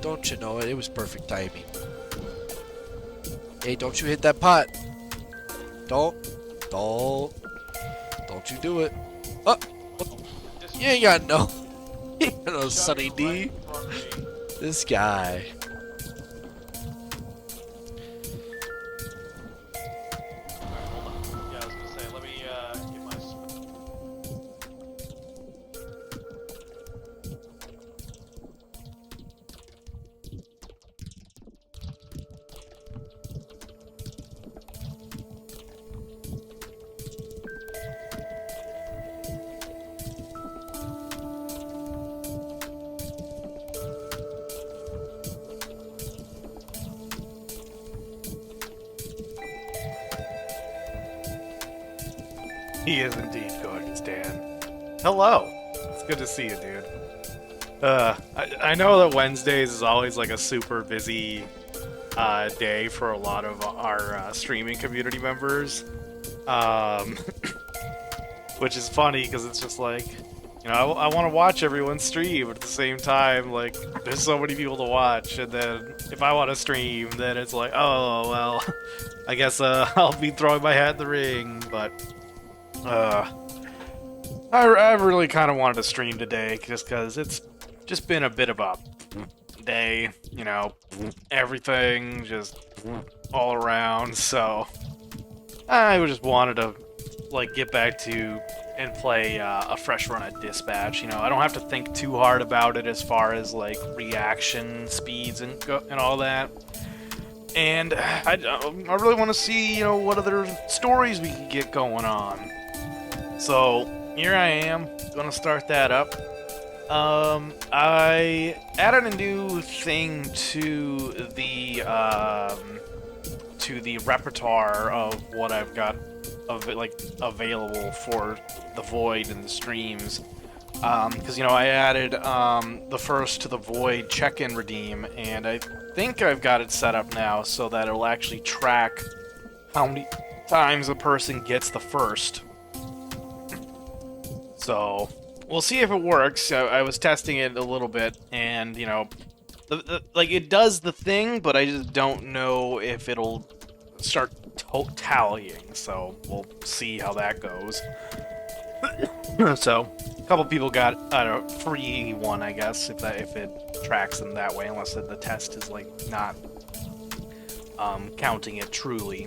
Don't you know it? It was perfect timing. Hey, don't you hit that pot. Don't. Don't. Don't you do it. Oh, you ain't got no. You ain't got no Sunny D. This guy. Yeah, I was gonna say, let me get my. He is indeed gorgeous, Dan. Hello. It's good to see you, dude. I know that Wednesdays is always like a super busy day for a lot of our streaming community members. Which is funny because it's just like, I want to watch everyone stream, but at the same time, like, there's so many people to watch, and then if I want to stream, then it's like, oh, well, I guess I'll be throwing my hat in the ring, but I really kind of wanted to stream today just because it's just been a bit of a day, everything just all around. So I just wanted to like get back to and play a fresh run at Dispatch. I don't have to think too hard about it as far as like reaction speeds and all that. And I really want to see what other stories we can get going on. So here I am, gonna start that up. I added a new thing to the repertoire of what I've got available for the Void and the streams. Because I added the first to the Void check-in redeem, and I think I've got it set up now so that it'll actually track how many times a person gets the first. So, we'll see if it works. I was testing it a little bit, and, it does the thing, but I just don't know if it'll start tallying, so we'll see how that goes. So, a couple people got a free one, I guess, if it tracks them that way, unless the test is, not counting it truly.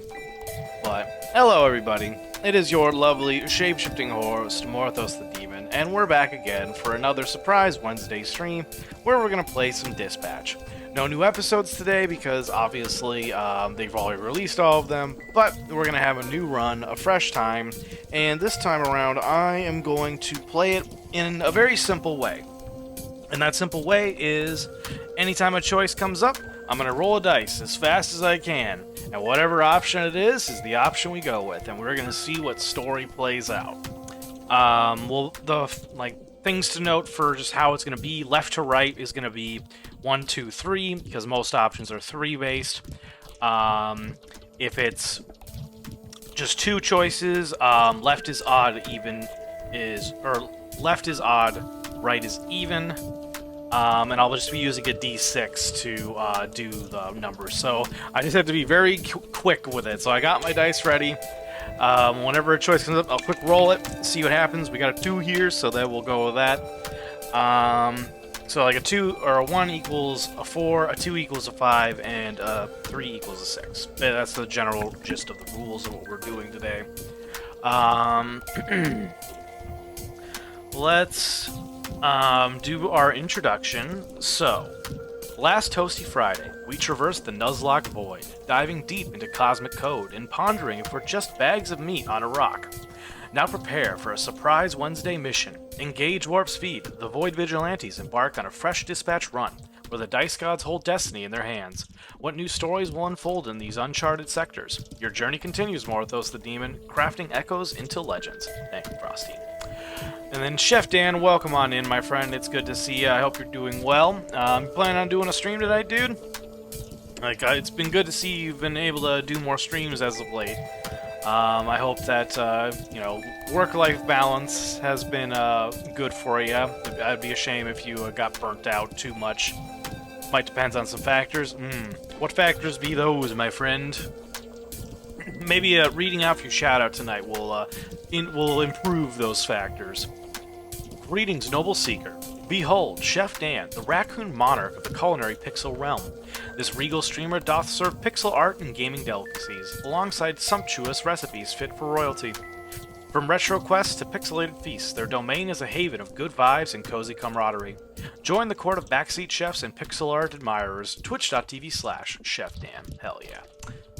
But, hello everybody. It is your lovely, shape-shifting host, Morthos the Demon, and we're back again for another surprise Wednesday stream, where we're going to play some Dispatch. No new episodes today, because obviously they've already released all of them, but we're going to have a new run, a fresh time, and this time around I am going to play it in a very simple way. And that simple way is, anytime a choice comes up, I'm going to roll a dice as fast as I can. And whatever option it is the option we go with. And we're going to see what story plays out. Things to note for just how it's going to be, left to right is going to be 1, 2, 3, because most options are 3 based. If it's just 2 choices, left is odd, left is odd, right is even. And I'll just be using a d6 to do the numbers. So I just have to be very quick with it. So I got my dice ready. Whenever a choice comes up, I'll quick roll it, see what happens. We got a 2 here, so then we'll go with that. So like a 2 or a 1 equals a 4, a 2 equals a 5, and a 3 equals a 6. That's the general gist of the rules of what we're doing today. Let's do our introduction. So, last Toasty Friday, we traversed the Nuzlocke Void, diving deep into cosmic code and pondering if we're just bags of meat on a rock. Now prepare for a surprise Wednesday mission. Engage Warp Speed. The Void Vigilantes embark on a fresh dispatch run, where the Dice Gods hold destiny in their hands. What new stories will unfold in these uncharted sectors? Your journey continues, Morthos the Demon, crafting echoes into legends. Thank you, Frosty. And then Chef Dan, welcome on in, my friend. It's good to see you. I hope you're doing well. You planning on doing a stream tonight, dude? It's been good to see you've been able to do more streams as of late. I hope that, work-life balance has been good for you. It'd be a shame if you got burnt out too much Might depend on some factors. What factors be those, my friend? Maybe reading out your shout-out tonight will improve those factors. Greetings, noble seeker. Behold, Chef Dan, the raccoon monarch of the culinary pixel realm. This regal streamer doth serve pixel art and gaming delicacies, alongside sumptuous recipes fit for royalty. From retro quests to pixelated feasts, their domain is a haven of good vibes and cozy camaraderie. Join the court of backseat chefs and pixel art admirers, twitch.tv/ChefDan. Hell yeah.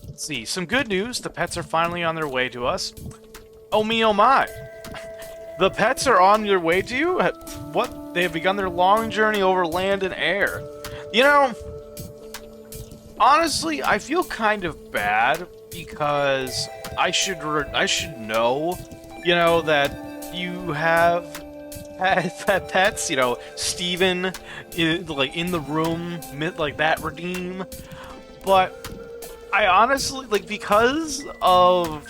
Let's see, some good news, the pets are finally on their way to us. Oh me, oh my! The pets are on their way to you? What? They have begun their long journey over land and air. You know, honestly, I feel kind of bad because I should know, you know, that you have pets. You know, Steven, like in the room, like that redeem. But I honestly because of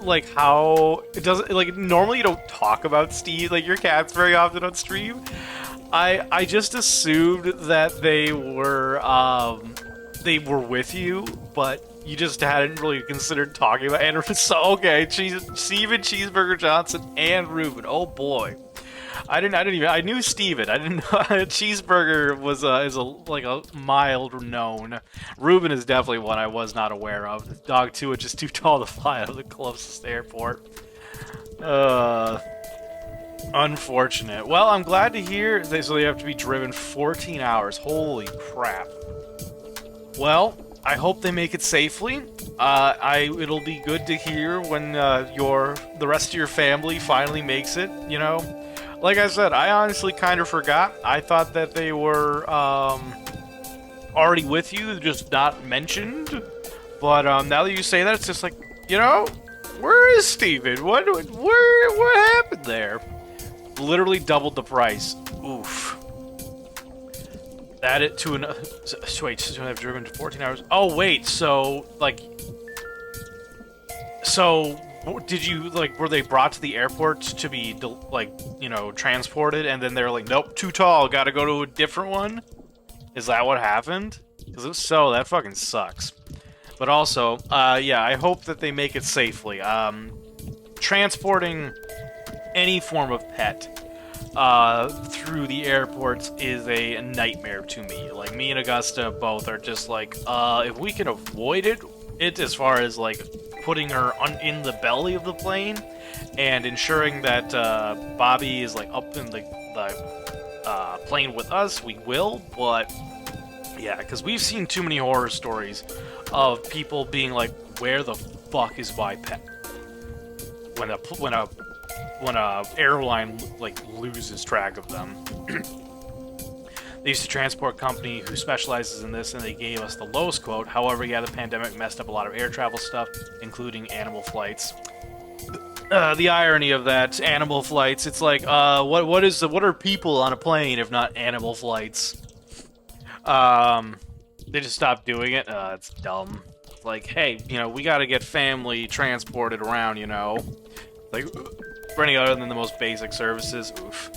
like how it doesn't like normally you don't talk about Steve like your cats very often on stream. I just assumed that they were with you, but you just hadn't really considered talking about and so okay, Steven, Cheeseburger Johnson, and Ruben. Oh boy. I knew Steven. I didn't know Cheeseburger was is a mild known. Ruben is definitely one I was not aware of. Dog 2 is just too tall to fly out of the closest airport. Unfortunate. Well, I'm glad to hear they have to be driven 14 hours. Holy crap. Well, I hope they make it safely. It'll be good to hear when the rest of your family finally makes it, you know. Like I said, I honestly kind of forgot. I thought that they were already with you, just not mentioned. But now that you say that, it's just like, you know, where is Steven? What happened there? Literally doubled the price. Oof. Add it to an wait, so I've driven to 14 hours. Oh wait, so did you were they brought to the airport to be transported, and then they're like, nope, too tall, gotta go to a different one? Is that what happened? Because if so, that fucking sucks. But also, yeah, I hope that they make it safely. Transporting any form of pet through the airports is a nightmare to me. Like, me and Augusta both are just like, if we can avoid it as far as putting her in the belly of the plane and ensuring that Bobby is up in the plane with us, we will. But yeah, because we've seen too many horror stories of people being like, where the fuck is my pet? When a airline loses track of them. They used a transport company who specializes in this, and they gave us the lowest quote. However, yeah, the pandemic messed up a lot of air travel stuff, including animal flights. The irony of that, animal flights, it's like, what are people on a plane if not animal flights? They just stopped doing it. It's dumb. It's like, hey, we gotta get family transported around, for any other than the most basic services. Oof.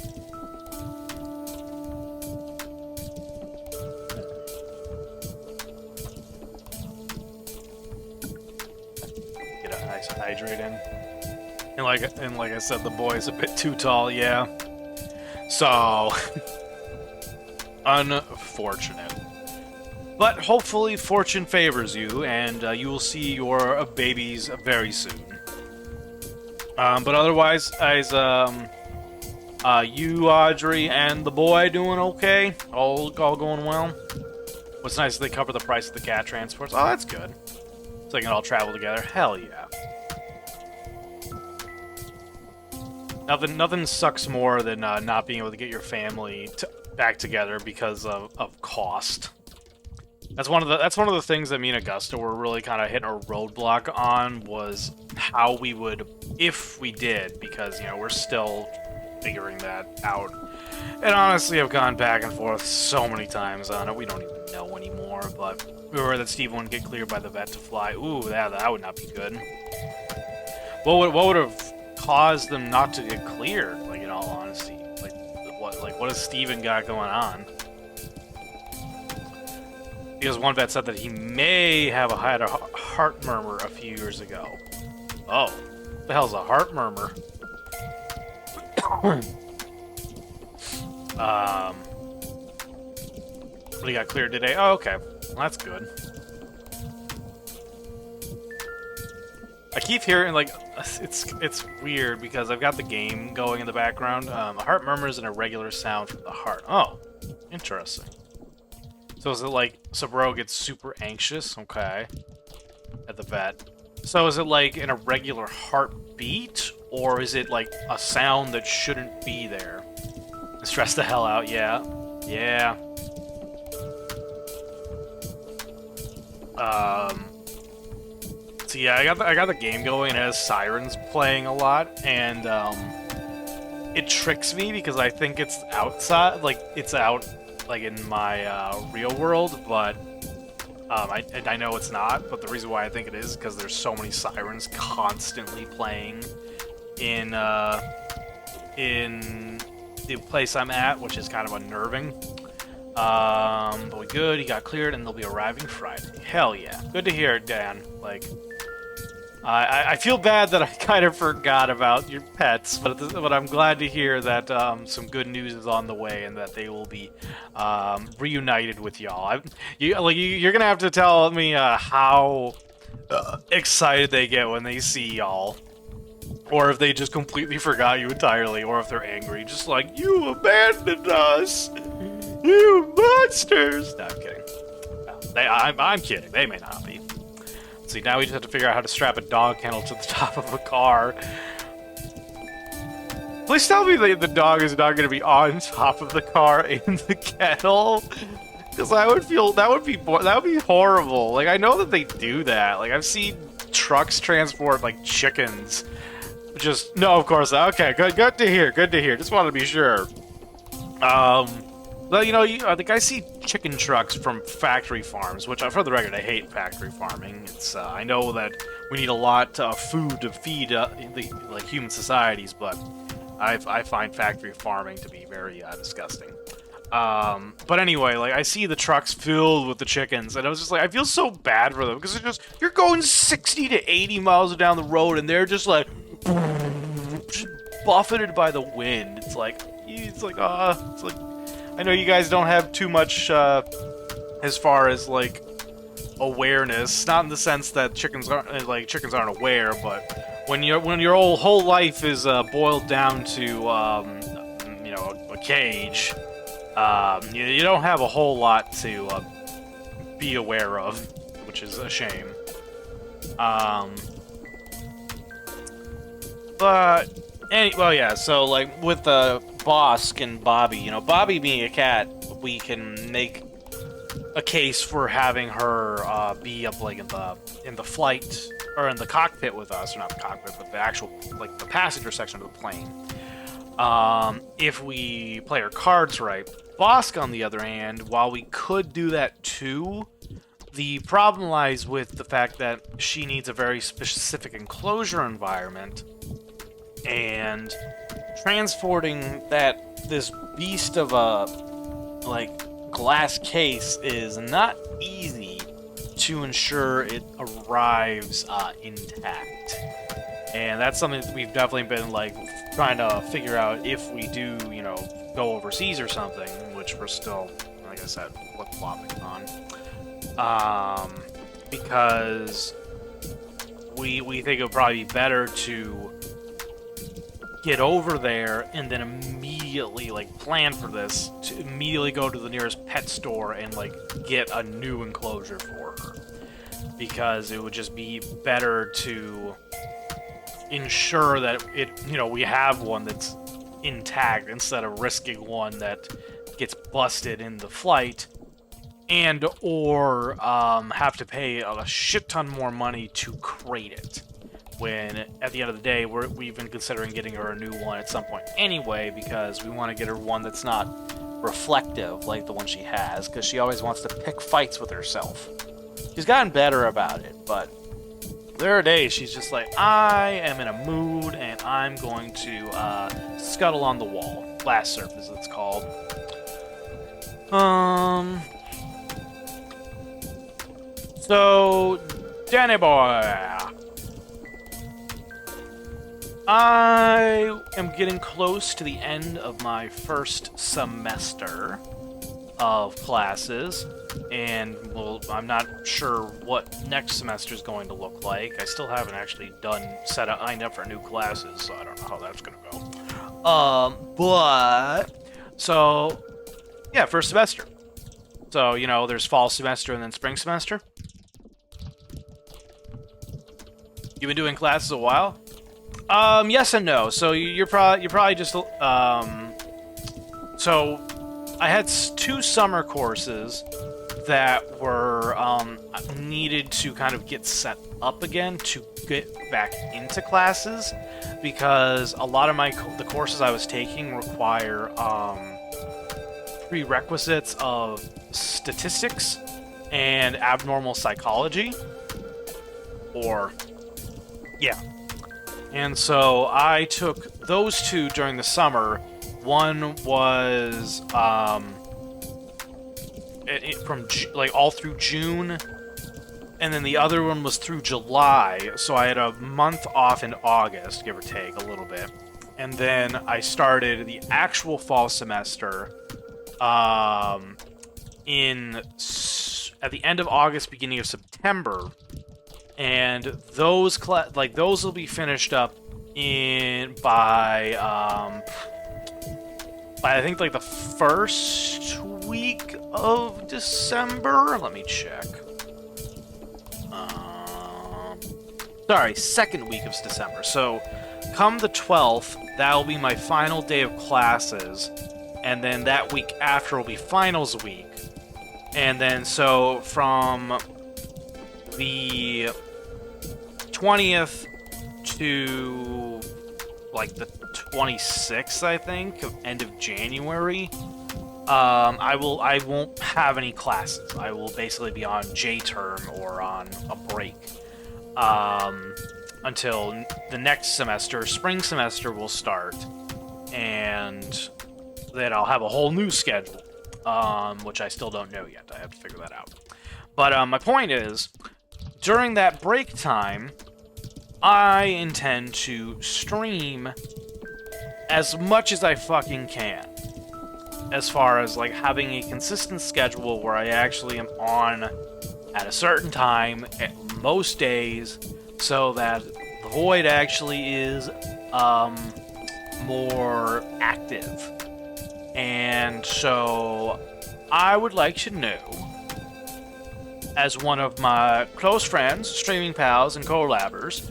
Get a nice hydrate in. And like I said, the boy's a bit too tall, yeah. So unfortunate. But hopefully fortune favors you, and you will see your babies very soon. But otherwise, as you, Audrey, and the boy doing okay? All going well? What's nice is they cover the price of the cat transports. Oh, that's good. So they can all travel together. Hell yeah. Nothing sucks more than not being able to get your family back together because of cost. That's one of the things that me and Augusta were really kind of hitting a roadblock on, was how we would, if we did, because we're still figuring that out. And honestly, I've gone back and forth so many times on it, we don't even know anymore. But we were that Steve wouldn't get cleared by the vet to fly. Ooh, that would not be good. What would have caused them not to get cleared? In all honesty, what has Steven got going on? Because one vet said that he may have had a heart murmur a few years ago. Oh, what the hell's a heart murmur? What do you got cleared today? Oh, okay. Well, that's good. I keep hearing, like, it's weird because I've got the game going in the background. A heart murmur is an irregular sound from the heart. Oh, interesting. So is it like, so bro gets super anxious? Okay. At the vet. So is it like an irregular heartbeat? Or is it like a sound that shouldn't be there? Stress the hell out, yeah. Yeah. So yeah, I got the game going. It has sirens playing a lot, and it tricks me because I think it's outside, like it's out, like in my real world, but I know it's not. But the reason why I think it is because there's so many sirens constantly playing in the place I'm at, which is kind of unnerving. But we good. He got cleared, and they'll be arriving Friday. Hell yeah! Good to hear, Dan. Like, I feel bad that I kind of forgot about your pets, but I'm glad to hear that some good news is on the way, and that they will be reunited with y'all. You're gonna have to tell me how excited they get when they see y'all. Or if they just completely forgot you entirely, or if they're angry, just like, you abandoned us! You monsters! No, I'm kidding. No, I'm kidding. They may not be. See, now we just have to figure out how to strap a dog kennel to the top of a car. Please tell me the dog is not going to be on top of the car in the kennel. Because I would feel, that would be horrible. Like, I know that they do that. Like, I've seen trucks transport, like, chickens. Just, no, of course, okay, good to hear, just wanted to be sure. Well, you know, I think I see chicken trucks from factory farms, which, for the record, I hate factory farming. It's, I know that we need a lot of food to feed, like, human societies, but I find factory farming to be very, disgusting. But anyway, like, I see the trucks filled with the chickens, and I was just like, I feel so bad for them, because you're going 60 to 80 miles down the road, and they're just like, just buffeted by the wind. It's like, I know you guys don't have too much, as far as, like, awareness, not in the sense that chickens aren't aware, but when your whole life is, boiled down to, you know, a cage, you don't have a whole lot to, be aware of, which is a shame. Well, yeah, so, like, with, Bosk and Bobby, you know, Bobby being a cat, we can make a case for having her, be up, like, in the flight, or in the cockpit with us, or not the cockpit, but the actual, like, the passenger section of the plane. If we play our cards right. Bosk, on the other hand, while we could do that too, the problem lies with the fact that she needs a very specific enclosure environment, and transporting this beast of a, like, glass case is not easy to ensure it arrives intact. And that's something that we've definitely been, like, trying to figure out if we do, you know, go overseas or something, which we're still, like I said, flip-flopping on. Because we think it would probably be better to get over there and then immediately, like, plan for this, to immediately go to the nearest pet store and, like, get a new enclosure for her. Because it would just be better to ensure that we have one that's intact instead of risking one that gets busted in the flight and or have to pay a shit ton more money to crate it, when at the end of the day we've been considering getting her a new one at some point anyway, because we want to get her one that's not reflective like the one she has, because she always wants to pick fights with herself. She's gotten better about it, but there are days she's just like, I am in a mood and I'm going to scuttle on the wall. Glass surface, it's called. So, Danny boy, I am getting close to the end of my first semester of classes, and well, I'm not sure what next semester is going to look like. I still haven't actually signed up for new classes, so I don't know how that's gonna go. So yeah, first semester. So there's fall semester and then spring semester. You've been doing classes a while? Yes and no. So you're probably just so I had 2 summer courses that were needed to kind of get set up again to get back into classes, because a lot of the courses I was taking require prerequisites of statistics and abnormal psychology, and so I took those 2 during the summer. One was from all through June, and then the other one was through July. So I had a month off in August, give or take a little bit, and then I started the actual fall semester at the end of August, beginning of September, and those will be finished up by I think the first week of December. Let me check. Sorry, second week of December. So come the 12th, that'll be my final day of classes, and then that week after will be finals week. And then so from the 20th to the 26th, I think, of end of January, I won't have any classes. I will basically be on J-term or on a break until the next semester. Spring semester will start, and then I'll have a whole new schedule, which I still don't know yet. I have to figure that out. But my point is, during that break time, I intend to stream as much as I fucking can, as far as having a consistent schedule where I actually am on at a certain time at most days, so that the Void actually is more active. And so I would like to know, as one of my close friends, streaming pals, and collabers,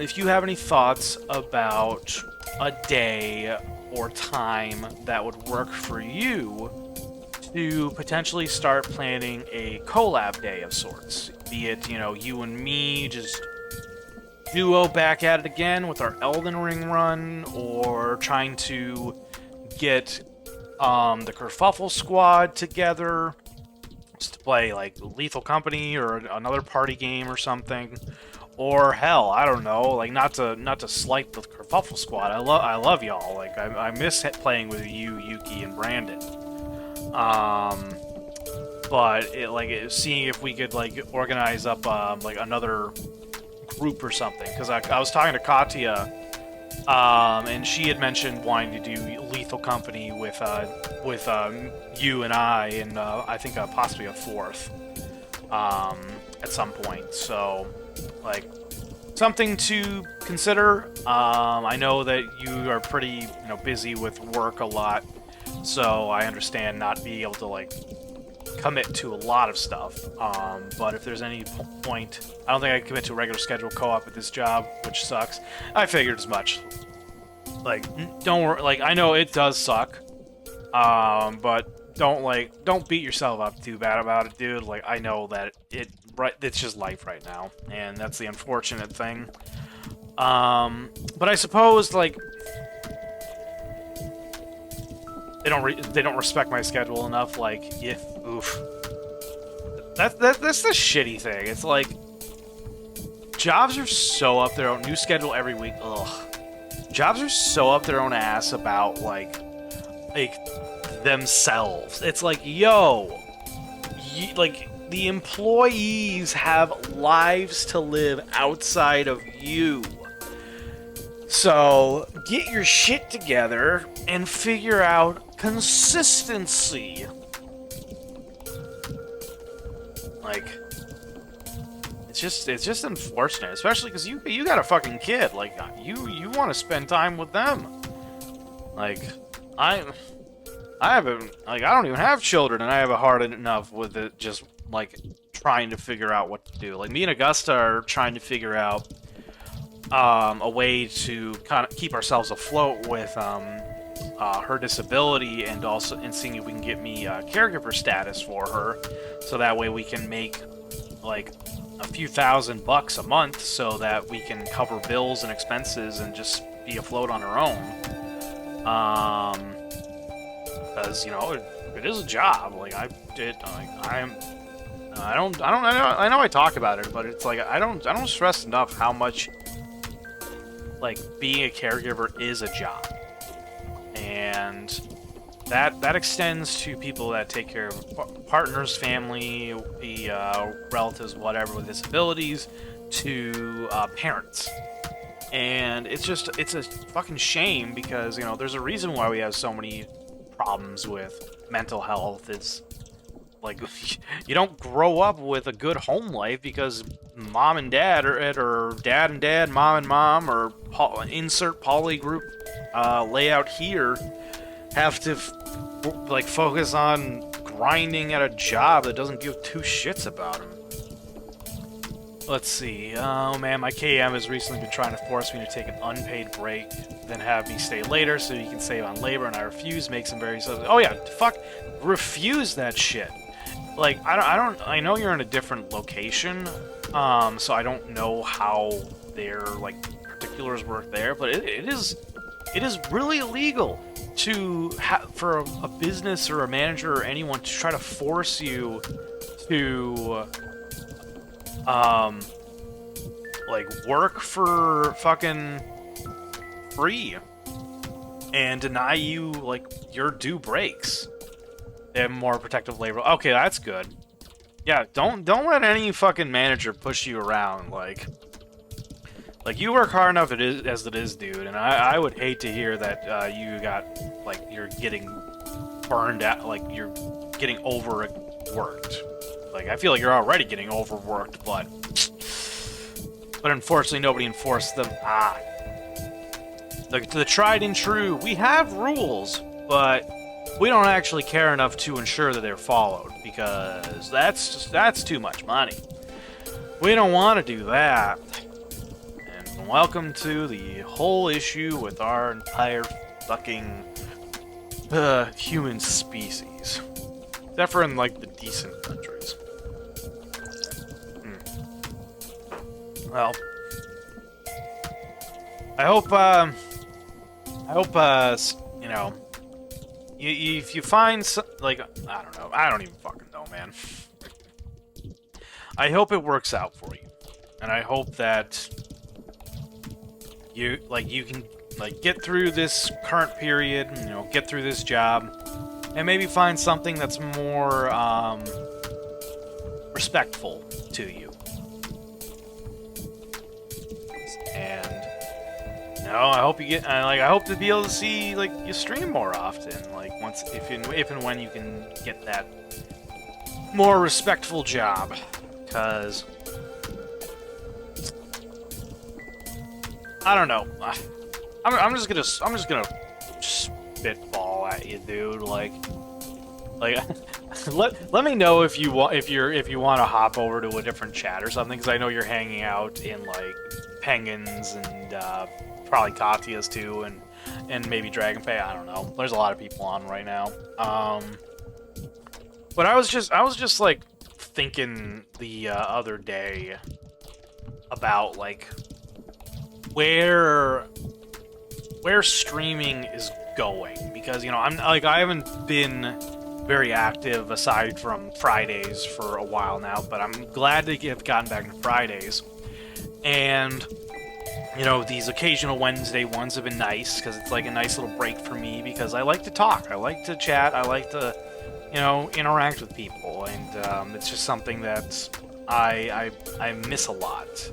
if you have any thoughts about a day or time that would work for you to potentially start planning a collab day of sorts. Be it, you and me just duo back at it again with our Elden Ring run, or trying to get the Kerfuffle squad together to play Lethal Company or another party game or something. Or hell, I don't know, not to slight the Kerfuffle squad. I love y'all. I miss playing with you, Yuki, and Brandon. But seeing if we could organize up another group or something. Because I was talking to Katya, and she had mentioned wanting to do Lethal Company with you and I, and I think possibly a 4th at some point. So something to consider. I know that you are pretty busy with work a lot, so I understand not being able to commit to a lot of stuff. But if there's any point, I don't think I can commit to a regular scheduled co-op at this job, which sucks. I figured as much. Don't worry. I know it does suck. But don't beat yourself up too bad about it, dude. I know that it's just life right now, and that's the unfortunate thing. But I suppose they don't respect my schedule enough. Oof. That's the shitty thing. It's jobs are so up their own, new schedule every week. Ugh. Jobs are so up their own ass about themselves. It's yo, the employees have lives to live outside of you. So, get your shit together and figure out consistency. Like, it's just unfortunate, especially because you got a fucking kid. Like, you want to spend time with them. Like, I don't even have children, and I have a hard enough with it. Just like trying to figure out what to do. Like, me and Augusta are trying to figure out a way to kind of keep ourselves afloat with her disability, and seeing if we can get me caregiver status for her, so that way we can make like a few $1,000 a month, so that we can cover bills and expenses and just be afloat on our own. Because it is a job. Like I know I talk about it, but it's like I don't stress enough how much like being a caregiver is a job, and that extends to people that take care of partners, family, relatives, whatever, with disabilities, to parents. And it's a fucking shame, because there's a reason why we have so many problems with mental health. It's like you don't grow up with a good home life because mom and dad, or dad and dad, mom and mom, or insert poly group layout here, have to like focus on grinding at a job that doesn't give two shits about them. Let's see. Oh man, my KM has recently been trying to force me to take an unpaid break, then have me stay later so he can save on labor, and I refuse. Makes him very so. Oh yeah, fuck, refuse that shit. Like I know you're in a different location, so I don't know how their like particulars work there, but it is really illegal for a business or a manager or anyone to try to force you to like work for fucking free and deny you like your due breaks and more protective labor. Okay, that's good. Yeah, don't let any fucking manager push you around. Like you work hard enough as it is, dude, and I would hate to hear that you got like you're getting burned out, like you're getting overworked. Like, I feel like you're already getting overworked, but unfortunately nobody enforced them. The tried and true. We have rules, but we don't actually care enough to ensure that they're followed, because that's too much money. We don't want to do that. And welcome to the whole issue with our entire fucking human species. Except for in like the decent countries. Well, I hope if you find like, I don't know, I don't even fucking know, man. I hope it works out for you, and I hope that you can get through this current period, get through this job, and maybe find something that's more respectful to you. And I hope you get I hope to be able to see like you stream more often, like if and when you can get that more respectful job, because I don't know. I'm just gonna spitball at you, dude. Like let me know if you want to hop over to a different chat or something, because I know you're hanging out in like Penguins and probably Katya's too, and maybe Dragonpay. I don't know. There's a lot of people on right now. But I was just like thinking the other day about like where streaming is going, because I haven't been very active aside from Fridays for a while now, but I'm glad to have gotten back to Fridays. And these occasional Wednesday ones have been nice, because it's like a nice little break for me, because I like to talk, I like to chat, I like to interact with people. know, and it's just something that I miss a lot.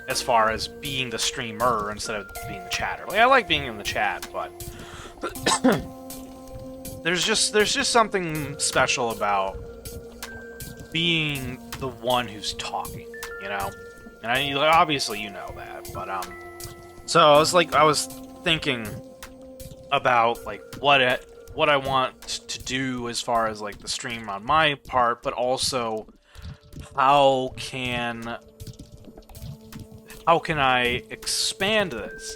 As far as being the streamer instead of being the chatter. Like, I like being in the chat, but there's just something special about being the one who's talking, you know? And obviously you know that, but so I was thinking about like what I want to do as far as like the stream on my part, but also how can I expand this?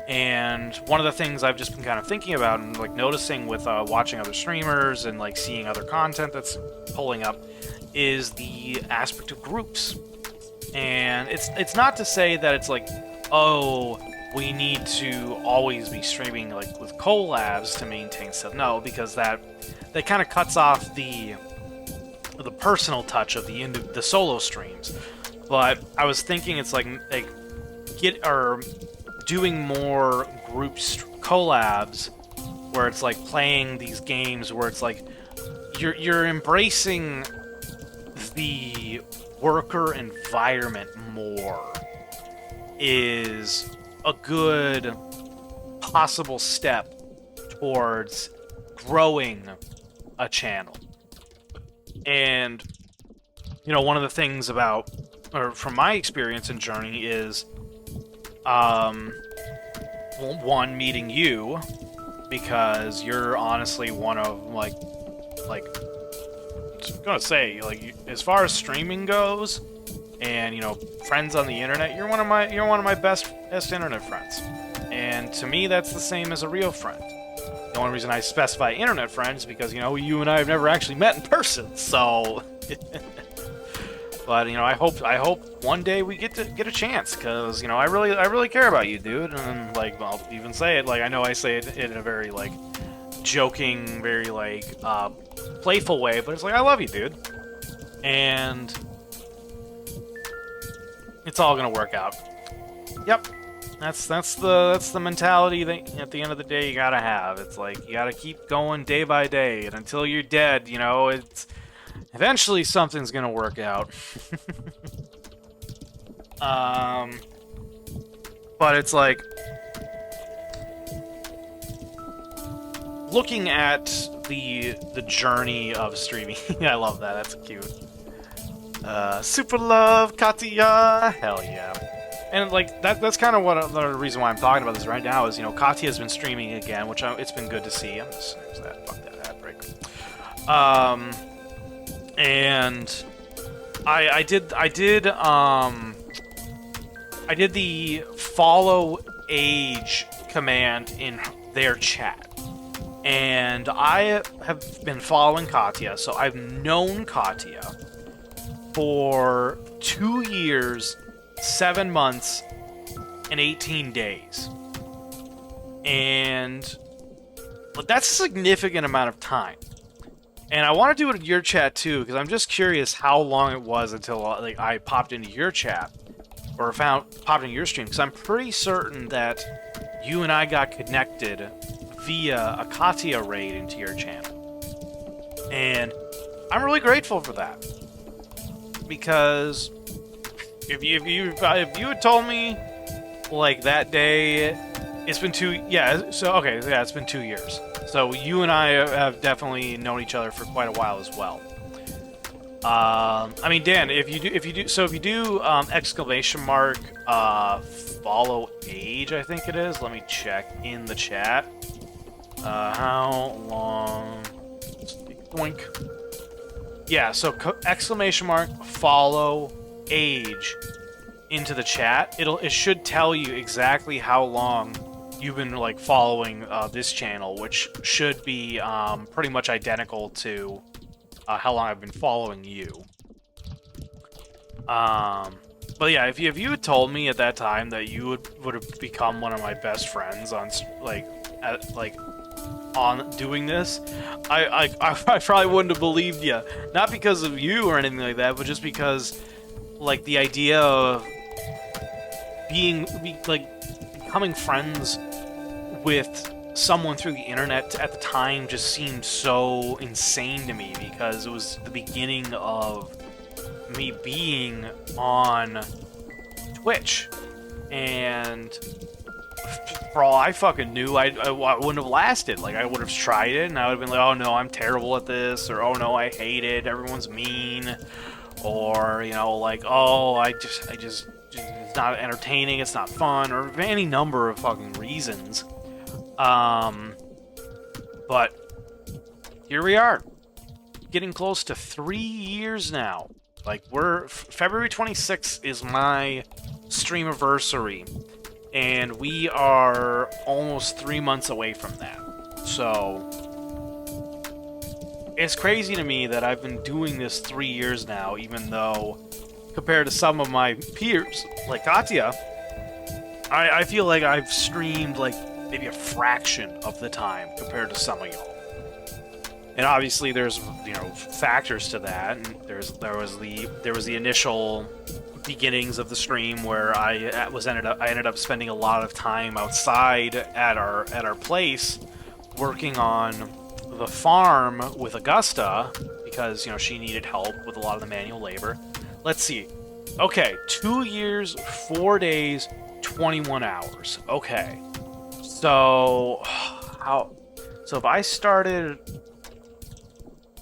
And one of the things I've just been kind of thinking about and like noticing with watching other streamers and like seeing other content that's pulling up is the aspect of groups. And it's not to say that it's like, oh, we need to always be streaming like with collabs to maintain stuff. No, because that kind of cuts off the personal touch of the solo streams. But I was thinking it's like doing more group collabs where it's like playing these games where it's like you're embracing the worker environment more is a good possible step towards growing a channel. And you know, one of the things about, or from my experience and journey is one, meeting you, because you're honestly one of like I'm gonna say, like, as far as streaming goes and, you know, friends on the internet, you're one of my best internet friends. And to me, that's the same as a real friend. The only reason I specify internet friends is because, you know, you and I have never actually met in person, so but, you know, I hope one day we get a chance, because, you know, I really care about you, dude. And like, I'll even say it, like, I know I say it in a very like joking, very like playful way, but it's like, I love you, dude. And it's all gonna work out. Yep. That's the mentality that at the end of the day you gotta have. It's like you gotta keep going day by day, and until you're dead, you know, it's eventually something's gonna work out. But it's like looking at the journey of streaming. I love that. That's cute. Super love, Katya. Hell yeah. And like that's kind of what the reason why I'm talking about this right now is, you know, Katya's been streaming again, which it's been good to see. I'm just fuck that ad break. And I did the follow age command in their chat. And I have been following Katya, so I've known Katya for 2 years, 7 months, and 18 days. And that's a significant amount of time. And I want to do it in your chat too, because I'm just curious how long it was until like I popped into your chat or popped into your stream, because I'm pretty certain that you and I got connected via a Katya raid into your channel. And I'm really grateful for that, because if you had told me like that day, it's been it's been 2 years. So you and I have definitely known each other for quite a while as well. I mean, Dan, if you do exclamation mark follow age, I think it is. Let me check in the chat. How long? Doink. Yeah, so exclamation mark follow age into the chat. It should tell you exactly how long you've been like following this channel, which should be pretty much identical to how long I've been following you. But yeah, if you had told me at that time that you would have become one of my best friends on on doing this, I probably wouldn't have believed you. Not because of you or anything like that, but just because like the idea of becoming friends with someone through the internet at the time just seemed so insane to me because it was the beginning of me being on Twitch. And for all I fucking knew, I wouldn't have lasted. Like, I would have tried it, and I would have been like, oh no, I'm terrible at this, or oh no, I hate it, everyone's mean, or, you know, like, oh, I just, it's not entertaining, it's not fun, or any number of fucking reasons. But here we are, getting close to 3 years now. Like, February 26th is my streamiversary, and we are almost 3 months away from that. So, it's crazy to me that I've been doing this 3 years now, even though, compared to some of my peers, like Katya, I feel like I've streamed, like, maybe a fraction of the time compared to some of y'all. And obviously, there's, you know, factors to that. And there was the initial beginnings of the stream where I ended up spending a lot of time outside at our place, working on the farm with Augusta because, you know, she needed help with a lot of the manual labor. Let's see. Okay, 2 years, 4 days, 21 hours. Okay, so so if I started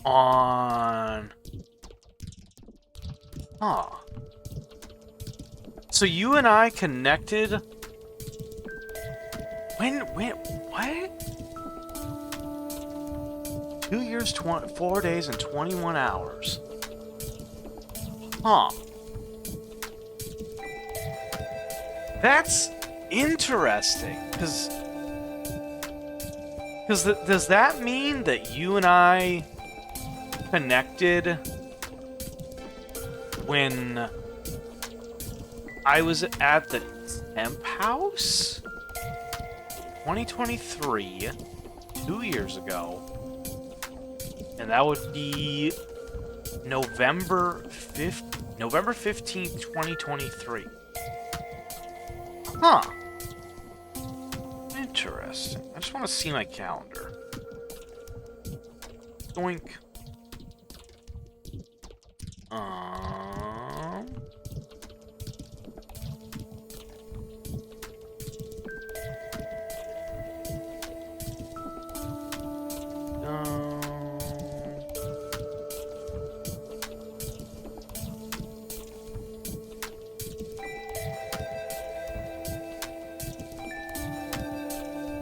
on... So you and I connected... What? 2 years, 4 days, and 21 hours. Huh. That's interesting, because does that mean that you and I connected when I was at the temp house? 2023, 2 years ago. And that would be November 15th, 2023. Huh. Interesting. I just want to see my calendar. Doink.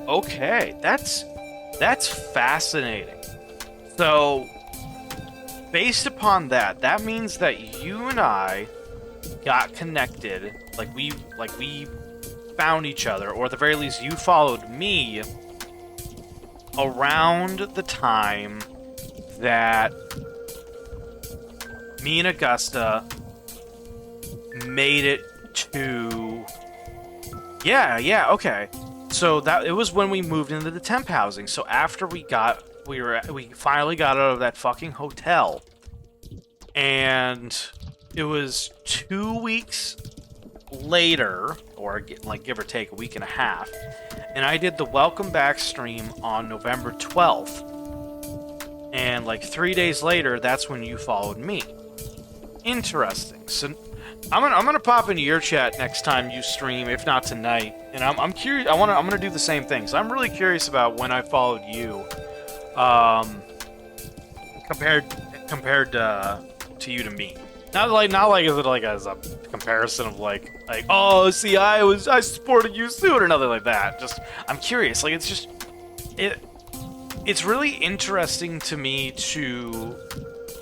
Okay, that's fascinating. So, based upon that, that means that you and I got connected, like we found each other, or at the very least, you followed me around the time that me and Augusta made it to... Yeah, okay. So that it was when we moved into the temp housing. So after we finally got out of that fucking hotel, and it was 2 weeks later, or like give or take a week and a half, and I did the welcome back stream on November 12th, and like 3 days later, that's when you followed me. Interesting. So I'm gonna pop into your chat next time you stream, if not tonight. And I'm curious. I'm gonna do the same thing. So I'm really curious about when I followed you, compared to you to me. Not like is it like as a comparison of like oh, see, I supported you soon or nothing like that. Just I'm curious. Like it's really interesting to me to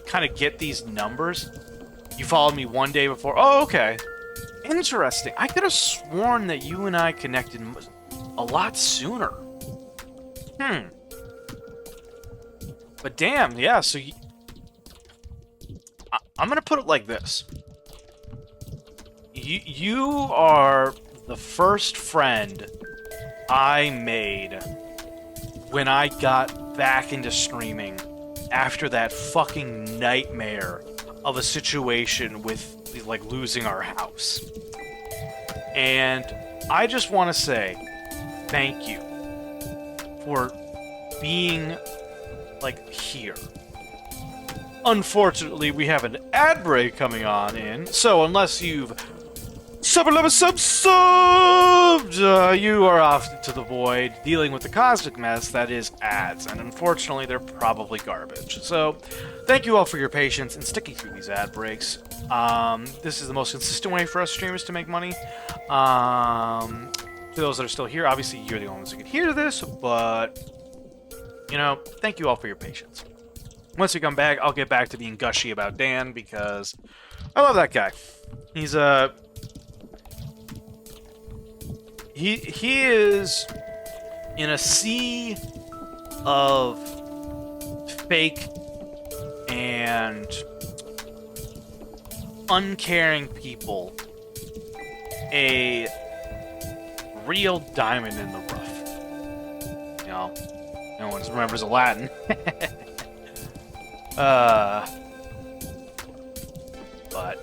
kind of get these numbers. You followed me one day before. Oh, okay. Interesting. I could have sworn that you and I connected a lot sooner. But damn, yeah, so I'm gonna put it like this. You are the first friend I made when I got back into streaming after that fucking nightmare of a situation with, like, losing our house. And I just want to say thank you for being, like, here. Unfortunately, we have an ad break coming on in, so unless you've subbed, you are off to the void, dealing with the cosmic mess that is ads, and unfortunately, they're probably garbage. So, thank you all for your patience in sticking through these ad breaks. This is the most consistent way for us streamers to make money. To those that are still here, obviously, you're the only ones who can hear this, but, you know, thank you all for your patience. Once we come back, I'll get back to being gushy about Dan, because I love that guy. He's He is in a sea of fake and uncaring people, a real diamond in the rough. You know, no one remembers Aladdin. But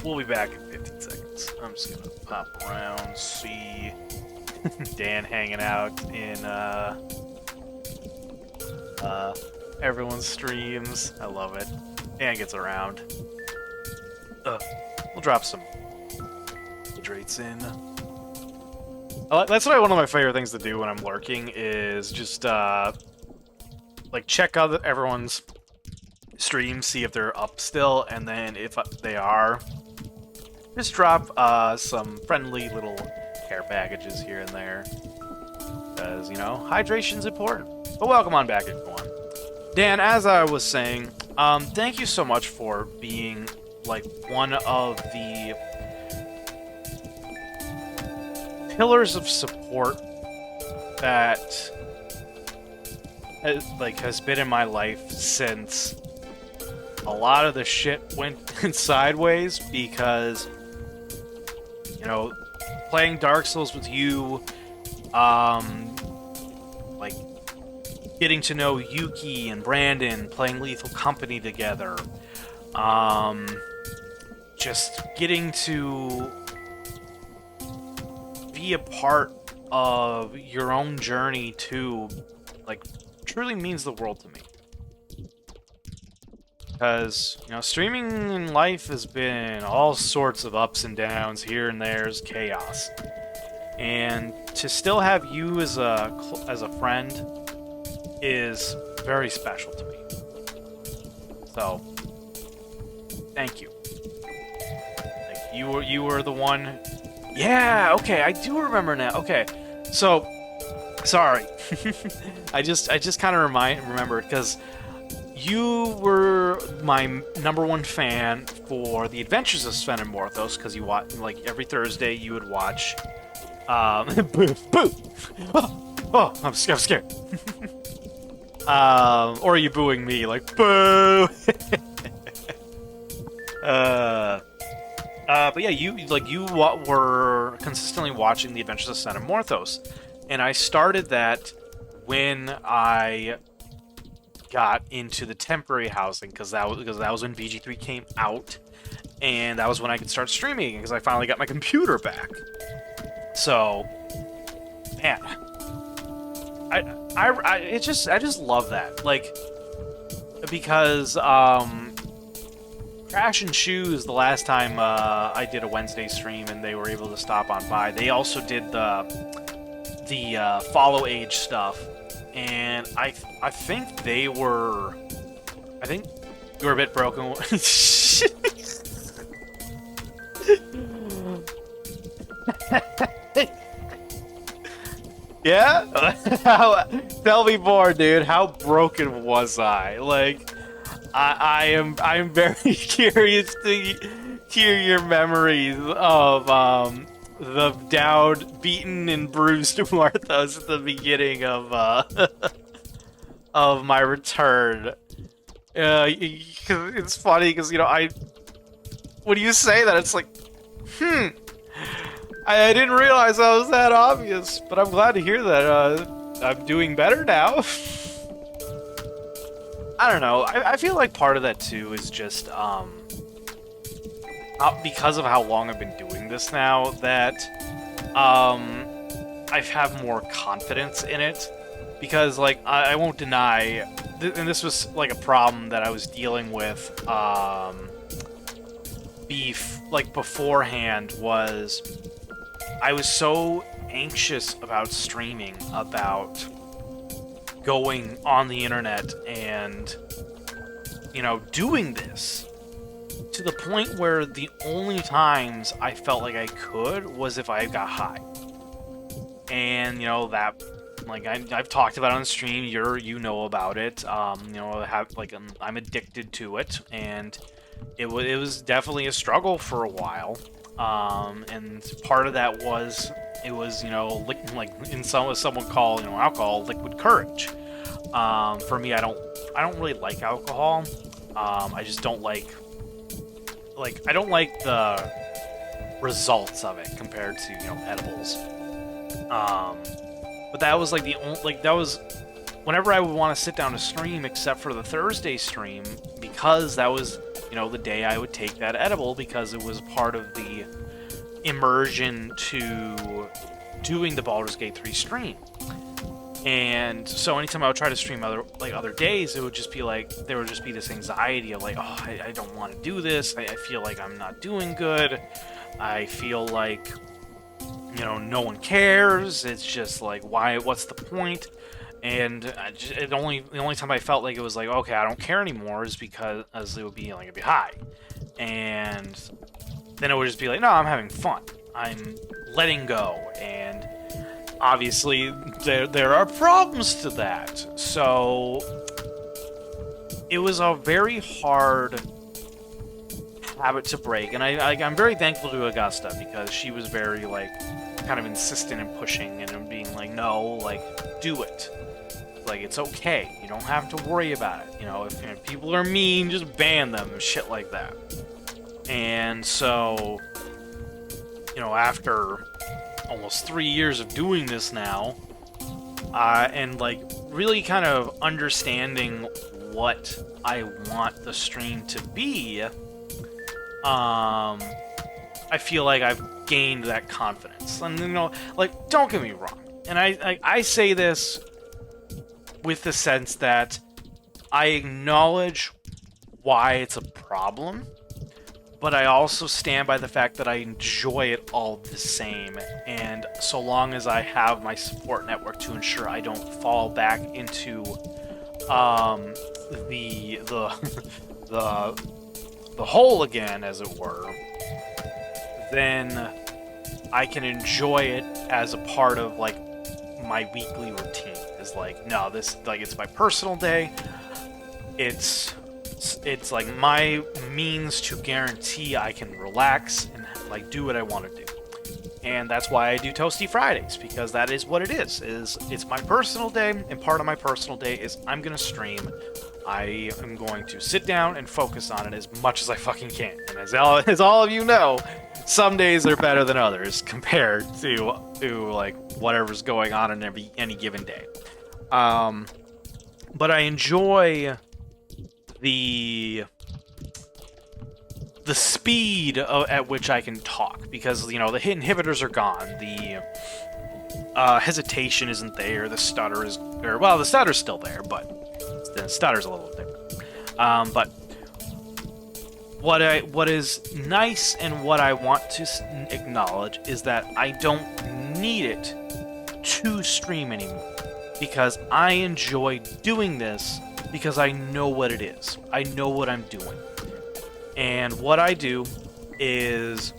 we'll be back in 15 seconds. I'm just gonna pop around, see Dan hanging out in everyone's streams. I love it. Dan gets around. We'll drop some hydrates in. That's one of my favorite things to do when I'm lurking, is just like check out everyone's streams, see if they're up still, and then if they are, just drop some friendly little care packages here and there, because, you know, hydration's important. But welcome on back, everyone. Dan, as I was saying, thank you so much for being, like, one of the pillars of support that has been in my life since a lot of the shit went sideways, because, you know, playing Dark Souls with you, like, getting to know Yuki and Brandon, playing Lethal Company together, just getting to be a part of your own journey too, like, truly means the world to me. Because, you know, streaming in life has been all sorts of ups and downs, here and there's chaos. And to still have you as a friend is very special to me. So, thank you. Like, you were the one. Yeah, okay, I do remember now. Okay, so sorry. I just kind of remembered, because you were my #1 fan for the Adventures of Sven and Morthos, because you watch, like, every Thursday you would watch. Boo, boo. Oh, I'm scared. Or are you booing me, like, boo? But yeah, you were consistently watching the Adventures of Sven and Morthos, and I started that when I got into the temporary housing, because that was when VG3 came out, and that was when I could start streaming, because I finally got my computer back. So, man, I just love that, like, because Crash and Shoes, the last time I did a Wednesday stream and they were able to stop on by, they also did the Follow Age stuff, and I think they were a bit broken. Yeah? Tell me more, dude. How broken was I? Like, I'm very curious to hear your memories of the downed, beaten, and bruised Marthos at the beginning of of my return. It's funny because, you know, when you say that, it's like, I didn't realize I was that obvious, but I'm glad to hear that I'm doing better now. I don't know. I feel like part of that too is just because of how long I've been doing this now, that I have more confidence in it because, like, I won't deny, and this was like a problem that I was dealing with, beforehand, was I was so anxious about streaming, about going on the internet and, doing this, to the point where the only times I felt like I could was if I got high. And, that, like, I've talked about it on stream, you know about it, I'm addicted to it, and it was definitely a struggle for a while, and part of that was, it was, someone call, alcohol liquid courage. For me, I don't really like alcohol. I just don't like I don't like the results of it compared to, edibles. But that was like the only, that was whenever I would want to sit down to stream, except for the Thursday stream, because that was, the day I would take that edible, because it was part of the immersion to doing the Baldur's Gate 3 stream. And so anytime I would try to stream other days, it would just be like, there would just be this anxiety of like, oh, I don't want to do this. I feel like I'm not doing good. I feel like, no one cares. It's just like, what's the point? And the only time I felt like it was like, okay, I don't care anymore, is because it would be like, it'd be high. And then it would just be like, no, I'm having fun. I'm letting go. And obviously, there are problems to that. So it was a very hard habit to break, and I'm very thankful to Augusta, because she was very kind of insistent and pushing and being like, no, do it. It's okay. You don't have to worry about it. If people are mean, just ban them and shit like that. And so, after almost 3 years of doing this now, and really kind of understanding what I want the stream to be, I feel like I've gained that confidence. And don't get me wrong, and I say this with the sense that I acknowledge why it's a problem, but I also stand by the fact that I enjoy it all the same, and so long as I have my support network to ensure I don't fall back into the hole again, as it were, then I can enjoy it as a part of my weekly routine. Is no, this it's my personal day. It's my means to guarantee I can relax and do what I want to do. And that's why I do Toasty Fridays, because that is what it is it's my personal day, and part of my personal day is I'm gonna stream. I am going to sit down and focus on it as much as I fucking can. And as all of you know, some days are better than others compared to whatever's going on in any given day. But I enjoy the speed at which I can talk, because the hit inhibitors are gone, the hesitation isn't there, the stutter is, the stutter's still there, but the stutter's a little different. But what is nice and what I want to acknowledge is that I don't need it to stream anymore, because I enjoy doing this, because I know what it is. I know what I'm doing. And what I do is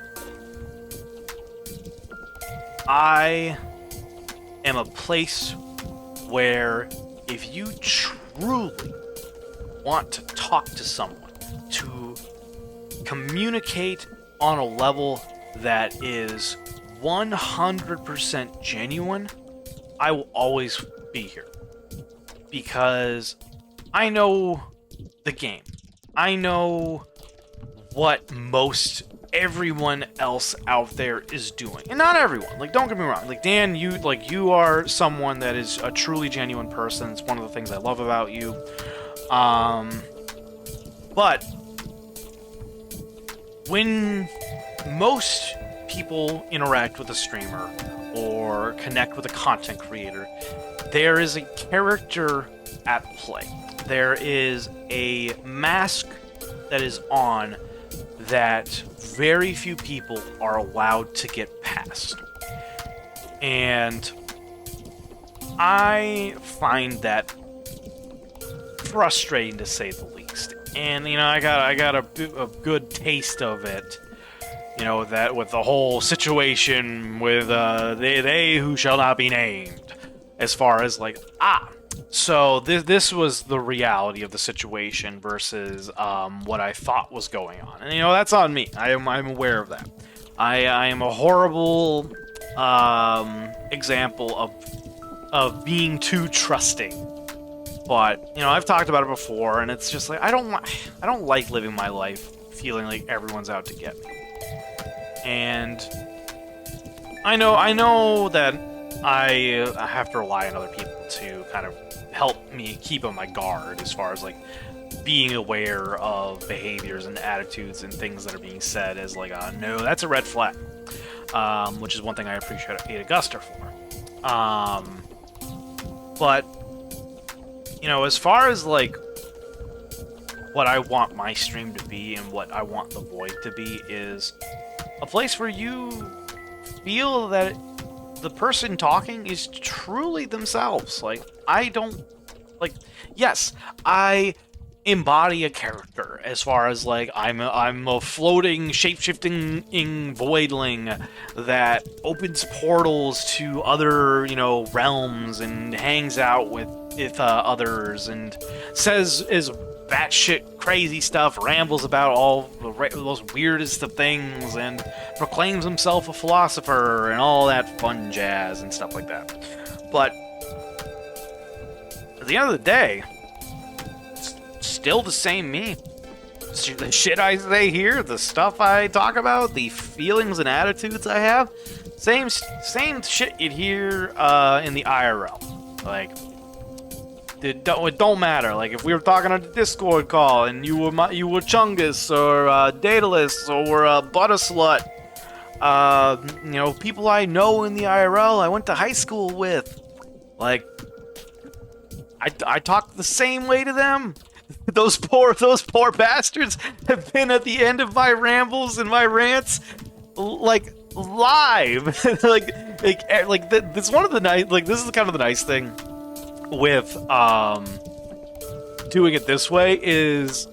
I am a place where if you truly want to talk to someone, to communicate on a level that is 100% genuine, I will always be here. Because I know the game. I know what most everyone else out there is doing. And not everyone. Don't get me wrong. Dan, you are someone that is a truly genuine person. It's one of the things I love about you. But when most people interact with a streamer, or connect with a content creator, there is a character at play. There is a mask that is on that very few people are allowed to get past. And I find that frustrating, to say the least. And I got a good taste of it. That with the whole situation with they who shall not be named, as far as so this was the reality of the situation versus what I thought was going on, and that's on me. I'm aware of that. I am a horrible example of being too trusting. But I've talked about it before, and it's just like I don't like living my life feeling like everyone's out to get me. And I know that I have to rely on other people to kind of help me keep on my guard as far as being aware of behaviors and attitudes and things that are being said as no, that's a red flag, which is one thing I appreciate Augusta for. But as far as what I want my stream to be and what I want the Void to be is a place where you feel that the person talking is truly themselves. Yes, I embody a character as far as I'm a floating, shape-shifting voidling that opens portals to other realms and hangs out with others and says is batshit crazy stuff, rambles about all the most weirdest of things, and proclaims himself a philosopher and all that fun jazz and stuff like that. But at the end of the day, it's still the same me. The shit I say here, the stuff I talk about, the feelings and attitudes I have, same shit you'd hear in the IRL. It don't matter. If we were talking on a Discord call and you were Chungus or Daedalus or Butterslut, people I know in the IRL, I went to high school with, I talk the same way to them. Those poor bastards have been at the end of my rambles and my rants, live. This one of the this is kind of the nice thing with doing it this way is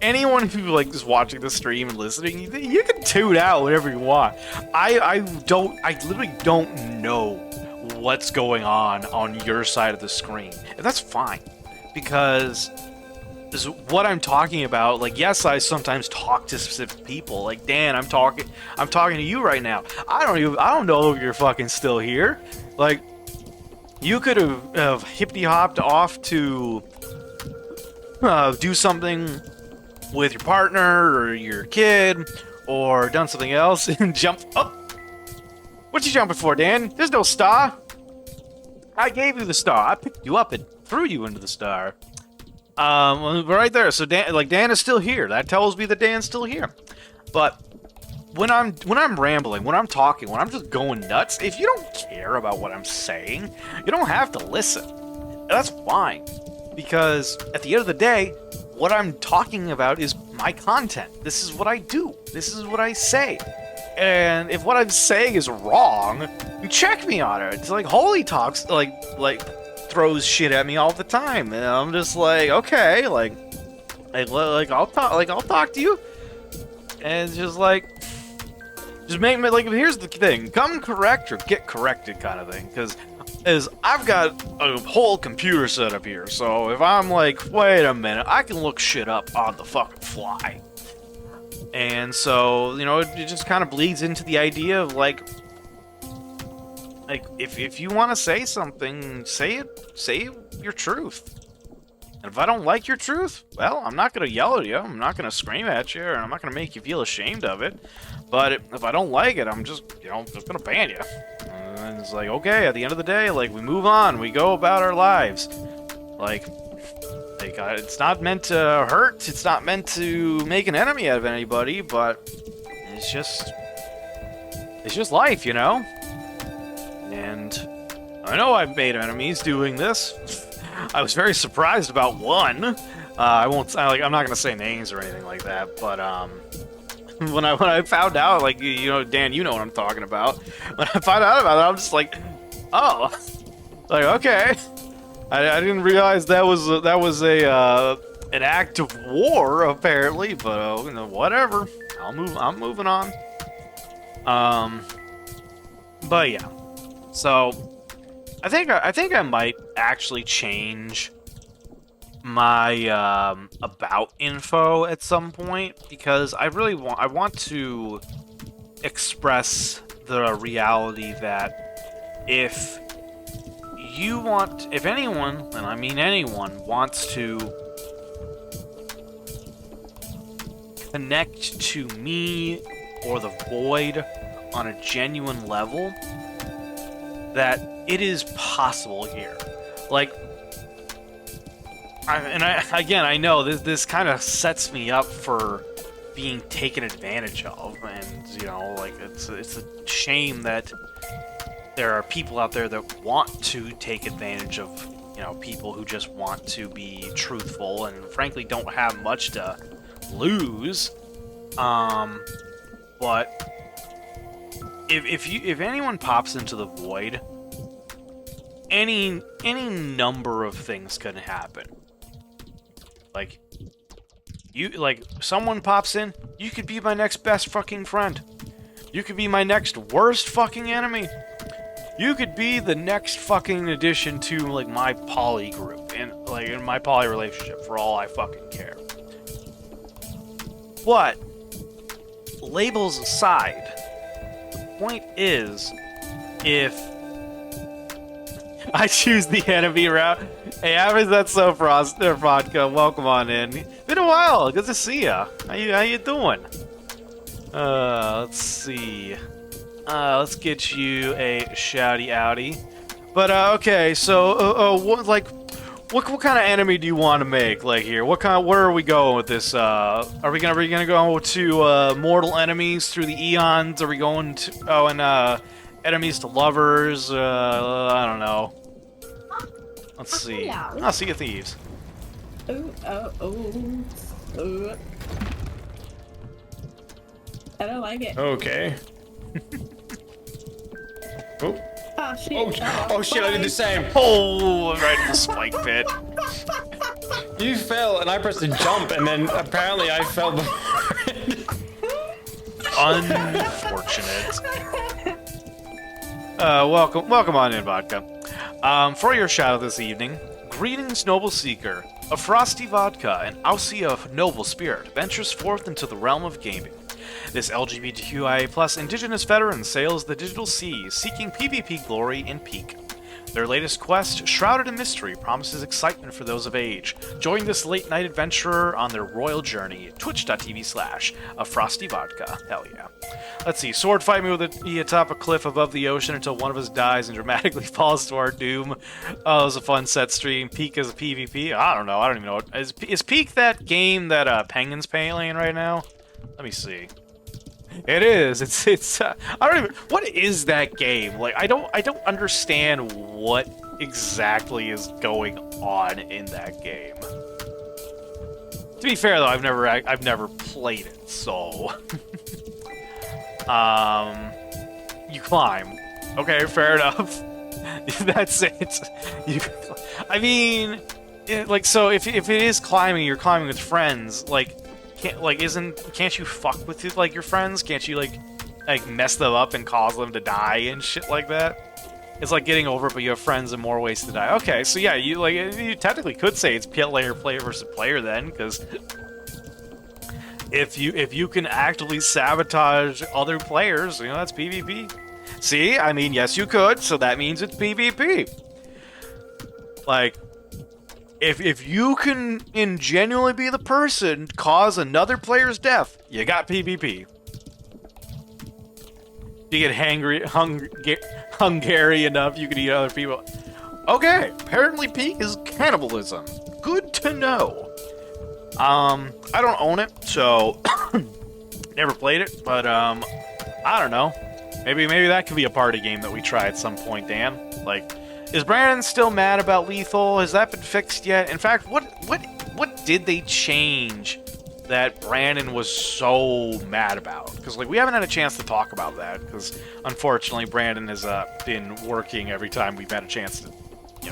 anyone who is watching the stream and listening, you can tune out whatever you want. I literally don't know what's going on your side of the screen, and that's fine, because this is what I'm talking about. Yes, I sometimes talk to specific people. Dan, I'm talking to you right now. I don't know if you're fucking still here. You could have hippity-hopped off to do something with your partner or your kid, or done something else and jump up. What you jumping for, Dan? There's no star. I gave you the star. I picked you up and threw you into the star. Right there. So Dan is still here. That tells me that Dan's still here. But when I'm rambling, when I'm talking, when I'm just going nuts, if you don't care about what I'm saying, you don't have to listen. And that's fine. Because at the end of the day, what I'm talking about is my content. This is what I do. This is what I say. And if what I'm saying is wrong, check me on it. It's Holy talks throws shit at me all the time, and I'm just okay, I'll talk to you, and it's just make me here's the thing: come correct or get corrected, kind of thing. Because I've got a whole computer set up here, so if I'm wait a minute, I can look shit up on the fucking fly. And so, it just kind of bleeds into the idea of if you want to say something, say your truth. And if I don't like your truth, well, I'm not going to yell at you, I'm not going to scream at you, and I'm not going to make you feel ashamed of it. But if I don't like it, I'm just going to ban you. And it's okay, at the end of the day, we move on, we go about our lives. It's not meant to hurt, it's not meant to make an enemy out of anybody, but it's just life, I know I've made enemies doing this. I was very surprised about one. I'm not gonna say names or anything like that, but when I found out, like, you know, Dan, you know what I'm talking about. When I found out about it, I'm just like, oh, like, okay. I didn't realize that was an act of war, apparently, but you know, whatever. I'm moving on. But yeah. So I think I might actually change my about info at some point, because I want to express the reality that if anyone, and I mean anyone, wants to connect to me or the Void on a genuine level, that it is possible here. Like, I know this kind of sets me up for being taken advantage of, and you know, like, it's a shame that there are people out there that want to take advantage of, you know, people who just want to be truthful and frankly don't have much to lose. But if anyone pops into the Void, any number of things can happen. Like, someone pops in, you could be my next best fucking friend. You could be my next worst fucking enemy. You could be the next fucking addition to, like, my poly group, and, like, in my poly relationship, for all I fucking care. But, labels aside, the point is, if I choose the enemy route. Hey, how is that so, Frost or Vodka? Welcome on in. Been a while. Good to see ya. How you doing? Let's see. Let's get you a shouty outy. But okay, so what kind of enemy do you want to make? Like here, where are we going with this? Are we gonna go to mortal enemies through the eons? Are we going to enemies to lovers? I don't know. Let's see. I'll see you thieves. Oh. I don't like it. Okay. Oh. Oh shit. Oh shit, I did the same. Oh, right in the spike pit. You fell and I pressed a jump and then apparently I fell before it. Unfortunate. Welcome on in, Vodka. For your shadow this evening, greetings, noble seeker. A frosty vodka, an Aussie of noble spirit, ventures forth into the realm of gaming. This LGBTQIA+ indigenous veteran sails the digital seas, seeking PvP glory in Peak. Their latest quest, shrouded in mystery, promises excitement for those of age. Join this late-night adventurer on their royal journey. Twitch.tv/afrostyvodka. Hell yeah. Let's see. Sword fight me with me atop a cliff above the ocean until one of us dies and dramatically falls to our doom. Oh, it was a fun set stream. Peak as a PvP? I don't know. I don't even know. Is Peak that game that Penguin's playing right now? Let me see. It is. It's. I don't even. What is that game? Like, I don't understand what exactly is going on in that game. To be fair, though, I've never played it, so. You climb. Okay, fair enough. That's it. I mean, so if it is climbing, you're climbing with friends, like. Can't you fuck with your friends? Can't you like mess them up and cause them to die and shit like that? It's like getting over, but you have friends and more ways to die. Okay, so yeah, you technically could say it's player versus player then, because if you can actively sabotage other players, you know, that's PvP. See, I mean, yes, you could, so that means it's PvP. Like. If you can genuinely be the person cause another player's death, you got PvP. You get hungry enough, you can eat other people. Okay, apparently Peak is cannibalism. Good to know. I don't own it, so never played it, but I don't know. Maybe that could be a party game that we try at some point, Dan. Like, Is Brandon still mad about Lethal? Has that been fixed yet? In fact, what did they change that Brandon was so mad about? Because like we haven't had a chance to talk about that. Because unfortunately, Brandon has been working every time we've had a chance to,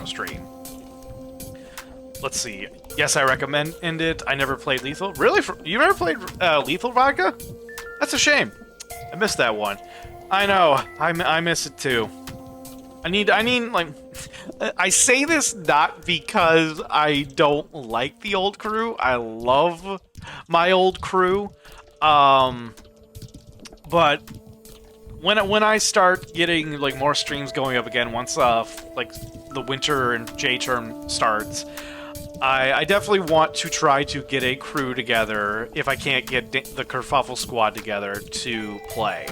stream. Let's see. Yes, I recommend it. I never played Lethal. Really? You never played Lethal Vodka? That's a shame. I missed that one. I know. I miss it too. I need like I say this not because I don't like the old crew. I love my old crew. But when I start getting like more streams going up again once like the winter and J term starts, I definitely want to try to get a crew together if I can't get the Kerfuffle squad together to play.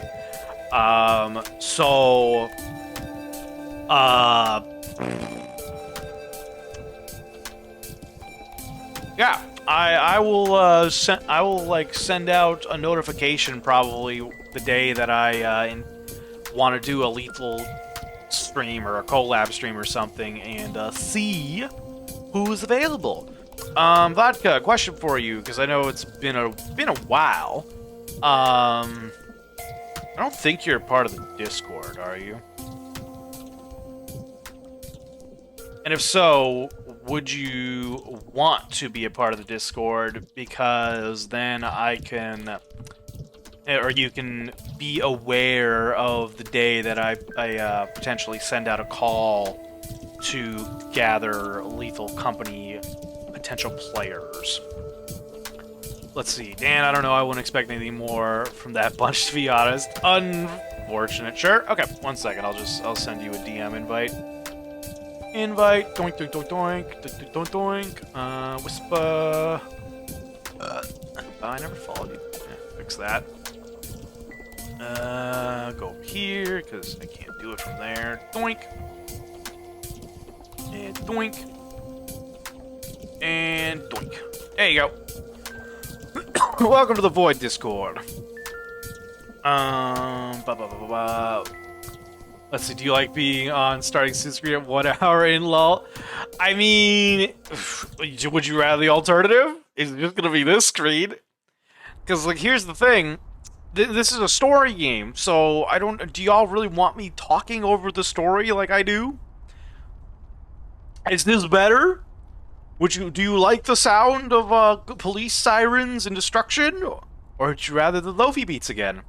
Yeah, I will send out a notification probably the day that I want to do a Lethal stream or a collab stream or something and see who's available. Vodka, question for you because I know it's been a while. I don't think you're a part of the Discord, are you? And if so, would you want to be a part of the Discord? Because then I can, or you can be aware of the day that I potentially send out a call to gather Lethal Company potential players. Let's see, Dan, I don't know, I wouldn't expect anything more from that bunch, to be honest. Unfortunate. Sure, okay, 1 second, I'll send you a DM invite. Doink, doink, doink, doink, doink, doink, doink, whisper. I never followed you. Yeah, fix that. Go over here, because I can't do it from there. Doink. And doink. And doink. There you go. Welcome to the Void Discord. Let's see, do you like being on starting Suit Screen at 1 hour in LOL? I mean, would you rather the alternative? Is it just gonna be this screen? Because, like, here's the thing. This is a story game, so do y'all really want me talking over the story like I do? Is this better? Do you like the sound of police sirens and destruction? Or would you rather the Lofi beats again?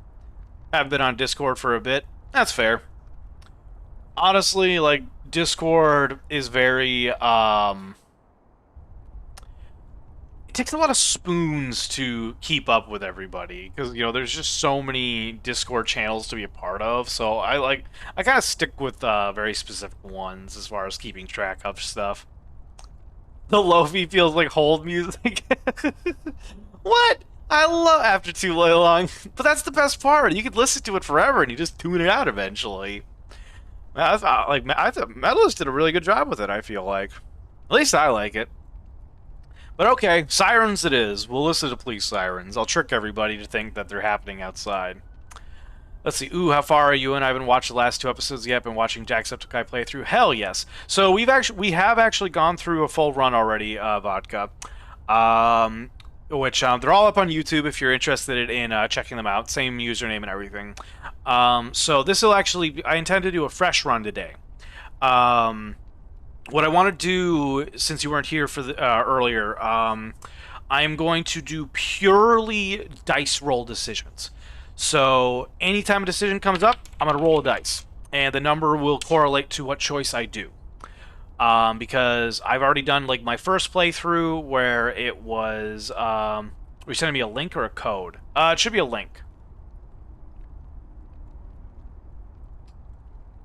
Haven't been on Discord for a bit. That's fair. Honestly, like, Discord is very, it takes a lot of spoons to keep up with everybody, because, there's just so many Discord channels to be a part of, so I kind of stick with, very specific ones as far as keeping track of stuff. The Lofi feels like hold music. What? I love after too long, but that's the best part. You could listen to it forever, and you just tune it out eventually. I thought Medalist did a really good job with it, I feel like. At least I like it. But okay, sirens it is. We'll listen to police sirens. I'll trick everybody to think that they're happening outside. Let's see. Ooh, how far are you in? I haven't watched the last 2 episodes yet. Been watching Jacksepticeye play through. Hell yes. So we have actually gone through a full run already, Vodka. Which they're all up on YouTube if you're interested in checking them out. Same username and everything. So this will actually, I intend to do a fresh run today. What I want to do, since you weren't here for the earlier, I am going to do purely dice roll decisions. So anytime a decision comes up, I'm going to roll a dice, and the number will correlate to what choice I do. Because I've already done like my first playthrough where it was, were you sending me a link or a code? It should be a link.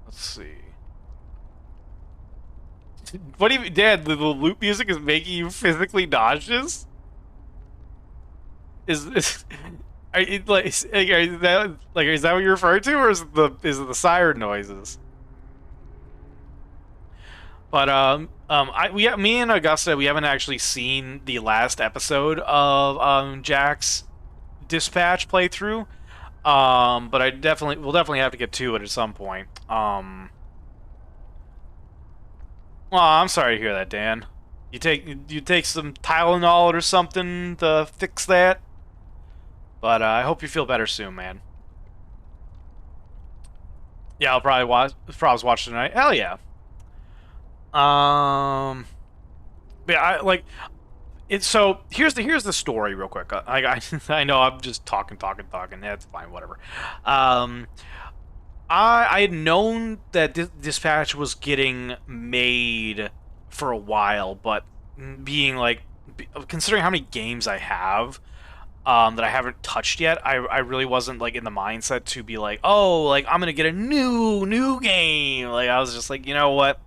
Let's see. What do you, Dad? The loop music is making you physically nauseous? Is that what you're referring to, or is it the siren noises? But me and Augusta, we haven't actually seen the last episode of Jack's Dispatch playthrough. But we'll definitely have to get to it at some point. Well, I'm sorry to hear that, Dan. You take some Tylenol or something to fix that. But I hope you feel better soon, man. Yeah, I'll probably watch tonight. Hell yeah. Yeah, I like it. So here's the story, real quick. I know I'm just talking. That's fine, whatever. Um, I had known that Dispatch was getting made for a while, but being like, considering how many games I have, that I haven't touched yet, I really wasn't like in the mindset to be like, oh, like I'm gonna get a new game. Like I was just like, you know what?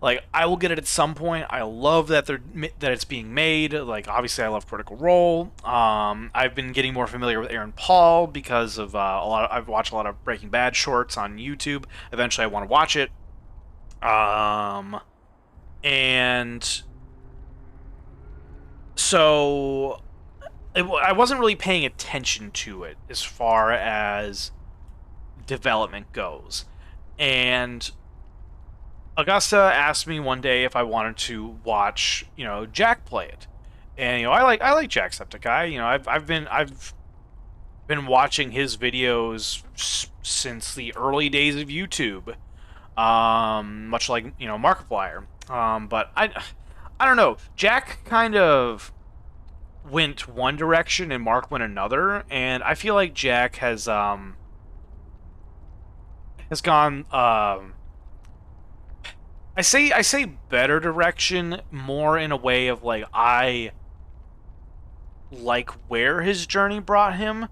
Like I will get it at some point. I love that that it's being made. Like obviously I love Critical Role. I've been getting more familiar with Aaron Paul because of I've watched a lot of Breaking Bad shorts on YouTube. Eventually I want to watch it. And so I wasn't really paying attention to it as far as development goes. And Augusta asked me one day if I wanted to watch, Jack play it. And I like Jacksepticeye. I've been watching his videos since the early days of YouTube. Much like, Markiplier. But I don't know. Jack kind of went one direction and Mark went another, and I feel like Jack has gone I say better direction more in a way of like I like where his journey brought him,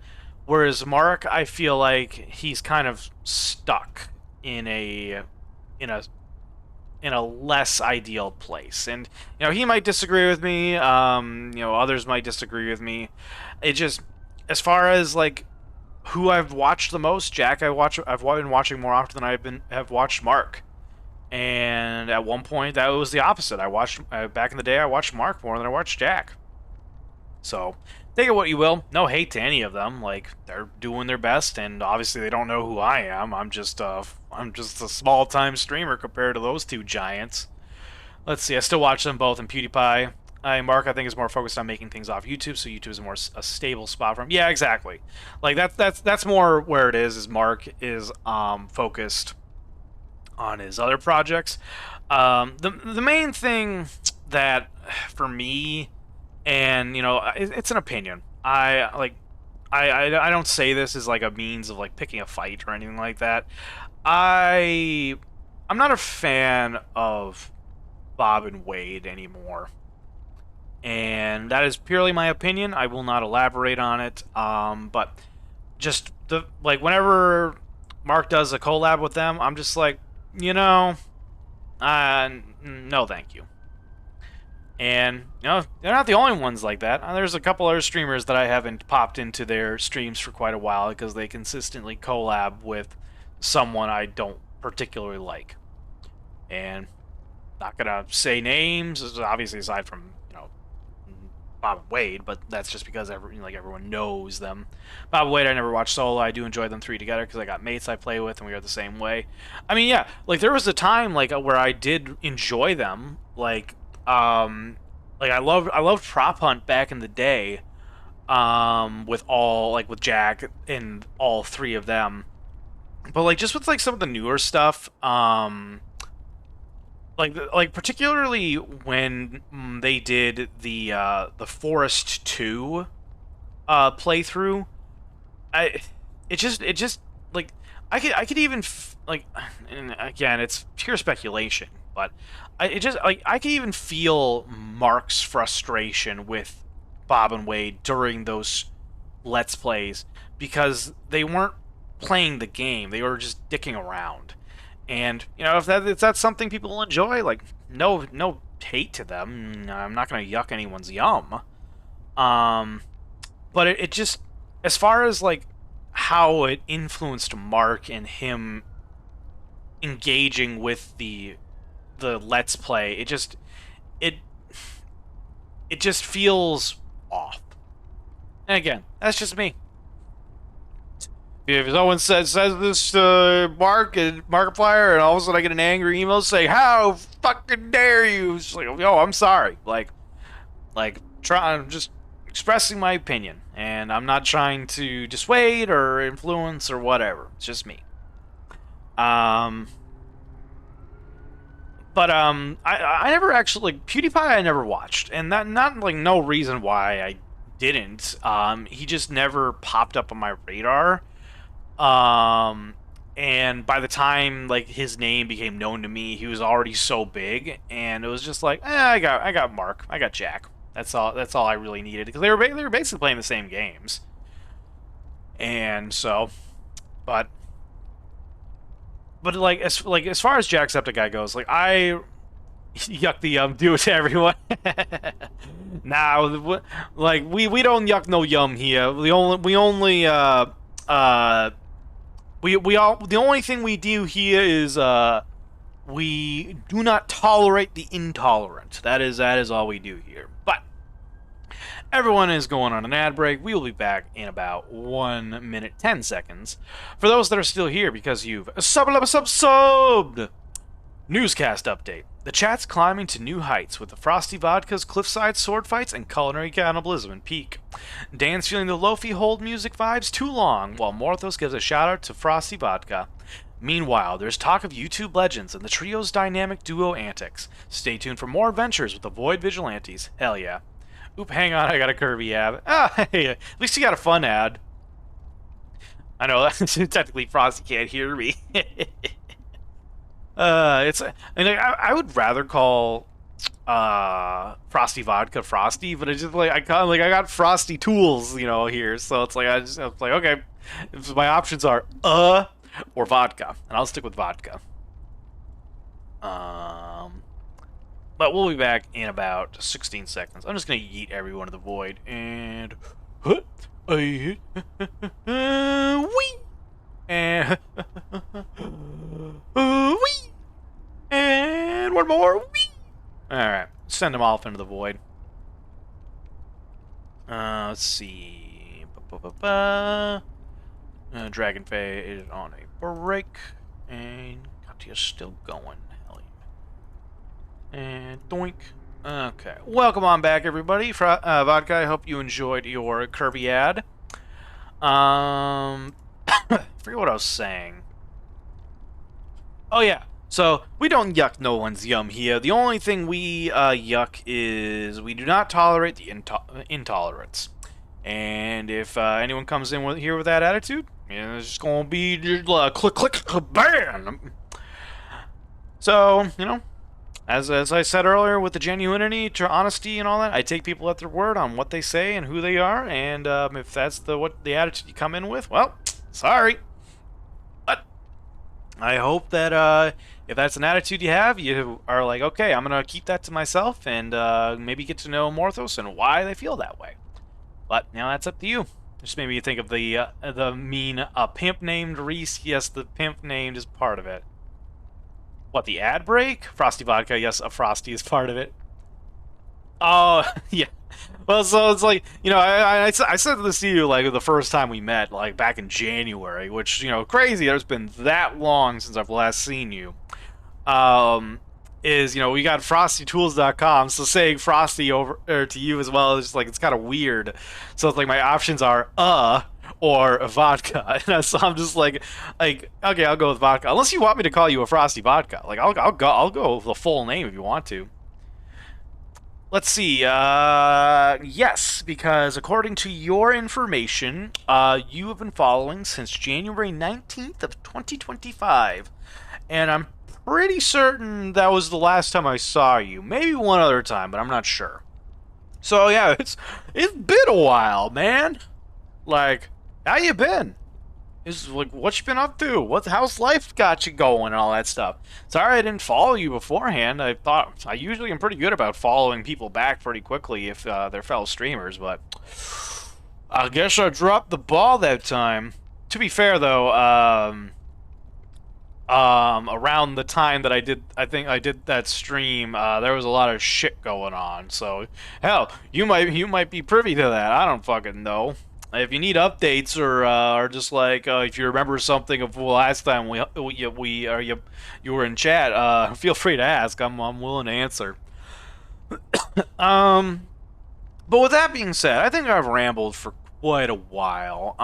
whereas Mark I feel like he's kind of stuck in in a in a less ideal place. And he might disagree with me, others might disagree with me. It just, as far as like who I've watched the most, Jack I've been watching more often than have watched Mark. And at one point that was the opposite. I watched back in the day I watched Mark more than I watched Jack. So take it what you will. No hate to any of them. Like they're doing their best, and obviously they don't know who I am. I'm just a small time streamer compared to those two giants. Let's see. I still watch them both. And PewDiePie. Mark, I think, is more focused on making things off YouTube, so YouTube is more a stable spot for him. Yeah, exactly. Like that's more where it is. Is Mark is focused on his other projects. The main thing that for me, and it's an opinion. I don't say this as like a means of like picking a fight or anything like that. I'm not a fan of Bob and Wade anymore, and that is purely my opinion. I will not elaborate on it. But just whenever Mark does a collab with them, I'm just like, no, thank you. And, they're not the only ones like that. There's a couple other streamers that I haven't popped into their streams for quite a while because they consistently collab with someone I don't particularly like. And not gonna say names, obviously aside from, Bob and Wade, but that's just because everyone knows them. Bob and Wade I never watched solo. I do enjoy them three together because I got mates I play with and we are the same way. I mean, yeah, like there was a time where I did enjoy them, I loved Prop Hunt back in the day, with Jack and all three of them. But just with some of the newer stuff, particularly when they did the Forest 2 playthrough, it just I could even and again it's pure speculation, but I could even feel Mark's frustration with Bob and Wade during those Let's Plays because they weren't playing the game; they were just dicking around. And if that's something people will enjoy, no hate to them. I'm not gonna yuck anyone's yum. But it just, as far as how it influenced Mark and him engaging with the Let's Play, it just feels off. And again, that's just me. If someone says this to Markiplier, and all of a sudden I get an angry email saying, "How fucking dare you?" It's like, yo, I'm sorry. Like, I'm just expressing my opinion, and I'm not trying to dissuade or influence or whatever. It's just me. But I never actually, like, PewDiePie I never watched, and that not like no reason why I didn't. He just never popped up on my radar. And by the time like his name became known to me, he was already so big, and it was just like, I got Mark, I got Jack. That's all I really needed, because they were basically playing the same games. And so, but like as far as Jacksepticeye goes, like I yuck the do it to everyone. Nah, like we don't yuck no yum here. The only thing we do here is we do not tolerate the intolerant. That is all we do here. But everyone is going on an ad break. We will be back in about 1 minute 10 seconds. For those that are still here because you've subbed. Newscast update. The chat's climbing to new heights with the Frosty Vodka's cliffside sword fights and culinary cannibalism peak. Dan's feeling the Lofi hold music vibes too long, while Morthos gives a shout out to Frosty Vodka. Meanwhile, there's talk of YouTube legends and the trio's dynamic duo antics. Stay tuned for more adventures with the Void Vigilantes. Hell yeah. Oop, hang on, I got a Kirby ad. Ah, hey, at least you got a fun ad. I know, technically Frosty can't hear me. I would rather call Frosty Vodka Frosty, but it's just like I got Frosty Tools, here, so it's like it's like, okay, if my options are or vodka, and I'll stick with vodka. But we'll be back in about 16 seconds. I'm just gonna yeet everyone to the void and wee and wee. And one more. Whee! Alright. Send them off into the void. Let's see. Dragonfey is on a break. And Katya's still going. Hell yeah. And doink. Okay. Welcome on back, everybody. Vodka, I hope you enjoyed your Kirby ad. I forget what I was saying. Oh, yeah. So, we don't yuck no one's yum here. The only thing we yuck is we do not tolerate the intolerance. And if anyone comes in here with that attitude, it's just going to be just, click, click, bam! So, as I said earlier, with the genuinity, to honesty, and all that, I take people at their word on what they say and who they are. And if that's the attitude you come in with, well, sorry. But I hope that if that's an attitude you have, you are like, okay, I'm going to keep that to myself and maybe get to know Morthos and why they feel that way. But, that's up to you. Just made me think of the mean pimp named Reese. Yes, the pimp named is part of it. What, the ad break? Frosty Vodka, yes, a Frosty is part of it. Oh, yeah. Well, so it's like, I said this to you, like, the first time we met, like, back in January, which, crazy, there's been that long since I've last seen you. We got FrostyTools.com, so saying Frosty over to you as well is just, like, it's kind of weird. So it's like my options are, or a vodka. And so I'm just like, okay, I'll go with vodka. Unless you want me to call you a Frosty Vodka. Like, I'll go with the full name if you want to. Let's see, yes, because according to your information, you have been following since January 19th of 2025, and I'm pretty certain that was the last time I saw you. Maybe one other time, but I'm not sure. So, yeah, it's been a while, man. Like, how you been? What you been up to? How's life got you going and all that stuff? Sorry I didn't follow you beforehand. I thought I usually am pretty good about following people back pretty quickly if they're fellow streamers, but I guess I dropped the ball that time. To be fair, though, around the time that I think I did that stream, there was a lot of shit going on. So, hell, you might be privy to that. I don't fucking know. if you need updates or just like if you remember something of last time you were in chat, feel free to ask. I'm willing to answer. Um, but with that being said, I think I've rambled for quite a while.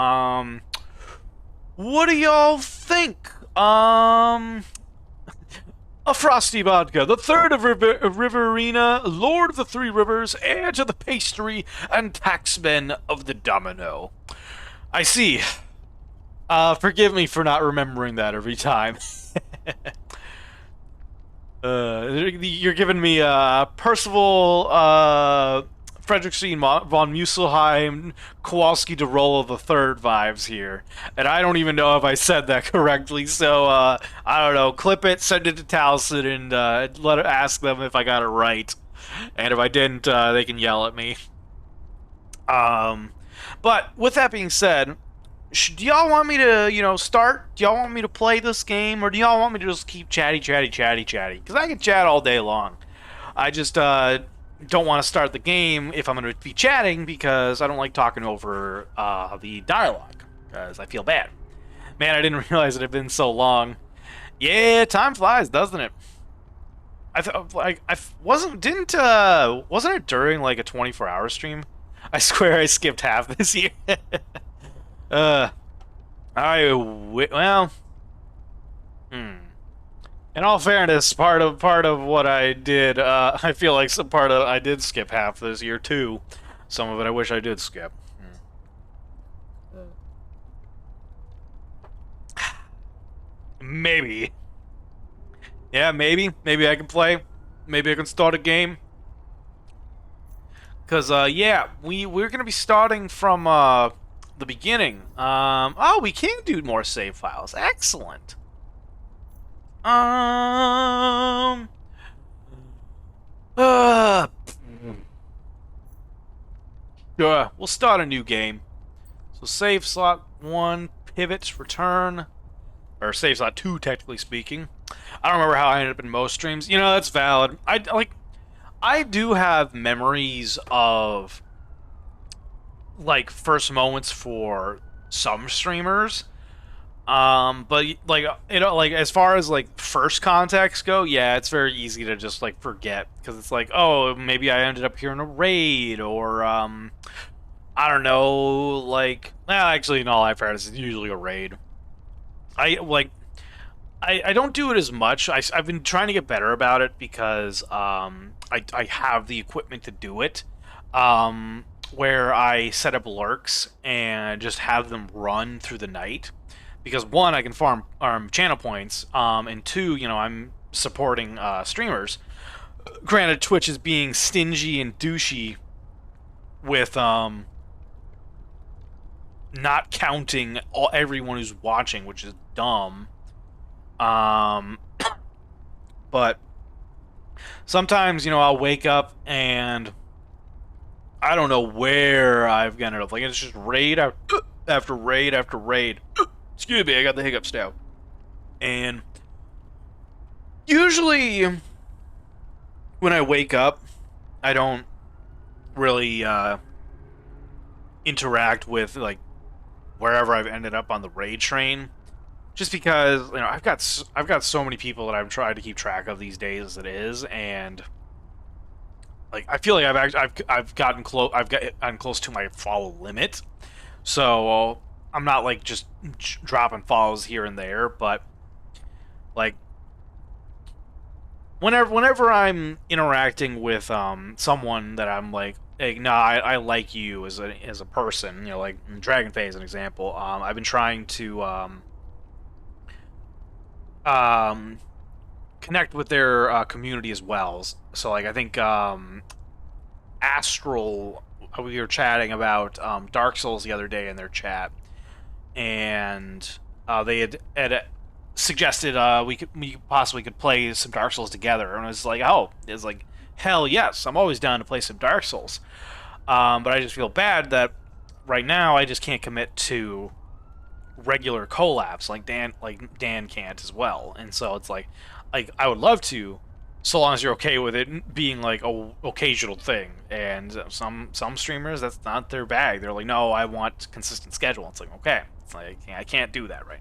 What do y'all think? A frosty vodka, the third of Riverina, Lord of the Three Rivers, heir to the pastry, and taxman of the domino. I see. Forgive me for not remembering that every time. You're giving me Percival Frederickstein von Musselheim Kowalski de Rolo the Third vibes here, and I don't even know if I said that correctly. So I don't know. Clip it, send it to Taliesin, and ask them if I got it right. And if I didn't, they can yell at me. But with that being said, do y'all want me to, start? Do y'all want me to play this game, or do y'all want me to just keep chatty? Because I can chat all day long. I just don't want to start the game if I'm going to be chatting because I don't like talking over the dialogue because I feel bad. Man, I didn't realize it had been so long. Yeah, time flies, doesn't it? Wasn't it during like a 24-hour stream? I swear I skipped half this year. Well, in all fairness, part of what I did, I feel like some part of I did skip half this year too. Some of it I wish I did skip. Maybe. Yeah, maybe. Maybe I can play. Maybe I can start a game. Cause yeah, we're gonna be starting from the beginning. Oh, we can do more save files. Excellent. Sure, we'll start a new game. So save slot 1, pivot, return, or save slot 2, technically speaking. I don't remember how I ended up in most streams. That's valid. I do have memories of like first moments for some streamers. But like as far as like first contacts go, yeah, it's very easy to just like forget because it's like, oh, maybe I ended up here in a raid or I don't know, like, well, actually in all fairness, it's usually a raid. I don't do it as much. I've been trying to get better about it because I have the equipment to do it. Where I set up lurks and just have them run through the night. Because one, I can farm channel points, and two, I'm supporting streamers. Granted, Twitch is being stingy and douchey with not counting everyone who's watching, which is dumb. But sometimes, I'll wake up and I don't know where I've ended up. Like, it's just raid after raid after raid. Excuse me, I got the hiccups now. And usually when I wake up, I don't really interact with like wherever I've ended up on the raid train, just because I've got so many people that I'm trying to keep track of these days as it is, and like I feel like I've gotten close to my follow limit, so I'm not like just dropping follows here and there, but like whenever I'm interacting with someone that I'm like, hey, no, I like you as a person, like Dragonfey as an example. I've been trying to connect with their community as well. So like I think Astral, we were chatting about Dark Souls the other day in their chat, and they had suggested we possibly could play some Dark Souls together, and it's like, hell yes, I'm always down to play some Dark Souls. But I just feel bad that right now I just can't commit to regular collabs like Dan can't as well, and so it's like I would love to, so long as you're okay with it being like a occasional thing. And some streamers, that's not their bag. They're like, no, I want consistent schedule. It's like, okay, it's like I can't do that right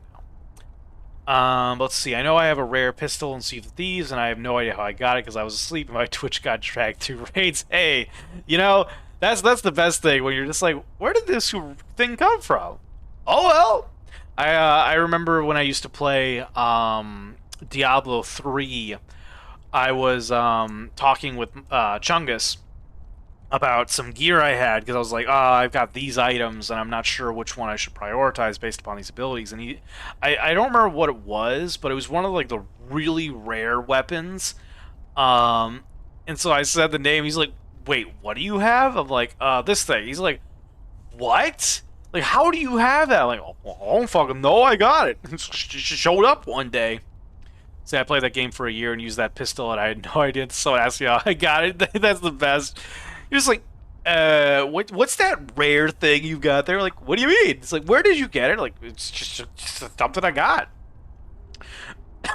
now. Let's see. I know I have a rare pistol in Sea of Thieves, and I have no idea how I got it because I was asleep and my Twitch got dragged through raids. Hey, you know, that's the best thing when you're just like, where did this thing come from? Oh well. I remember when I used to play Diablo 3. I was talking with Chungus about some gear I had because I was like, I've got these items and I'm not sure which one I should prioritize based upon these abilities. And I don't remember what it was, but it was one of like the really rare weapons. And so I said the name. He's like, wait, what do you have? I'm like, this thing. He's like, what? Like, how do you have that? I'm like, oh, I don't fucking know. I got it. It showed up one day. See, I played that game for a year and used that pistol, and I had no idea. So I asked you how I got it. That's the best. You're just like, what's that rare thing you got there? Like, what do you mean? It's like, where did you get it? Like, it's just something I got.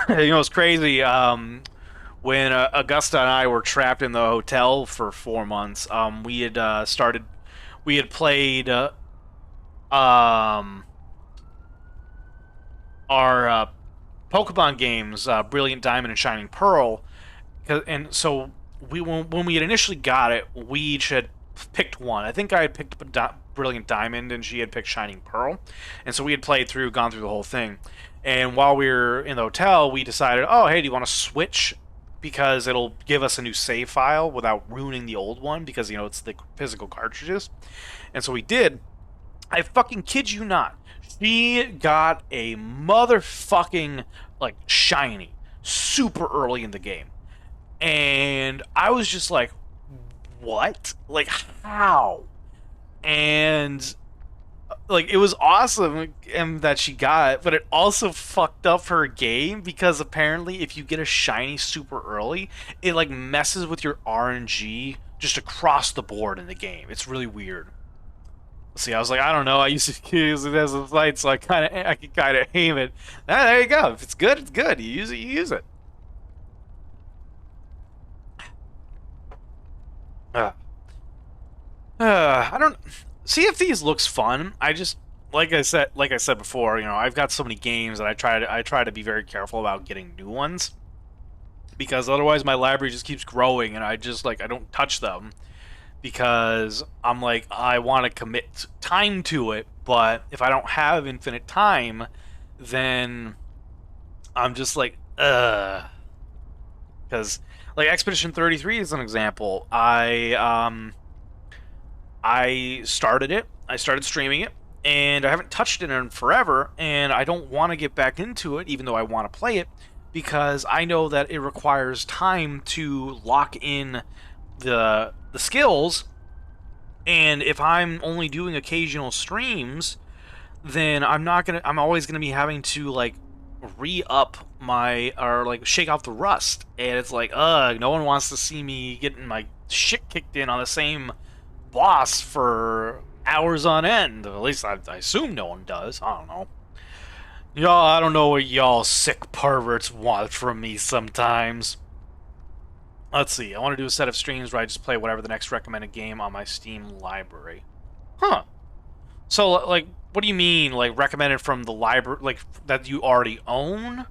You know, it's crazy. When Augusta and I were trapped in the hotel for 4 months, we had played our Pokemon games, Brilliant Diamond and Shining Pearl, and so when we had initially got it, we each had picked one. I think I had picked Brilliant Diamond and she had picked Shining Pearl, and so we had gone through the whole thing. And while we were in the hotel, we decided, oh hey, do you want to switch? Because it'll give us a new save file without ruining the old one, because, you know, it's the physical cartridges. And so we did. I fucking kid you not. She got a motherfucking, like, shiny super early in the game. And I was just like, what? Like, how? And, like, it was awesome and that she got it, but it also fucked up her game, because apparently if you get a shiny super early, it, like, messes with your RNG just across the board in the game. It's really weird. See, I was like, I don't know. I used to use it as a fight, so I can kind of aim it. There you go. If it's good, it's good. You use it, you use it. I don't. Sea of Thieves looks fun. I just, like I said before, you know, I've got so many games that I try to be very careful about getting new ones, because otherwise my library just keeps growing, and I don't touch them. Because I'm like, I want to commit time to it, but if I don't have infinite time, then I'm just like, ugh. Because, like, Expedition 33 is an example. I started it, I started streaming it, and I haven't touched it in forever, and I don't want to get back into it, even though I want to play it, because I know that it requires time to lock in the skills, and if I'm only doing occasional streams, then I'm always gonna be having to, like, re-up or like shake off the rust, and it's like, no one wants to see me getting my shit kicked in on the same boss for hours on end. At least I assume no one does. I don't know. Y'all, I don't know what y'all sick perverts want from me sometimes. Let's see, I want to do a set of streams where I just play whatever the next recommended game on my Steam library. Huh. So, like, what do you mean, like, recommended from the library, like, that you already own?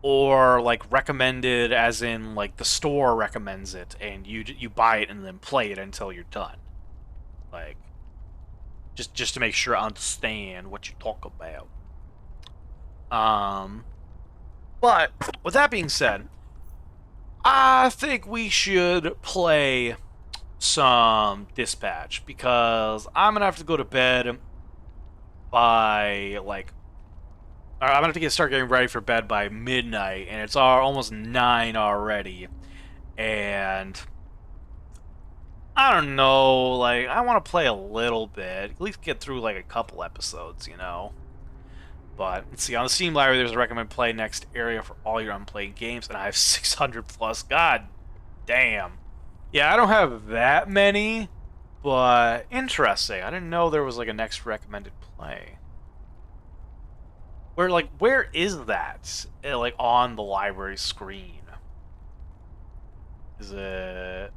Or, like, recommended as in, like, the store recommends it, and you buy it and then play it until you're done? Like, just to make sure I understand what you talk about. But, with that being said, I think we should play some Dispatch, because I'm gonna have to go to bed by, like, I'm gonna have to start getting ready for bed by midnight, and it's almost 9 already, and I don't know, like, I want to play a little bit, at least get through, like, a couple episodes, you know? But, let's see, on the Steam library, there's a recommend play next area for all your unplayed games, and I have 600 plus. God damn. Yeah, I don't have that many, but interesting. I didn't know there was, like, a next recommended play. Where is that? Like, on the library screen? Is it?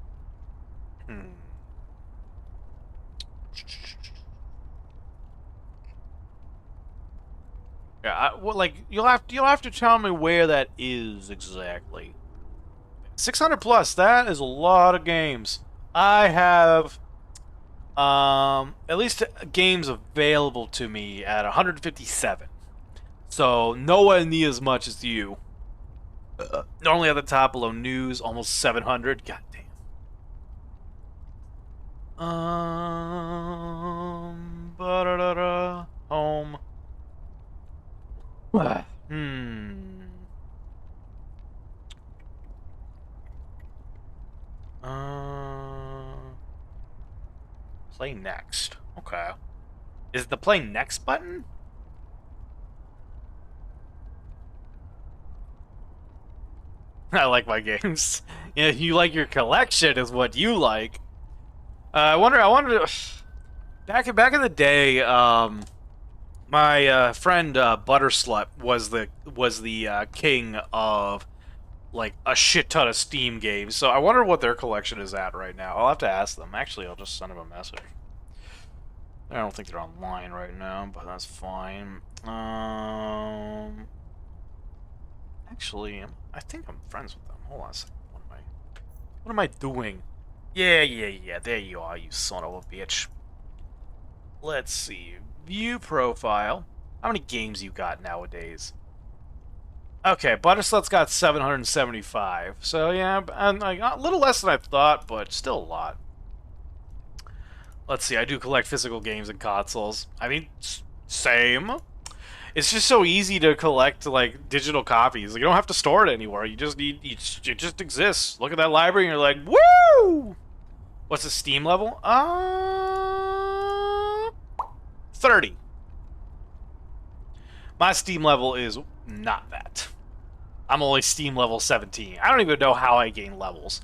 Yeah, well, like you'll have to tell me where that is exactly. 600 plus. That is a lot of games. I have at least games available to me at 157. So nowhere near as much as you. Normally at the top below news, almost 700. God damn. Ba-da-da-da. Home. Play next. Okay. Is it the play next button? I like my games. Yeah, you like your collection is what you like. I wonder. Back in the day, my friend Butterslut was the king of like a shit ton of Steam games. So I wonder what their collection is at right now. I'll have to ask them. Actually, I'll just send them a message. I don't think they're online right now, but that's fine. Actually, I think I'm friends with them. Hold on a second. What am I doing? Yeah. There you are, you son of a bitch. Let's see. View profile. How many games you got nowadays? Okay, Butterslut's got 775. So yeah, and a little less than I thought, but still a lot. Let's see. I do collect physical games and consoles. I mean, same. It's just so easy to collect like digital copies. You don't have to store it anywhere. You just need it just exists. Look at that library and you're like, woo! What's the Steam level? 30. My Steam level is not that. I'm only Steam level 17. I don't even know how I gain levels.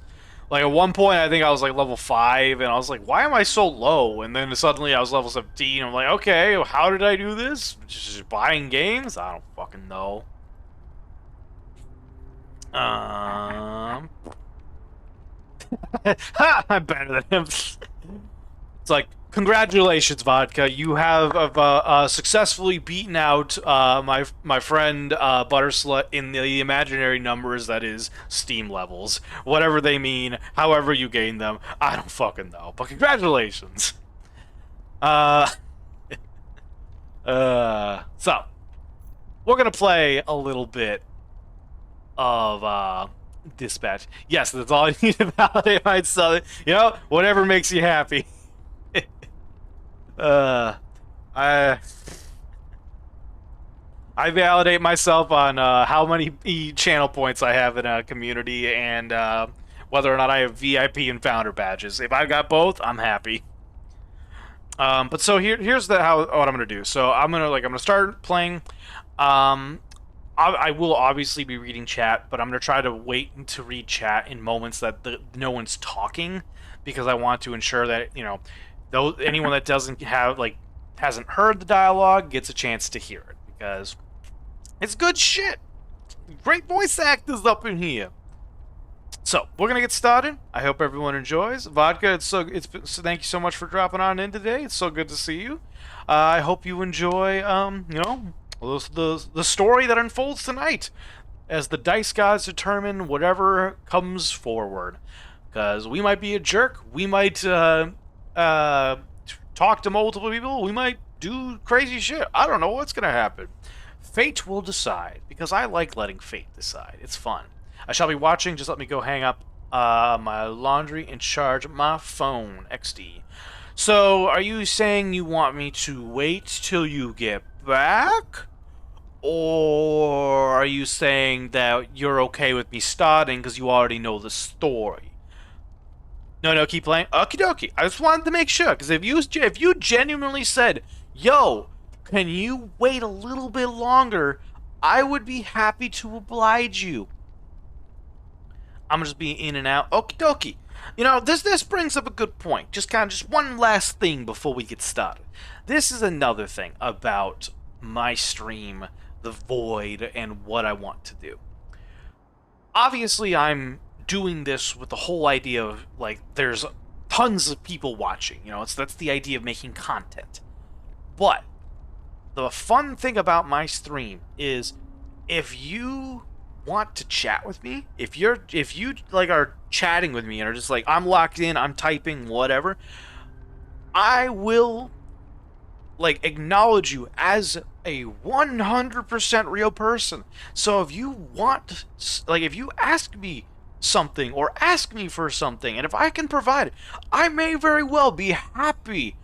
Like, at one point, I think I was, like, level 5, and I was like, why am I so low? And then suddenly I was level 17. I'm like, okay, how did I do this? Just buying games? I don't fucking know. I'm better than him. It's like, congratulations, Vodka. You have successfully beaten out my friend Butterslut in the imaginary numbers that is Steam levels. Whatever they mean, however you gain them, I don't fucking know. But congratulations. So, we're gonna play a little bit of Dispatch. Yes, that's all I need to validate myself. You know, whatever makes you happy. I validate myself on how many channel points I have in a community and whether or not I have VIP and founder badges. If I've got both, I'm happy. But so here's what I'm gonna do. So I'm gonna start playing. I will obviously be reading chat, but I'm gonna try to wait to read chat in moments that no one's talking, because I want to ensure that anyone that hasn't heard the dialogue gets a chance to hear it, because it's good shit. Great voice actors up in here. So we're gonna get started. I hope everyone enjoys. Vodka, thank you so much for dropping on in today. It's so good to see you. I hope you enjoy the story that unfolds tonight as the dice gods determine whatever comes forward. Because we might be a jerk, we might talk to multiple people, we might do crazy shit. I don't know what's gonna happen. Fate will decide, because I like letting fate decide. It's fun. I shall be watching. Just let me go hang up my laundry and charge my phone. XD. So, are you saying you want me to wait till you get back? Or are you saying that you're okay with me starting because you already know the story? No, keep playing. Okie dokie. I just wanted to make sure, because if you genuinely said, yo, can you wait a little bit longer, I would be happy to oblige you. I'm just being in and out. Okie dokie. This brings up a good point. Just one last thing before we get started. This is another thing about my stream, the Void, and what I want to do. Obviously, I'm doing this with the whole idea of, like, there's tons of people watching. You know, that's the idea of making content. But the fun thing about my stream is if you want to chat with me, if you like are chatting with me and are just like, I'm locked in, I'm typing, whatever, I will like acknowledge you as a 100% real person. So if you want, like, if you ask me something or ask me for something, and if I can provide it, I may very well be happy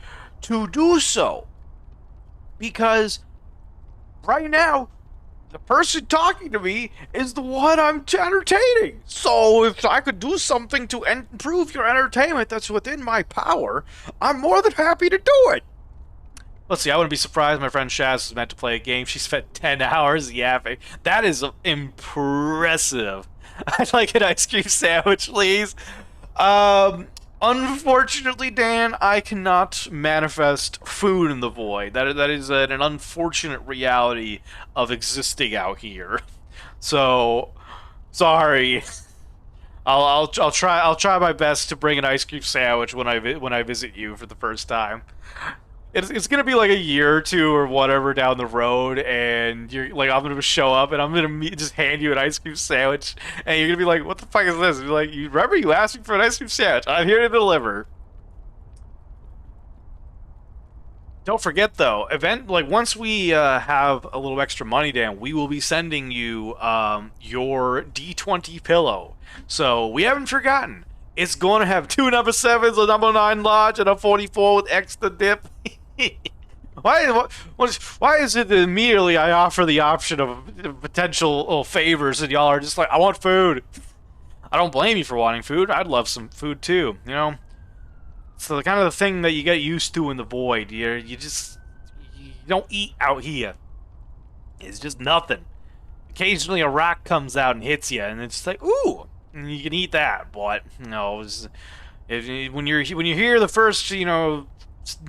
to do so. Because right now, the person talking to me is the one I'm entertaining. So if I could do something to improve your entertainment that's within my power, I'm more than happy to do it. Let's see, I wouldn't be surprised my friend Shaz is meant to play a game. She spent 10 hours yapping. That is impressive. I'd like an ice cream sandwich, please. Unfortunately, Dan, I cannot manifest food in the void. That is an unfortunate reality of existing out here. So, sorry. I'll try my best to bring an ice cream sandwich when I visit you for the first time. It's gonna be like a year or two or whatever down the road, and you're like, I'm gonna show up and I'm gonna just hand you an ice cream sandwich, and you're gonna be like, what the fuck is this? And you're like, you remember you asked me for an ice cream sandwich? I'm here to deliver. Don't forget though, once we have a little extra money, Dan, we will be sending you your D20 pillow. So we haven't forgotten. It's going to have 2 number 7s, a number 9 large, and a 44 with extra dip. Why is it that immediately I offer the option of potential favors and y'all are just like, I want food? I don't blame you for wanting food. I'd love some food too, you know? So the kind of the thing that you get used to in the void, you don't eat out here. It's just nothing. Occasionally a rock comes out and hits you, and it's like, ooh, and you can eat that. But when you're here the first,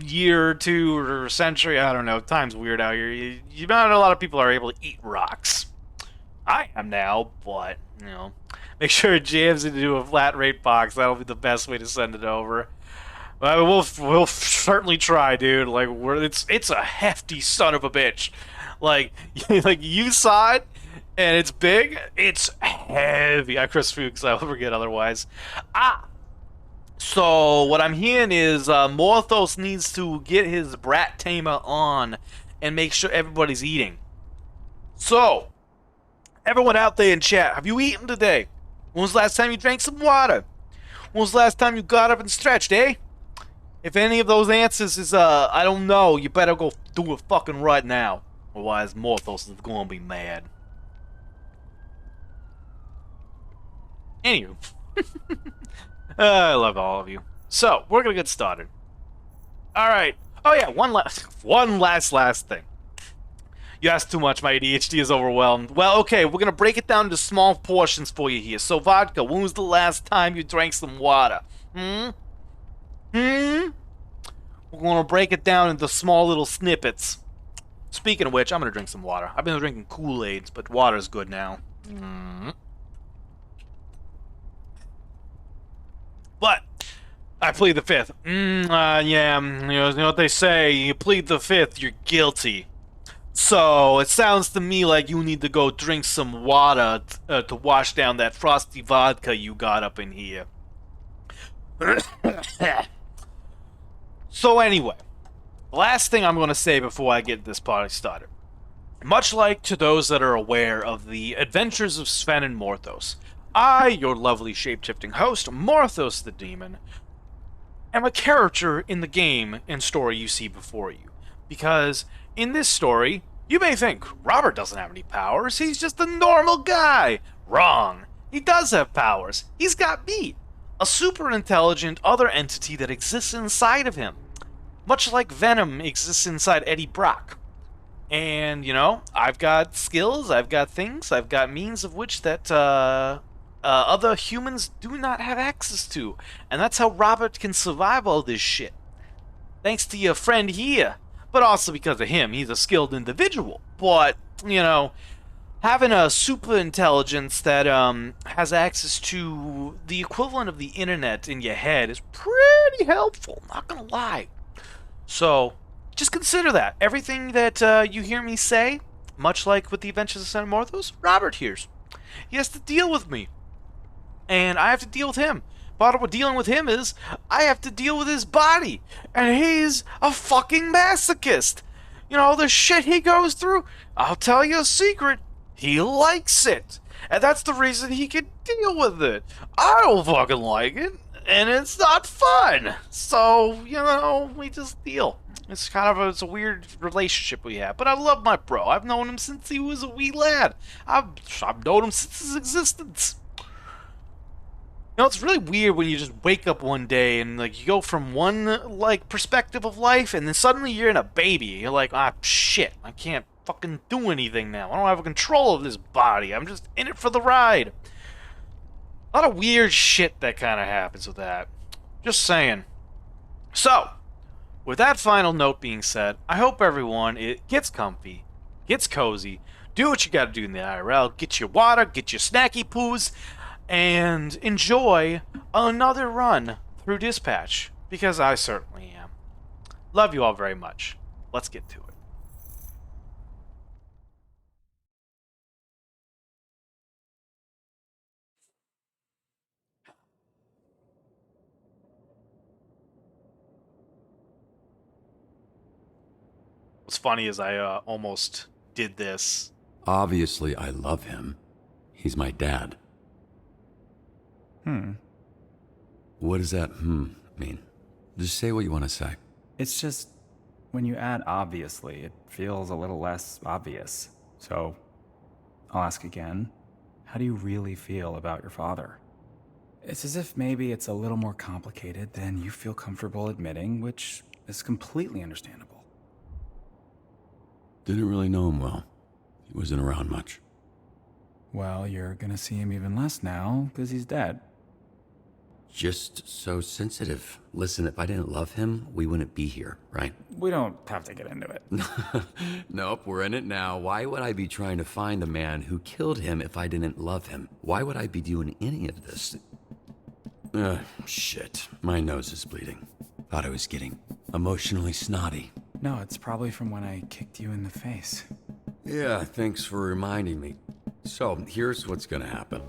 year or two or century, I don't know, time's weird out here. Not a lot of people are able to eat rocks. I am now, but make sure it jams into a flat rate box. That'll be the best way to send it over. We'll certainly try, dude. Like it's a hefty son of a bitch. Like you saw it, and it's big. It's heavy. I Chris Fuchs. I will forget otherwise. So what I'm hearing is Morthos needs to get his brat tamer on and make sure everybody's eating. So everyone out there in chat, have you eaten today? When was the last time you drank some water? When was the last time you got up and stretched, eh? If any of those answers is, I don't know, you better go do it fucking right now. Otherwise, Morthos is gonna be mad. Anywho. I love all of you. So, we're gonna get started. Alright. Oh yeah, one last thing. You asked too much, my ADHD is overwhelmed. Well, okay, we're gonna break it down into small portions for you here. So, Vodka, when was the last time you drank some water? We're gonna break it down into small little snippets. Speaking of which, I'm gonna drink some water. I've been drinking Kool-Aids, but water's good now. But I plead the fifth. Yeah, you know what they say, you plead the fifth, you're guilty. So, it sounds to me like you need to go drink some water to wash down that frosty vodka you got up in here. So anyway, the last thing I'm going to say before I get this party started. Much like to those that are aware of the adventures of Sven and Morthos, I, your lovely shape-shifting host, Morthos the Demon, am a character in the game and story you see before you. Because in this story, you may think, Robert doesn't have any powers, he's just a normal guy. Wrong. He does have powers. He's got me, a super intelligent other entity that exists inside of him. Much like Venom exists inside Eddie Brock. And, I've got skills, I've got things, I've got means of which that other humans do not have access to. And that's how Robert can survive all this shit. Thanks to your friend here. But also because of him, he's a skilled individual. But, having a super intelligence that has access to the equivalent of the internet in your head is pretty helpful, not gonna lie. So just consider that. Everything that you hear me say, much like with the Adventures of Senator Morthos, Robert hears. He has to deal with me, and I have to deal with him. Part of what dealing with him is I have to deal with his body, and he's a fucking masochist. You know, the shit he goes through, I'll tell you a secret, he likes it. And that's the reason he can deal with it. I don't fucking like it, and it's not fun. So, you know, we just deal. It's kind of it's a weird relationship we have. But I love my bro. I've known him since he was a wee lad. I've known him since his existence. You know, it's really weird when you just wake up one day and, like, you go from one, like, perspective of life, and then suddenly you're in a baby. You're like, ah, shit, I can't fucking do anything now. I don't have control of this body. I'm just in it for the ride. A lot of weird shit that kind of happens with that. Just saying. So, with that final note being said, I hope everyone gets comfy, gets cozy, do what you gotta do in the IRL, get your water, get your snacky poos, and enjoy another run through Dispatch, because I certainly am. Love you all very much. Let's get to it. What's funny is I almost did this. Obviously, I love him. He's my dad. What does that mean? Just say what you want to say. It's just, when you add obviously, it feels a little less obvious. So, I'll ask again. How do you really feel about your father? It's as if maybe it's a little more complicated than you feel comfortable admitting, which is completely understandable. Didn't really know him well. He wasn't around much. Well, you're gonna see him even less now, because he's dead. Just so sensitive. Listen, if I didn't love him, we wouldn't be here, right? We don't have to get into it. Nope, we're in it now. Why would I be trying to find the man who killed him if I didn't love him? Why would I be doing any of this? Shit. My nose is bleeding. Thought I was getting emotionally snotty. No, it's probably from when I kicked you in the face. Yeah, thanks for reminding me. So, here's what's gonna happen.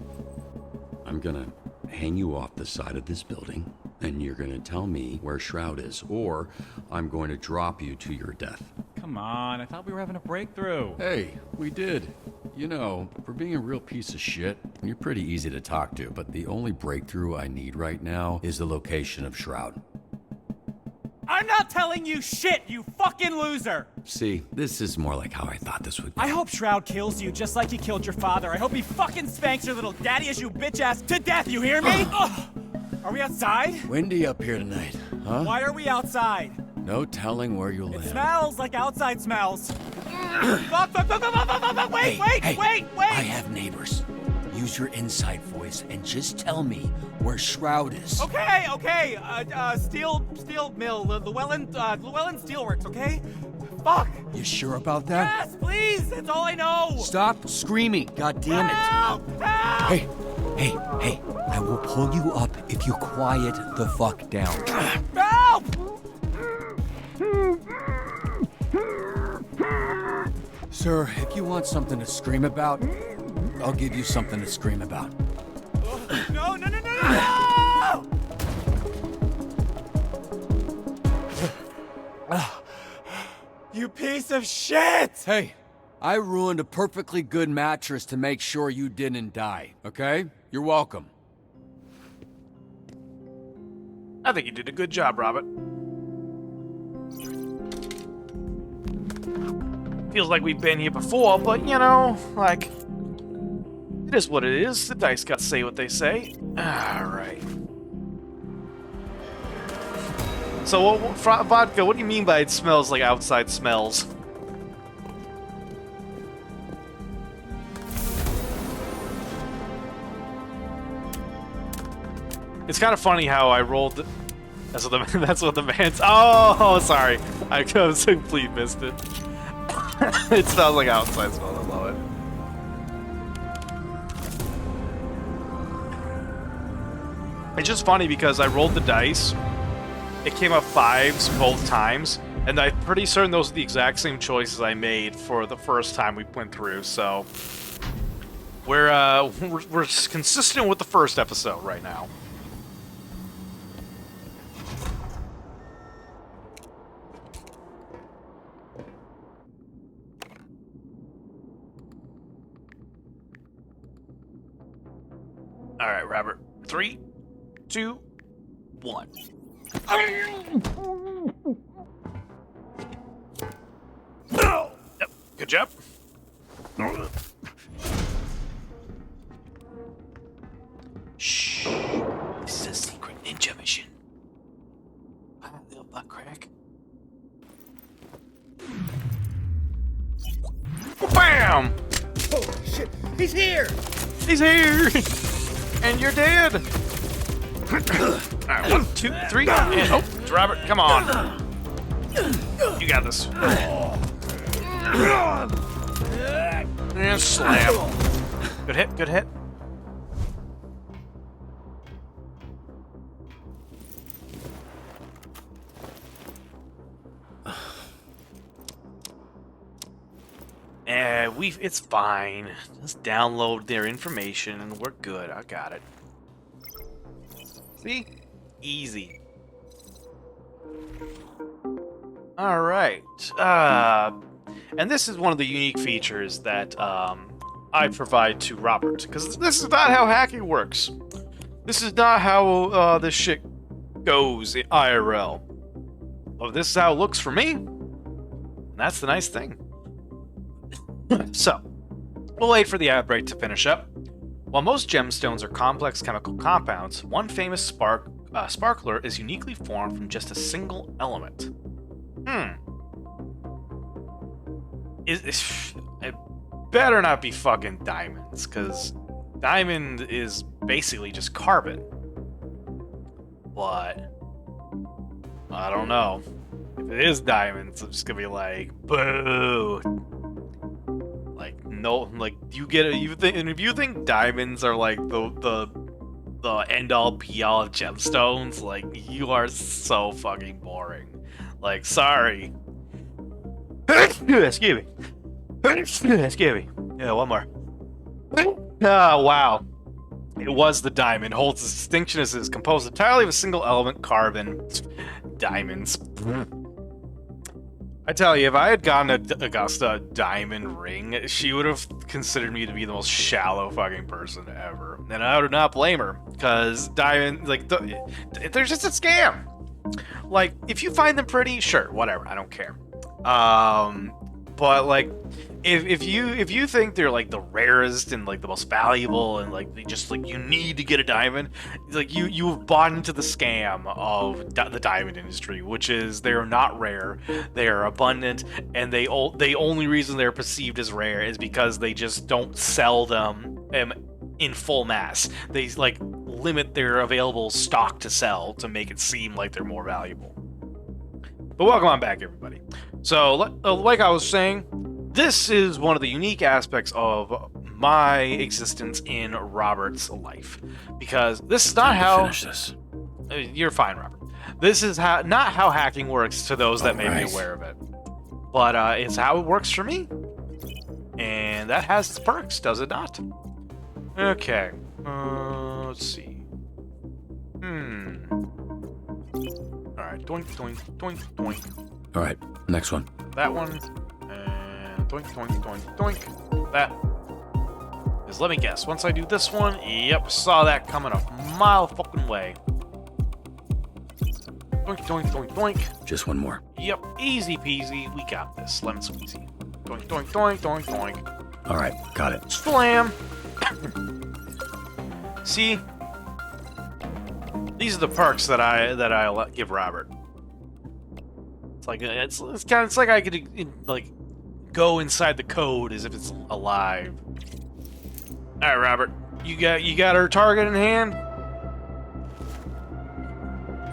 I'm gonna hang you off the side of this building, and you're gonna tell me where Shroud is, or I'm going to drop you to your death. Come on, I thought we were having a breakthrough. Hey, we did. You know, for being a real piece of shit, you're pretty easy to talk to, but the only breakthrough I need right now is the location of Shroud. I'm not telling you shit, you fucking loser! See, this is more like how I thought this would go. I hope Shroud kills you just like he killed your father. I hope he fucking spanks your little daddy-issue bitch-ass to death, you hear me? Are we outside? Windy up here tonight, huh? Why are we outside? No telling where you'll It land. smells like outside smells. Fuck, wait, Hey, wait! I have neighbors. Use your inside voice and just tell me where Shroud is. Okay, steel mill, Llewellyn Steelworks, okay? Fuck! You sure about that? Yes, please, that's all I know! Stop screaming, God damn it. Help! Help! Hey, I will pull you up if you quiet the fuck down. Help! Sir, if you want something to scream about, I'll give you something to scream about. No! You piece of shit! Hey, I ruined a perfectly good mattress to make sure you didn't die, okay? You're welcome. I think you did a good job, Robert. Feels like we've been here before, but you know, like, it is what it is. The dice gotta say what they say. Alright. So, Vodka, what do you mean by it smells like outside smells? It's kind of funny how I rolled. That's what the man's. Oh, sorry. I completely missed it. It smells like outside smell. I love it. It's just funny because I rolled the dice. It came up 5s both times, and I'm pretty certain those are the exact same choices I made for the first time we went through. So we're consistent with the first episode right now. All right, Robert. 3, 2, 1. Yep. Good job. Shh. This is a secret ninja mission. Little butt crack. Bam! Holy shit! He's here! He's here! And you're dead! Alright, 1, 2, 3, and oh, it's Robert, come on. You got this. And slam. Good hit, good hit. It's fine. Just download their information and we're good. I got it. See? Easy. Alright. And this is one of the unique features that I provide to Robert. Because this is not how hacking works. This is not how this shit goes in IRL. Well, this is how it looks for me. And that's the nice thing. So, we'll wait for the ad break to finish up. While most gemstones are complex chemical compounds, one famous sparkler is uniquely formed from just a single element. It better not be fucking diamonds, because diamond is basically just carbon. But I don't know. If it is diamonds, I'm just gonna be like, boo. Like, no, like, you get it. And if you think diamonds are like the end all be all of gemstones, like, you are so fucking boring. Like, sorry. Excuse me. Excuse me. Yeah, one more. Ah, wow. It was the diamond. Holds the distinction as it is composed entirely of a single element, carbon. Diamonds. I tell you, if I had gotten Augusta a diamond ring, she would have considered me to be the most shallow fucking person ever. And I would not blame her, because diamond, like, they're just a scam. Like, if you find them pretty, sure, whatever, I don't care. But like, if you think they're like the rarest and like the most valuable and like they just like you need to get a diamond, like you've bought into the scam of the diamond industry, which is they are not rare, they are abundant, and the only reason they're perceived as rare is because they just don't sell them in full mass. They like limit their available stock to sell to make it seem like they're more valuable. But welcome on back, everybody. So, like I was saying, this is one of the unique aspects of my existence in Robert's life, because this is not how. Finish this. You're fine, Robert. This is not how hacking works to those that may be aware of it, but it's how it works for me, and that has its perks, does it not? Okay. Let's see. Alright, doink, doink, doink, doink. All right, next one. That one. And doink, doink, doink, doink. That. Because let me guess, once I do this one, yep, saw that coming a mile fucking way. Doink, doink, doink, doink. Just one more. Yep, easy peasy, we got this. Lemon squeezy. Doink, doink, doink, doink, doink. All right, got it. Slam! See? These are the perks that I give Robert. It's like it's like I could like go inside the code as if it's alive. All right, Robert, you got our target in hand.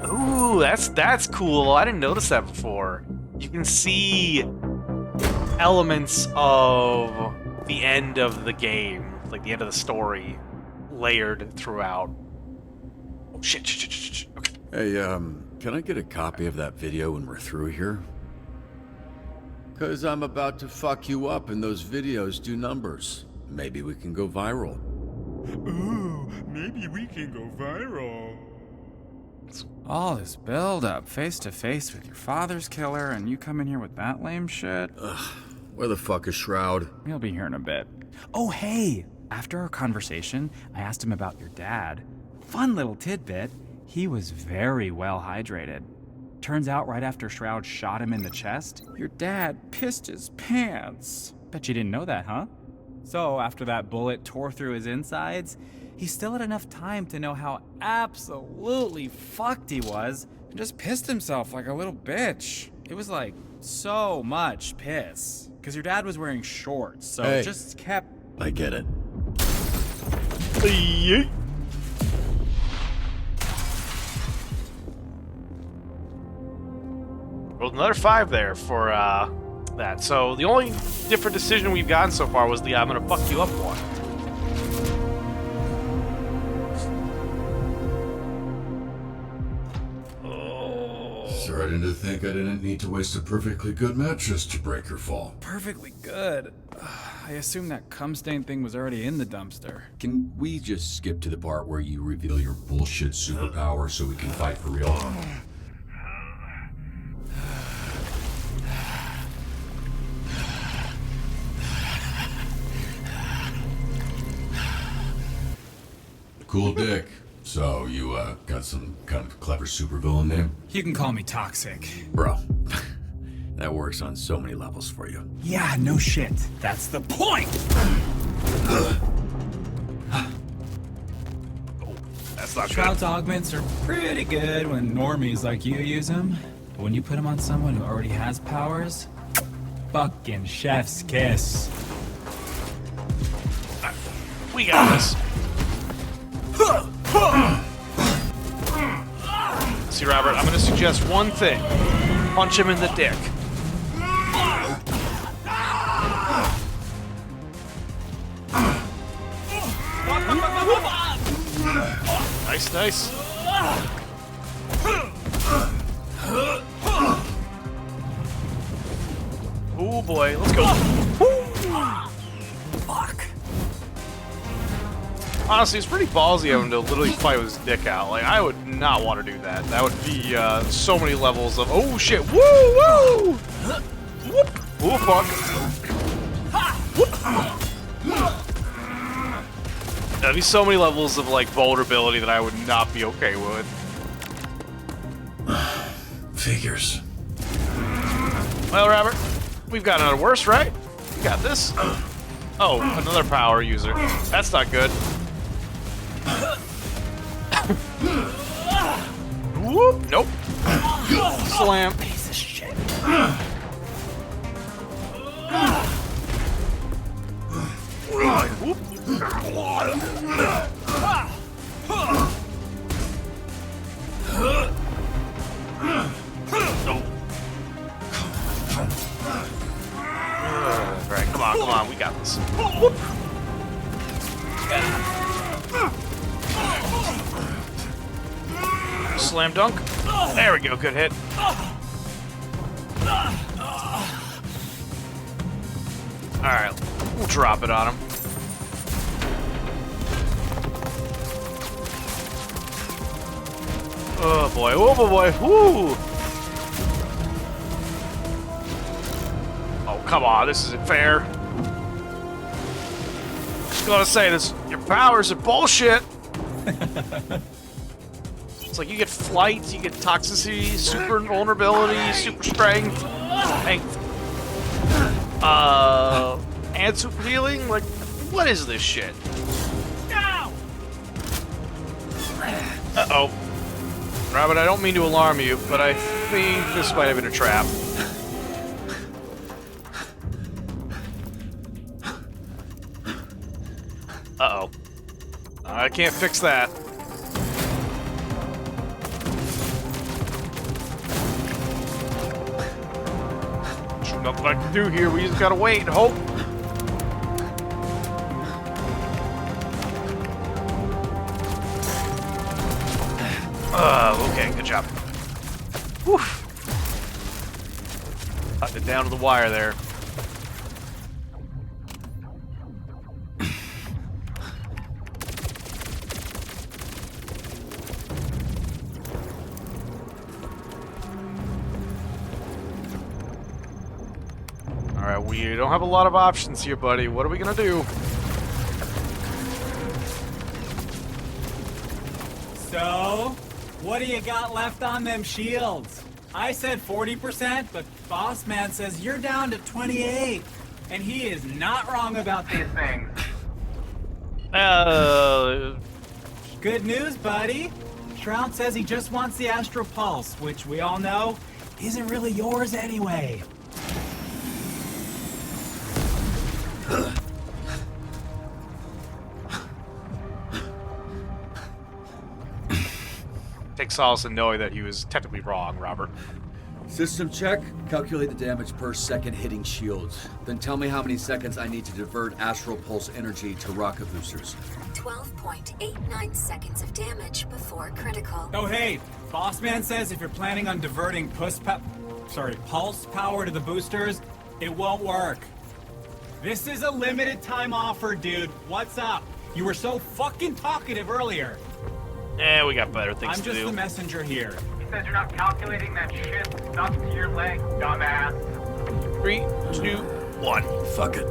Ooh, that's cool. I didn't notice that before. You can see elements of the end of the game, like the end of the story, layered throughout. Oh, shit. Okay. Hey, can I get a copy of that video when we're through here? Cause I'm about to fuck you up and those videos do numbers. Maybe we can go viral. Ooh, maybe we can go viral. All this build-up, face to face with your father's killer, and you come in here with that lame shit? Where the fuck is Shroud? He'll be here in a bit. Oh, hey! After our conversation, I asked him about your dad. Fun little tidbit. He was very well hydrated. Turns out right after Shroud shot him in the chest, your dad pissed his pants. Bet you didn't know that, huh? So after that bullet tore through his insides, he still had enough time to know how absolutely fucked he was and just pissed himself like a little bitch. It was like so much piss. Because your dad was wearing shorts, so Hey. it just kept... I get it. Rolled another 5 there for that. So the only different decision we've gotten so far was the I'm gonna fuck you up one. Starting to think I didn't need to waste a perfectly good mattress to break your fall. perfectly good. I assume that cum stain thing was already in the dumpster. Can we just skip to the part where you reveal your bullshit superpower so we can fight for real? Cool dick. So, you, got some kind of clever supervillain name? You can call me toxic. Bro, that works on so many levels for you. Yeah, no shit. That's the point! That's not good. Shroud's augments are pretty good when normies like you use them. But when you put them on someone who already has powers, fucking chef's kiss. We got this. See, Robert, I'm gonna suggest one thing. Punch him in the dick. Nice. Oh boy, let's go. Fuck. Honestly, it's pretty ballsy of him to literally fight with his dick out. Like, I would not want to do that. That would be so many levels of oh shit, woo woo, whoop, oh fuck. That'd be so many levels of like vulnerability that I would not be okay with. Figures. Well, Robert, we've got another worse, right? We got this. Oh, another power user. That's not good. Whoop! Nope. Slam. Piece of shit. Whoop. Alright, come on, we got this. Whoop. Slam dunk. There we go, good hit. Alright, we'll drop it on him. Oh boy, whoo! Oh, come on, this isn't fair. Just gonna say this, your powers are bullshit. It's like you get flight, you get toxicity, super vulnerability, super strength, and super healing? Like, what is this shit? Uh-oh. Robert, I don't mean to alarm you, but I think this might have been a trap. Uh-oh. I can't fix that. There's nothing I can do here. We just gotta wait and hope. Okay, good job. Whew. Cut it down to the wire there. Alright, we don't have a lot of options here, buddy. What are we gonna do? So, what do you got left on them shields? I said 40%, but Boss Man says you're down to 28. And he is not wrong about these things. Good news, buddy. Shroud says he just wants the Astral Pulse, which we all know isn't really yours anyway. Take solace in knowing that he was technically wrong, Robert. System check. Calculate the damage per second hitting shields. Then tell me how many seconds I need to divert Astral Pulse energy to rocket boosters. 12.89 seconds of damage before critical. Oh hey, Boss Man says if you're planning on diverting pulse power to the boosters, it won't work. This is a limited time offer, dude. What's up? You were so fucking talkative earlier. Yeah, we got better things I'm to just do. the messenger here. He says you're not calculating that shit stuck to your leg, dumbass. 3, 2, 1. Fuck it.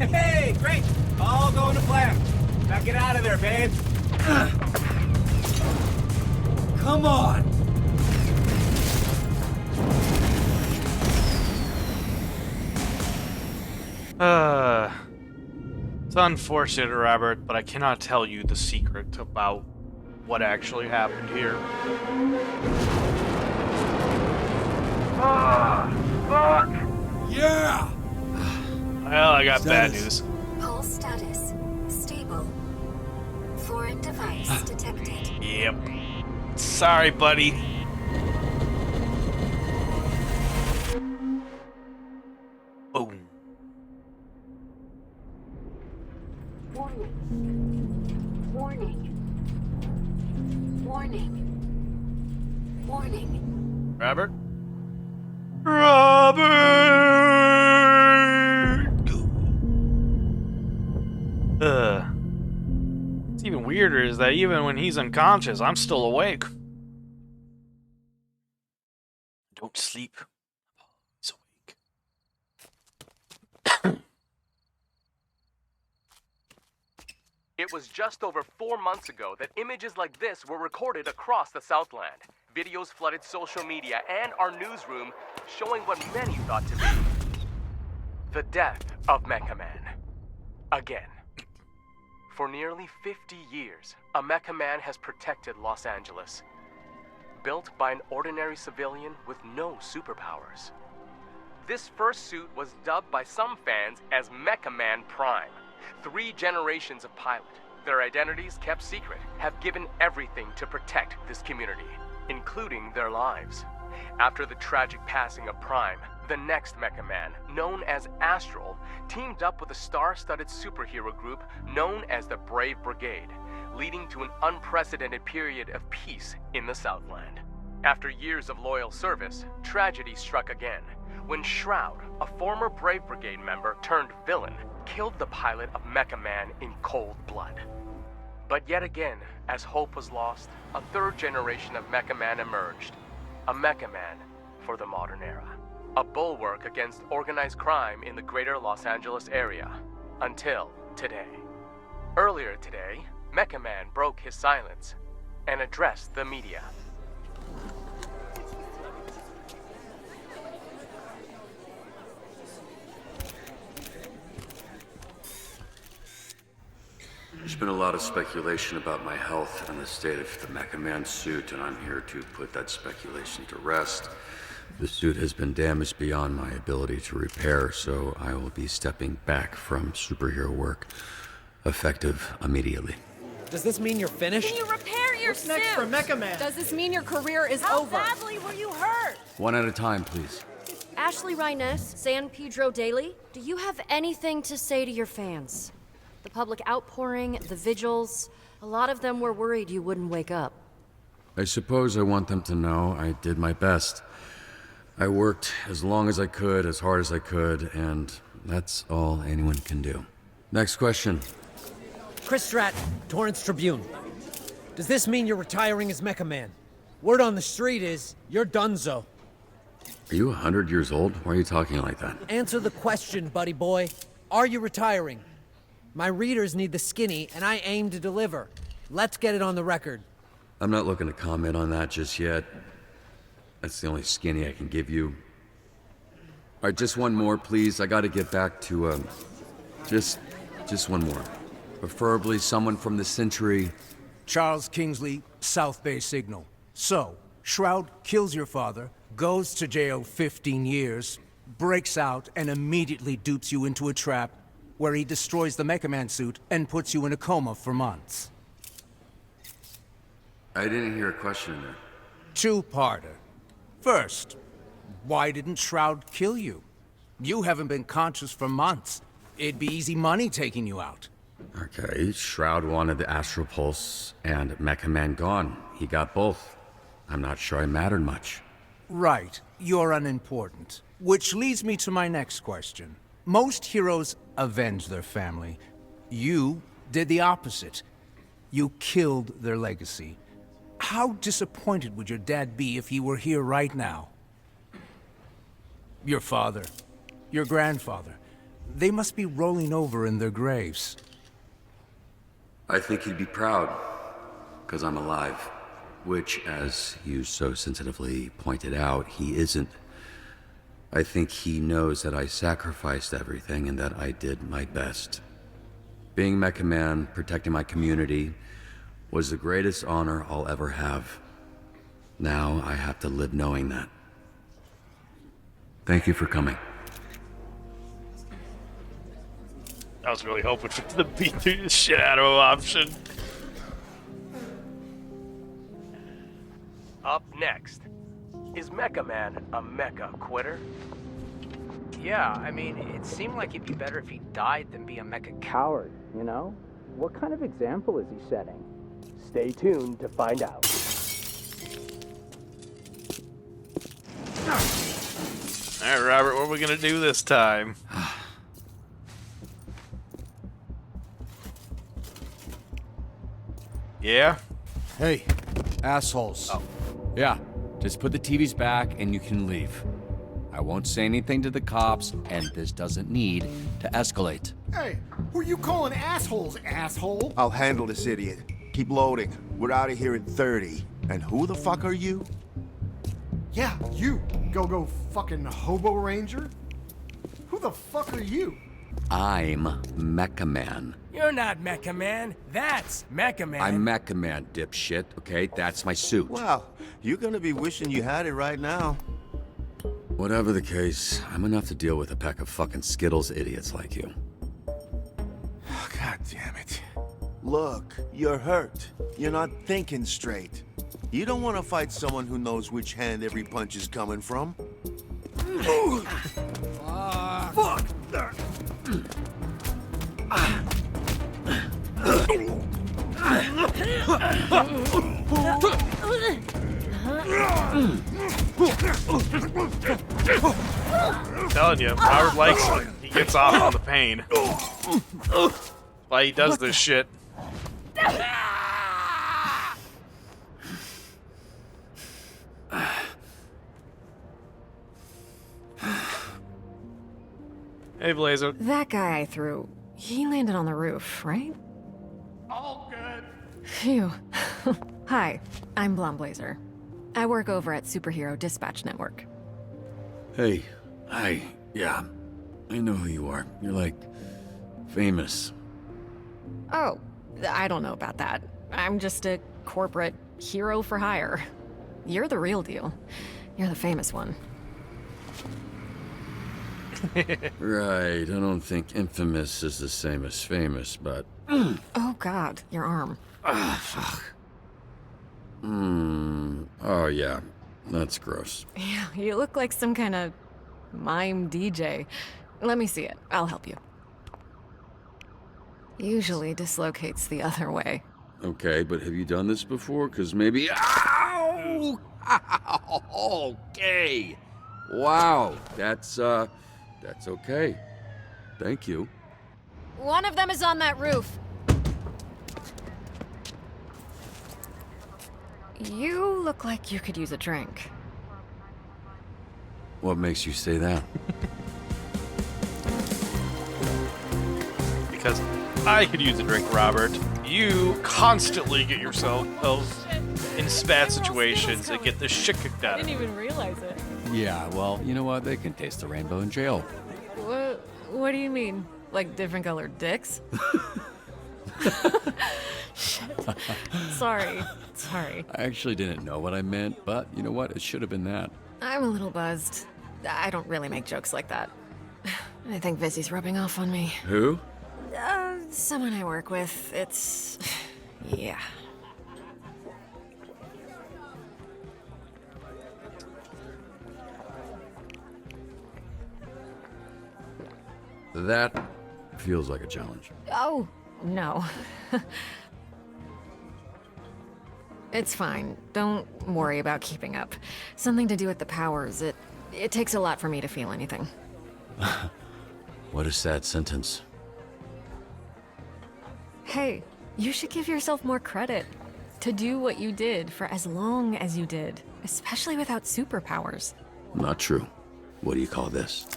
Hey, great! All going to plan. Now get out of there, babe. Come on! It's unfortunate, Robert, but I cannot tell you the secret about what actually happened here. Fuck! Yeah! Well, I got bad Status. news. Pulse status stable. Foreign device detected. Yep. Sorry, buddy. Boom. Warning. Warning. Warning. Warning. Robert? Robert! What's even weirder is that even when he's unconscious, I'm still awake. Don't sleep. He's awake. It was just over 4 months ago that images like this were recorded across the Southland. Videos flooded social media and our newsroom, showing what many thought to be the death of Mecha Man. Again. For nearly 50 years, a Mecha Man has protected Los Angeles. Built by an ordinary civilian with no superpowers. This first suit was dubbed by some fans as Mecha Man Prime. 3 generations of pilot, their identities kept secret, have given everything to protect this community, including their lives. After the tragic passing of Prime, the next Mecha Man, known as Astral, teamed up with a star-studded superhero group known as the Brave Brigade, leading to an unprecedented period of peace in the Southland. After years of loyal service, tragedy struck again, when Shroud, a former Brave Brigade member turned villain, killed the pilot of Mecha Man in cold blood. But yet again, as hope was lost, a 3rd generation of Mecha Man emerged. A Mecha Man for the modern era. A bulwark against organized crime in the greater Los Angeles area. Until today. Earlier today, Mecha Man broke his silence and addressed the media. There's been a lot of speculation about my health and the state of the Mecha Man suit, and I'm here to put that speculation to rest. The suit has been damaged beyond my ability to repair, so I will be stepping back from superhero work, effective immediately. Does this mean you're finished? Can you repair your What's next for Mecha Man? Does this mean your career is over? How badly were you hurt? One at a time, please. Ashley Rhiness, San Pedro Daily. Do you have anything to say to your fans? The public outpouring, the vigils, a lot of them were worried you wouldn't wake up. I suppose I want them to know I did my best. I worked as long as I could, as hard as I could, and that's all anyone can do. Next question. Chris Stratton, Torrance Tribune. Does this mean you're retiring as Mecha Man? Word on the street is, you're donezo. Are you 100 years old? Why are you talking like that? Answer the question, buddy boy. Are you retiring? My readers need the skinny, and I aim to deliver. Let's get it on the record. I'm not looking to comment on that just yet. That's the only skinny I can give you. All right, just one more, please. I gotta get back to, just one more. Preferably someone from the Century. Charles Kingsley, South Bay Signal. So, Shroud kills your father, goes to jail 15 years, breaks out, and immediately dupes you into a trap where he destroys the Mecha Man suit and puts you in a coma for months. I didn't hear a question in there. Two-parter. First, why didn't Shroud kill you? You haven't been conscious for months. It'd be easy money taking you out. Okay, Shroud wanted the Astral Pulse and Mecha Man gone. He got both. I'm not sure I mattered much. Right. You're unimportant. Which leads me to my next question. Most heroes avenge their family. You did the opposite. You killed their legacy. How disappointed would your dad be if he were here right now? Your father, your grandfather, they must be rolling over in their graves. I think he'd be proud, because I'm alive. Which, as you so sensitively pointed out, he isn't. I think he knows that I sacrificed everything and that I did my best. Being Mecha Man, protecting my community, was the greatest honor I'll ever have. Now I have to live knowing that. Thank you for coming. I was really hoping for the beat through the shit out of an option. Up next, is Mecha Man a mecha quitter? Yeah, I mean, it seemed like it'd be better if he died than be a mecha coward, you know? What kind of example is he setting? Stay tuned to find out. Alright, Robert, what are we gonna do this time? Yeah? Hey, assholes. Oh. Yeah, just put the TVs back and you can leave. I won't say anything to the cops, and this doesn't need to escalate. Hey, who are you calling assholes, asshole? I'll handle this idiot. Keep loading. We're out of here in 30. And who the fuck are you? Yeah, you, go-go fucking hobo ranger. Who the fuck are you? I'm Mecha Man. You're not Mecha Man. That's Mecha Man. I'm Mecha Man, dipshit, okay? That's my suit. Wow, you're gonna be wishing you had it right now. Whatever the case, I'm enough to deal with a pack of fucking Skittles idiots like you. God damn it. Look, you're hurt. You're not thinking straight. You don't want to fight someone who knows which hand every punch is coming from. Fuck! I'm telling you, Robert likes it. He gets off on the pain. Why he does this shit. Hey, Blazer. That guy I threw, he landed on the roof, right? All good. Phew. Hi, I'm Blonde Blazer. I work over at Superhero Dispatch Network. Hey, hi, yeah. I know who you are. You're like, famous. Oh, I don't know about that. I'm just a corporate hero for hire. You're the real deal. You're the famous one. Right, I don't think infamous is the same as famous, but... Oh god, your arm. Ah, fuck. Oh yeah, that's gross. Yeah, you look like some kind of Mime DJ. Let me see it. I'll help you. Usually dislocates the other way. Okay, but have you done this before? Because maybe... Ow! Ow! Okay. Wow, that's okay. Thank you. One of them is on that roof. You look like you could use a drink. What makes you say that? Because I could use a drink, Robert. You constantly get yourself in spat situations and get the shit kicked out of you. even realize it. Yeah, well, you know what? They can taste the rainbow in jail. What do you mean? Like different colored dicks? Shit. Sorry. I actually didn't know what I meant, but you know what? It should have been that. I'm a little buzzed. I don't really make jokes like that. I think Vizzy's rubbing off on me. Who? Someone I work with. It's... yeah. That feels like a challenge. Oh, no. It's fine. Don't worry about keeping up. Something to do with the powers. It takes a lot for me to feel anything. What a sad sentence. Hey, you should give yourself more credit. To do what you did for as long as you did. Especially without superpowers. Not true. What do you call this?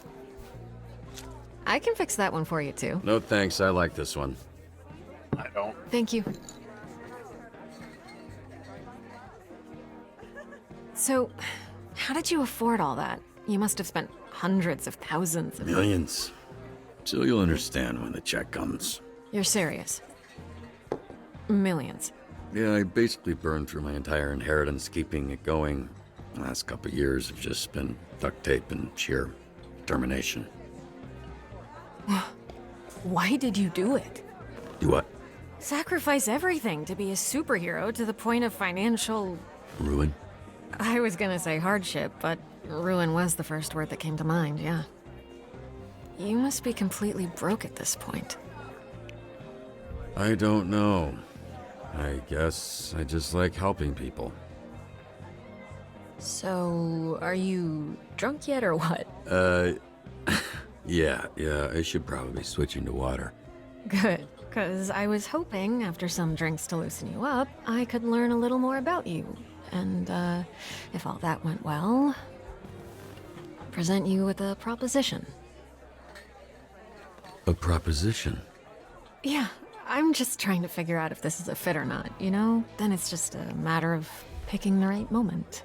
I can fix that one for you, too. No thanks, I like this one. I don't. Thank you. So, how did you afford all that? You must have spent hundreds of thousands of... Millions. So you'll understand when the check comes. You're serious? Millions. Yeah, I basically burned through my entire inheritance keeping it going. The last couple of years have just been duct tape and sheer determination. Why did you do it? Do what? Sacrifice everything to be a superhero to the point of financial... Ruin? I was gonna say hardship, but ruin was the first word that came to mind, yeah. You must be completely broke at this point. I don't know. I guess I just like helping people. So, are you drunk yet or what? Yeah, I should probably be switching to water. Good, because I was hoping, after some drinks to loosen you up, I could learn a little more about you. And, if all that went well, present you with a proposition. A proposition? Yeah, I'm just trying to figure out if this is a fit or not, you know? Then it's just a matter of picking the right moment.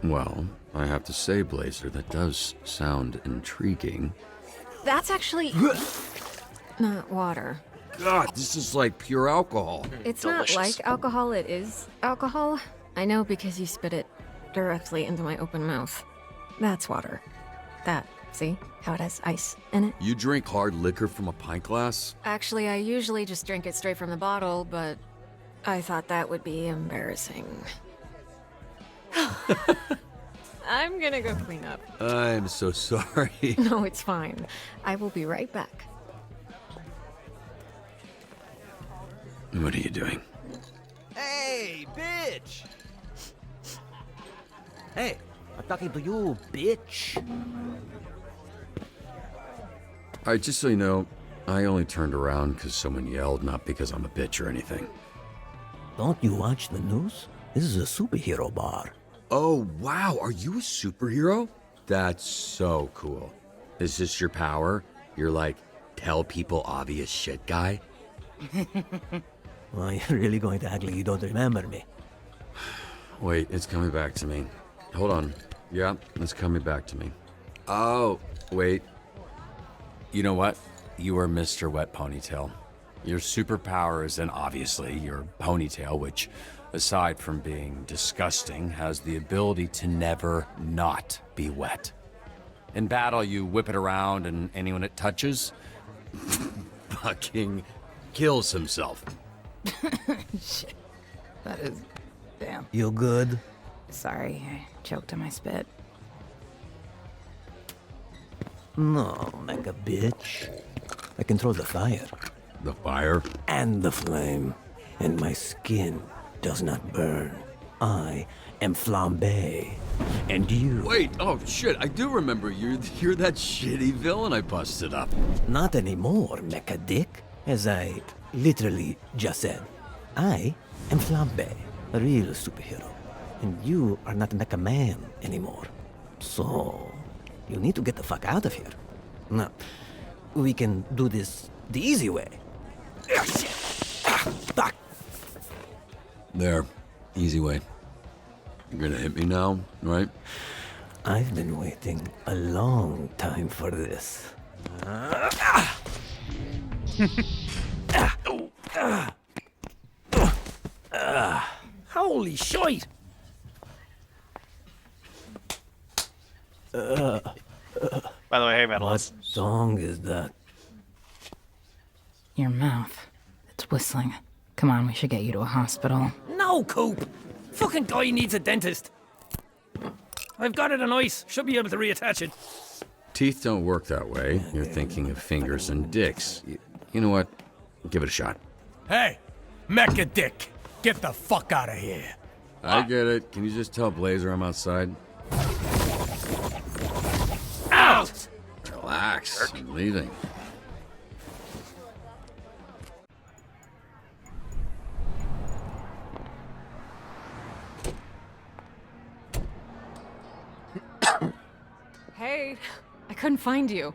Well, I have to say, Blazer, that does sound intriguing. That's actually... not water. God, this is like pure alcohol. It's Delicious. not like alcohol, it is alcohol. I know because you spit it directly into my open mouth. That's water. That, see? How it has ice in it? You drink hard liquor from a pint glass? Actually, I usually just drink it straight from the bottle, but I thought that would be embarrassing. I'm gonna go clean up. I'm so sorry. No, it's fine. I will be right back. What are you doing? Hey, bitch! Hey, I'm talking to you, bitch. Alright, just so you know, I only turned around because someone yelled, not because I'm a bitch or anything. Don't you watch the news? This is a superhero bar. Oh, wow, are you a superhero? That's so cool. Is this your power? You're like, tell people obvious shit guy? Well, you're really going to act like you don't remember me. Wait, it's coming back to me. Hold on. Yeah, it's coming back to me. Oh, wait. You know what? You are Mr. Wet Ponytail. Your superpower is then obviously your ponytail, which, aside from being disgusting, has the ability to never not be wet. In battle, you whip it around and anyone it touches fucking kills himself. Shit. That is... damn. You good? Sorry, I choked on my spit. No, mecha bitch. I control the fire. The fire? And the flame. And my skin does not burn. I am flambe. And you... Wait, oh shit, I do remember. You're that shitty villain I busted up. Not anymore, mecha dick. As I literally just said. I am Flambe, a real superhero. And you are not Mecha Man anymore. So, you need to get the fuck out of here. Now, we can do this the easy way. Fuck. There, easy way. You're gonna hit me now, right? I've been waiting a long time for this. Holy shit! By the way, hey, Medalist. What song is that? Your mouth. It's whistling. Come on, we should get you to a hospital. No, Coop! Fucking guy needs a dentist. I've got it on ice. Should be able to reattach it. Teeth don't work that way. You're thinking of fingers and dicks. You know what? Give it a shot. Hey, Mecha Dick, get the fuck out of here. I get it. Can you just tell Blazer I'm outside? Out! Relax. I'm leaving. Hey, I couldn't find you.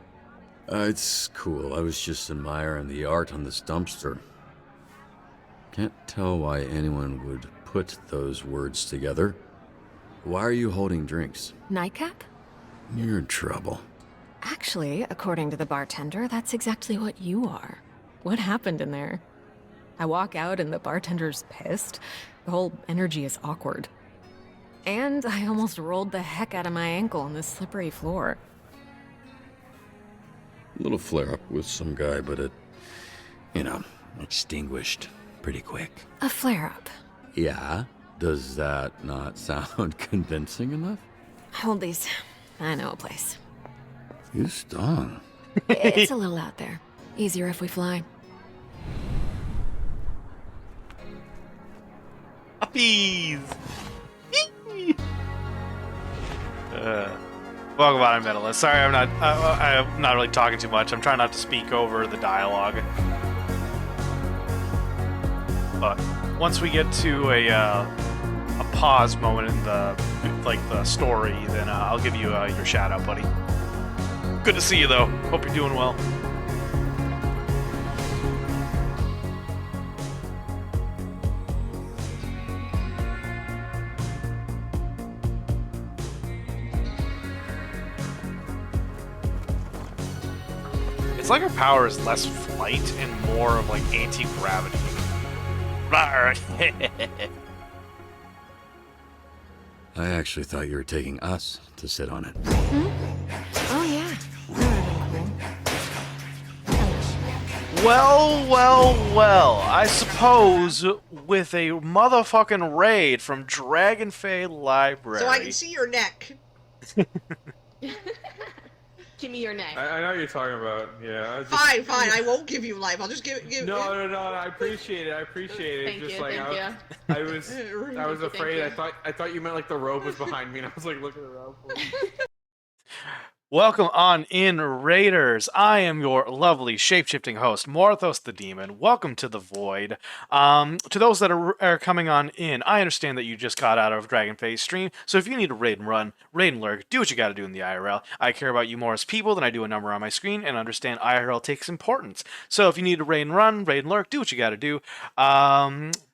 It's cool. I was just admiring the art on this dumpster. Can't tell why anyone would put those words together. Why are you holding drinks? Nightcap? You're in trouble. Actually, according to the bartender, that's exactly what you are. What happened in there? I walk out and the bartender's pissed. The whole energy is awkward. And I almost rolled the heck out of my ankle on this slippery floor. A little flare-up with some guy, but it, extinguished pretty quick. A flare-up. Yeah? Does that not sound convincing enough? Hold these. I know a place. You stung. It's a little out there. Easier if we fly. Puppies! Welcome on, Medalist. Sorry, I'm not really talking too much. I'm trying not to speak over the dialogue. But once we get to a pause moment in the story, then I'll give you your shout out, buddy. Good to see you though. Hope you're doing well. It's like her power is less flight and more of like anti-gravity. I actually thought you were taking us to sit on it. Oh, yeah. Well, I suppose with a motherfucking raid from Dragonfey Library. So I can see your neck. Give me your neck. I know what you're talking about. Yeah. Fine. I won't give you life. I'll just give. No. I appreciate it. Thank Just you. like Thank I was afraid. Thank I thought you meant like the robe was behind me, and I was like looking around for it. Welcome on in, Raiders. I am your lovely shape-shifting host, Morthos the Demon. Welcome to the Void. To those that are coming on in, I understand that you just got out of Dragonface stream, so if you need to raid and run, raid and lurk, do what you gotta do in the IRL. I care about you more as people than I do a number on my screen, and understand IRL takes importance. So if you need to raid and run, raid and lurk, do what you gotta do.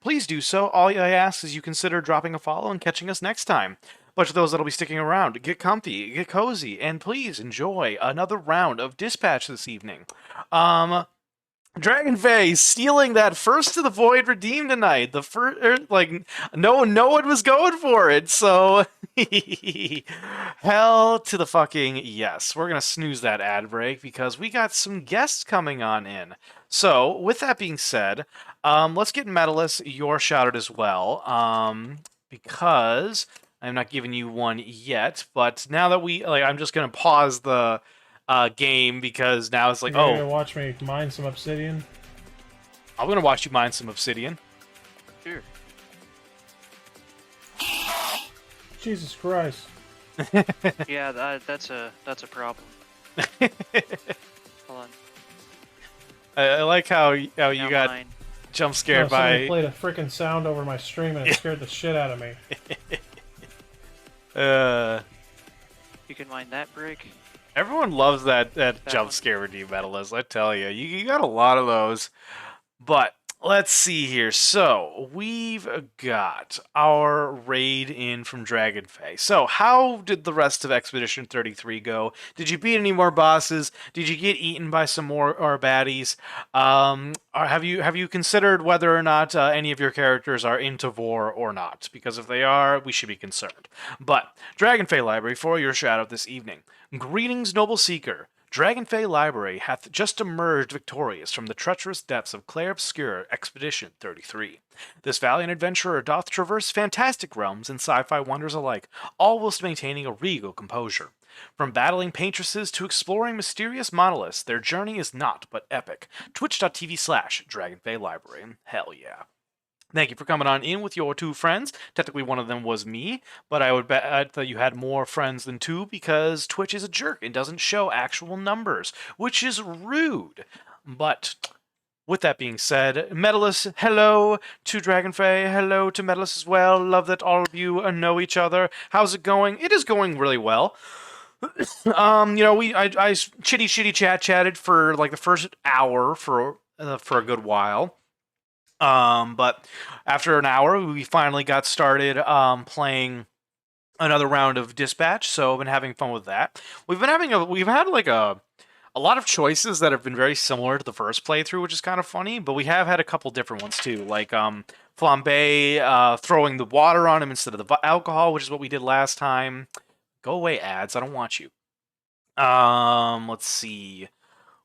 Please do so. All I ask is you consider dropping a follow and catching us next time. But to those that'll be sticking around, get comfy, get cozy, and please enjoy another round of Dispatch this evening. Dragonface stealing that first to the Void redeem tonight. The first, no one was going for it, so hell to the fucking yes. We're gonna snooze that ad break because we got some guests coming on in. So with that being said, let's get Medalist your shout out as well, because I'm not giving you one yet, but now that I'm just going to pause the game because now it's like, You're gonna oh, watch me mine some obsidian. I'm gonna watch you mine some obsidian. Sure. Jesus Christ. Yeah, that's a problem. Hold on. I like how you got mine. jump scared somebody by. played a freaking sound over my stream and it scared the shit out of me. You can mine that brick. Everyone loves that jump scare with you, Metalist. I tell you, you got a lot of those. But let's see here. So we've got our raid in from Dragonfey. So how did the rest of Expedition 33 go? Did you beat any more bosses? Did you get eaten by some more baddies? Or have you considered whether or not any of your characters are into Vor or not? Because if they are, we should be concerned. But Dragonfey Library for your shout out this evening. Greetings, noble seeker. Dragonfey Library hath just emerged victorious from the treacherous depths of Clair Obscure Expedition 33. This valiant adventurer doth traverse fantastic realms and sci-fi wonders alike, all whilst maintaining a regal composure. From battling paintresses to exploring mysterious monoliths, their journey is not but epic. Twitch.tv/Dragonfey Library. Hell yeah. Thank you for coming on in with your two friends. Technically, one of them was me, but I would bet that you had more friends than two because Twitch is a jerk and doesn't show actual numbers, which is rude. But with that being said, Medalist, hello to Dragonfey, hello to Medalist as well. Love that all of you know each other. How's it going? It is going really well. I chitty chatted for like the first hour for a good while. But after an hour, we finally got started playing another round of Dispatch. So I've been having fun with that. We've had like a lot of choices that have been very similar to the first playthrough, which is kind of funny. But we have had a couple different ones too, like Flambe throwing the water on him instead of the alcohol, which is what we did last time. Go away, ads. I don't want you. Let's see.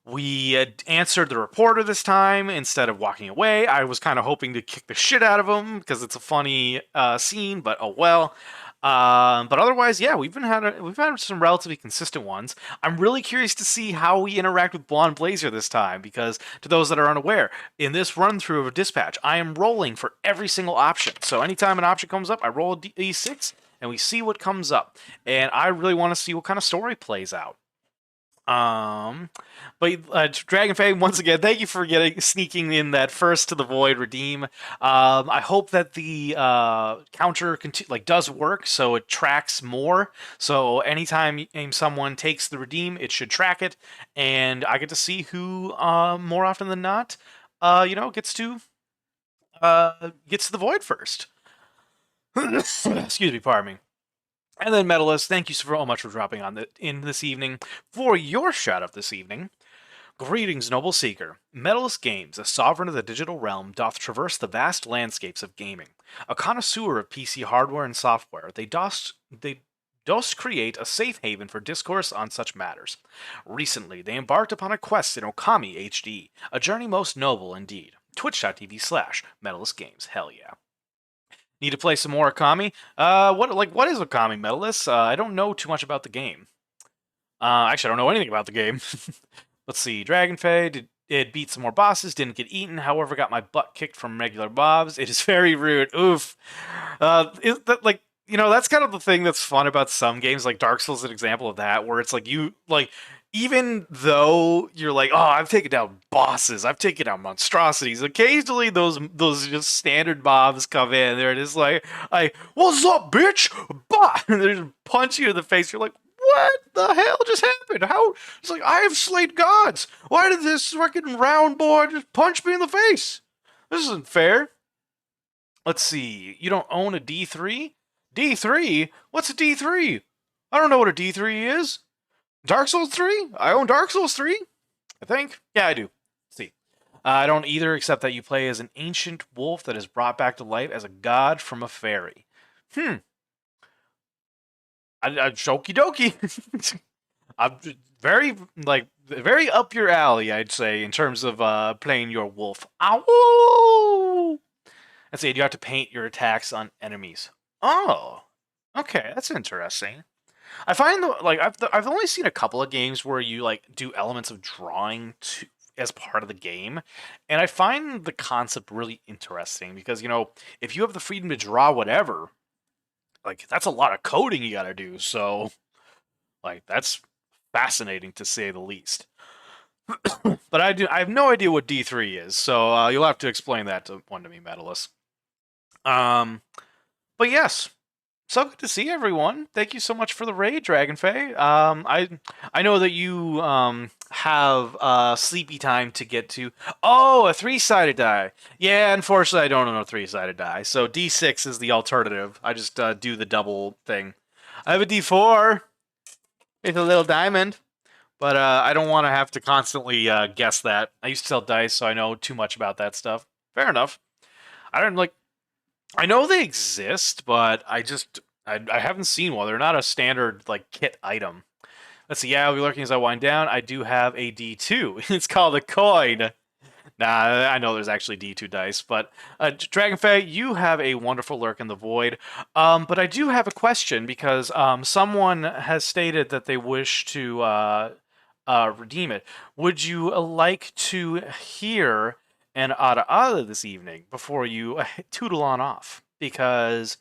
We answered the reporter this time instead of walking away. I was kind of hoping to kick the shit out of him because it's a funny scene, but oh well. But otherwise, yeah, we've had some relatively consistent ones. I'm really curious to see how we interact with Blonde Blazer this time because, to those that are unaware, in this run through of a Dispatch, I am rolling for every single option. So anytime an option comes up, I roll a d6 and we see what comes up. And I really want to see what kind of story plays out. But Dragonfey, once again, thank you for sneaking in that first to the void redeem. I hope that the counter does work, so it tracks more. So anytime someone takes the redeem, it should track it, and I get to see who, more often than not, gets to the void first. Excuse me, pardon me. And then, Medalist, thank you so much for dropping on in this evening. For your shout-out this evening, greetings, noble seeker. Medalist Games, a sovereign of the digital realm, doth traverse the vast landscapes of gaming. A connoisseur of PC hardware and software, they dost create a safe haven for discourse on such matters. Recently, they embarked upon a quest in Okami HD, a journey most noble indeed. Twitch.tv/Medalist Games. Hell yeah. Need to play some more Okami? What is Okami, Medalist? I don't know too much about the game. Actually, I don't know anything about the game. Let's see. Dragonfey, it beat some more bosses, didn't get eaten, however, got my butt kicked from regular mobs. It is very rude. Oof. That's kind of the thing that's fun about some games, like Dark Souls is an example of that, where it's even though you're like, oh, I've taken down bosses, I've taken down monstrosities, occasionally those just standard mobs come in there and it's like, what's up, bitch? Bah! And they just punch you in the face. You're like, what the hell just happened? How? It's like, I have slayed gods. Why did this fucking round boy just punch me in the face? This isn't fair. Let's see. You don't own a D3? D3? What's a D3? I don't know what a D3 is. Dark Souls 3? I own Dark Souls 3? I think. Yeah, I do. Let's see. I don't either, except that you play as an ancient wolf that is brought back to life as a god from a fairy. I okie dokie. I'm very up your alley, I'd say, in terms of playing your wolf. Ow! Let's see, you have to paint your attacks on enemies. Oh, okay, that's interesting. I find like I've only seen a couple of games where you like do elements of drawing as part of the game, and I find the concept really interesting because if you have the freedom to draw whatever, like that's a lot of coding you got to do. So like that's fascinating to say the least. But I have no idea what D3 is, so you'll have to explain that to me, Medalist. But yes, so good to see everyone. Thank you so much for the raid, Dragonfey. I know that you have sleepy time to get to. Oh, a 3-sided die. Yeah, unfortunately, I don't know a 3-sided die. So D6 is the alternative. I just do the double thing. I have a D4. It's a little diamond. But I don't want to have to constantly guess that. I used to sell dice, so I know too much about that stuff. Fair enough. I know they exist, but I haven't seen one. They're not a standard like kit item. Let's see. Yeah, I'll be lurking as I wind down. I do have a D2. It's called a coin. Nah, I know there's actually D2 dice, but Dragonfey, you have a wonderful lurk in the void. But I do have a question because someone has stated that they wish to redeem it. Would you like to hear an Ada this evening before you tootle on off? Because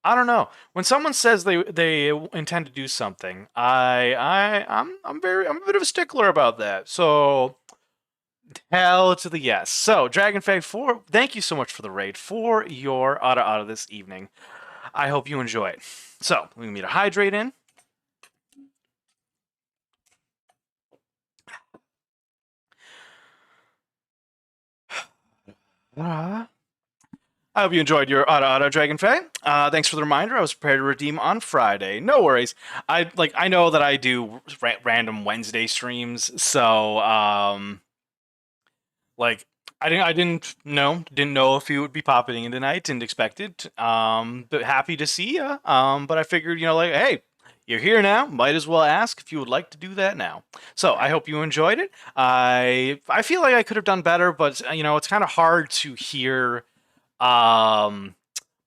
I don't know. When someone says they intend to do something, I'm a bit of a stickler about that. So hell to the yes. So Dragonfang 4, thank you so much for the raid for your Ada this evening. I hope you enjoy it. So we need to hydrate in. I hope you enjoyed your Ada Dragonfey. Thanks for the reminder. I was prepared to redeem on Friday. No worries. I know that I do random Wednesday streams, so I didn't know if you would be popping in tonight. Didn't expect it. But happy to see you. But I figured hey, you're here now. Might as well ask if you would like to do that now. So I hope you enjoyed it. I feel like I could have done better, but it's kind of hard to hear my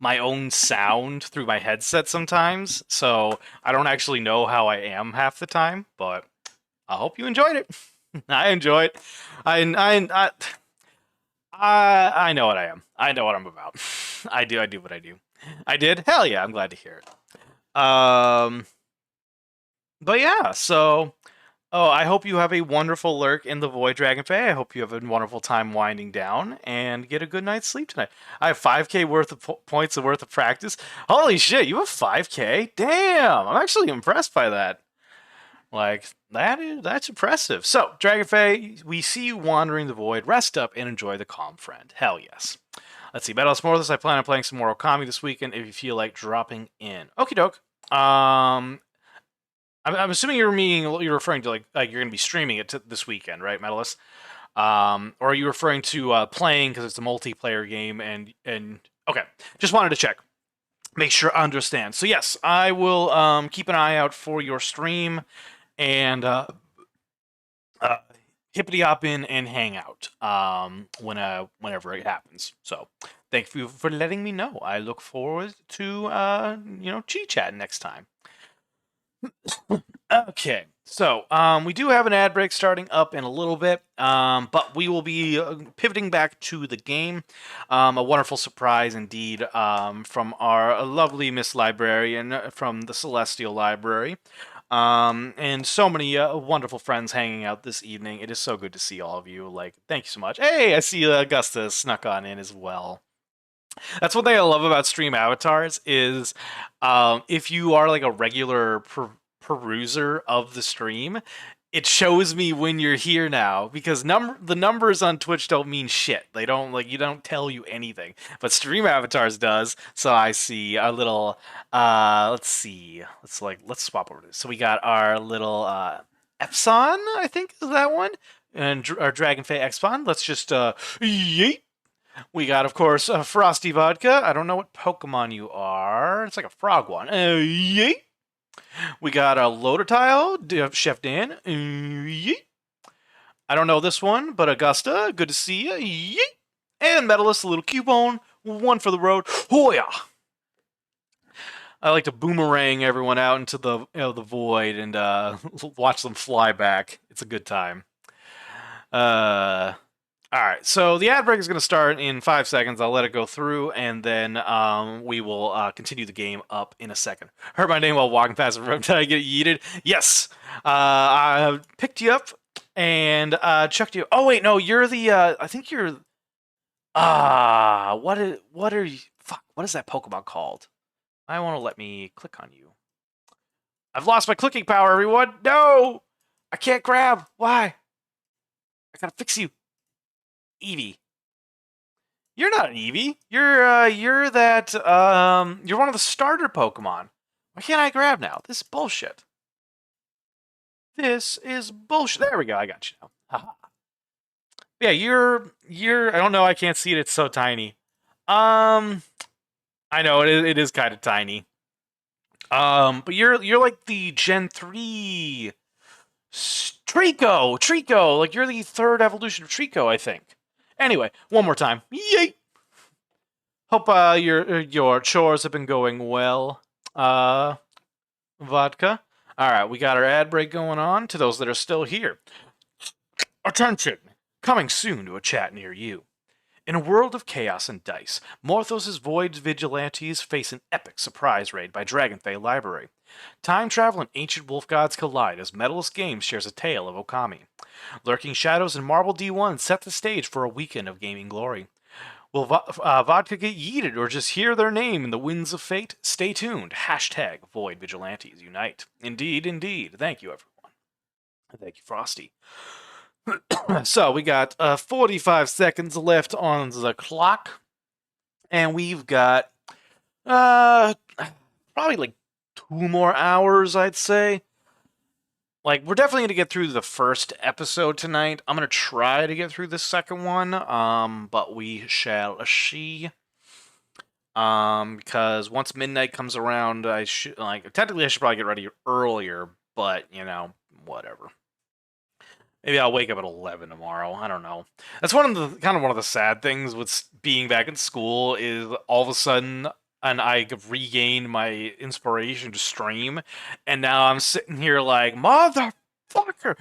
own sound through my headset sometimes. So I don't actually know how I am half the time. But I hope you enjoyed it. I enjoy it. I know what I am. I know what I'm about. I do what I do. I did? Hell yeah, I'm glad to hear it. But yeah, so I hope you have a wonderful lurk in the Void Dragonfey. I hope you have a wonderful time winding down and get a good night's sleep tonight. I have 5k worth of points worth of practice. Holy shit, you have 5k? Damn, I'm actually impressed by that. Like, that's impressive. So, Dragonfey, we see you wandering the void. Rest up and enjoy the calm, friend. Hell yes. Let's see, Metal Smorthus, I plan on playing some more Okami this weekend if you feel like dropping in. Okie doke. I'm assuming you're referring to like you're going to be streaming it this weekend, right, Metalist? Or are you referring to playing because it's a multiplayer game and okay, just wanted to check. Make sure I understand. So yes, I will keep an eye out for your stream and hippity hop in and hang out whenever it happens. So thank you for letting me know. I look forward to chit chat next time. Okay, so we do have an ad break starting up in a little bit, but we will be pivoting back to the game. A wonderful surprise indeed from our lovely Miss Librarian from the Celestial Library. And so many wonderful friends hanging out this evening. It is so good to see all of you. Like, thank you so much. Hey, I see Augusta snuck on in as well. That's one thing I love about stream avatars is if you are like a regular peruser of the stream, it shows me when you're here now because the numbers on Twitch don't mean shit. They don't tell you anything, but stream avatars does. So I see our little let's see, let's swap over to this. So we got our little Epson, I think is that one, and our Dragonfey Expon. Let's just yeet. We got, of course, Frosty Vodka. I don't know what Pokemon you are. It's like a frog one. Yeet. We got a Loader Tile, Chef Dan. Yeet. I don't know this one, but Augusta, good to see you. Yeet. And Metalist, a little coupon. One for the road. Oh, yeah. I like to boomerang everyone out into the the void and watch them fly back. It's a good time. All right, so the ad break is going to start in 5 seconds. I'll let it go through, and then we will continue the game up in a second. Heard my name while walking past the room. Did I get yeeted? Yes. I picked you up and chucked you. Oh wait, no, you're the. I think you're. What are you? Fuck. What is that Pokemon called? I want to let me click on you. I've lost my clicking power, everyone. No, I can't grab. Why? I gotta fix you. Eevee. You're not an Eevee. You're that you're one of the starter Pokemon. Why can't I grab now? This is bullshit. This is bullshit. There we go. I got you now. Haha. Yeah, you're I don't know, I can't see it. It's so tiny. I know it is kind of tiny. But you're like the Gen 3 Trico. Like you're the third evolution of Trico, I think. Anyway, one more time. Yay! Hope your chores have been going well. Vodka. All right, we got our ad break going on. To those that are still here, attention! Coming soon to a chat near you. In a world of chaos and dice, Morthos' Void Vigilantes face an epic surprise raid by Dragonfey Library. Time travel and ancient wolf gods collide as Medalist Games shares a tale of Okami. Lurking Shadows and Marble D1 set the stage for a weekend of gaming glory. Will Vodka get yeeted or just hear their name in the winds of fate? Stay tuned. Hashtag Void Vigilantes Unite. Indeed, indeed. Thank you, everyone. Thank you, Frosty. So we got 45 seconds left on the clock, and we've got probably like 2 more hours, I'd say. Like, we're definitely going to get through the first episode tonight. I'm going to try to get through the second one, but we shall see. Because once midnight comes around, technically I should probably get ready earlier, but, whatever. Maybe I'll wake up at 11 tomorrow. I don't know. That's one of the sad things with being back in school is all of a sudden, and I regained my inspiration to stream, and now I'm sitting here like, motherfucker,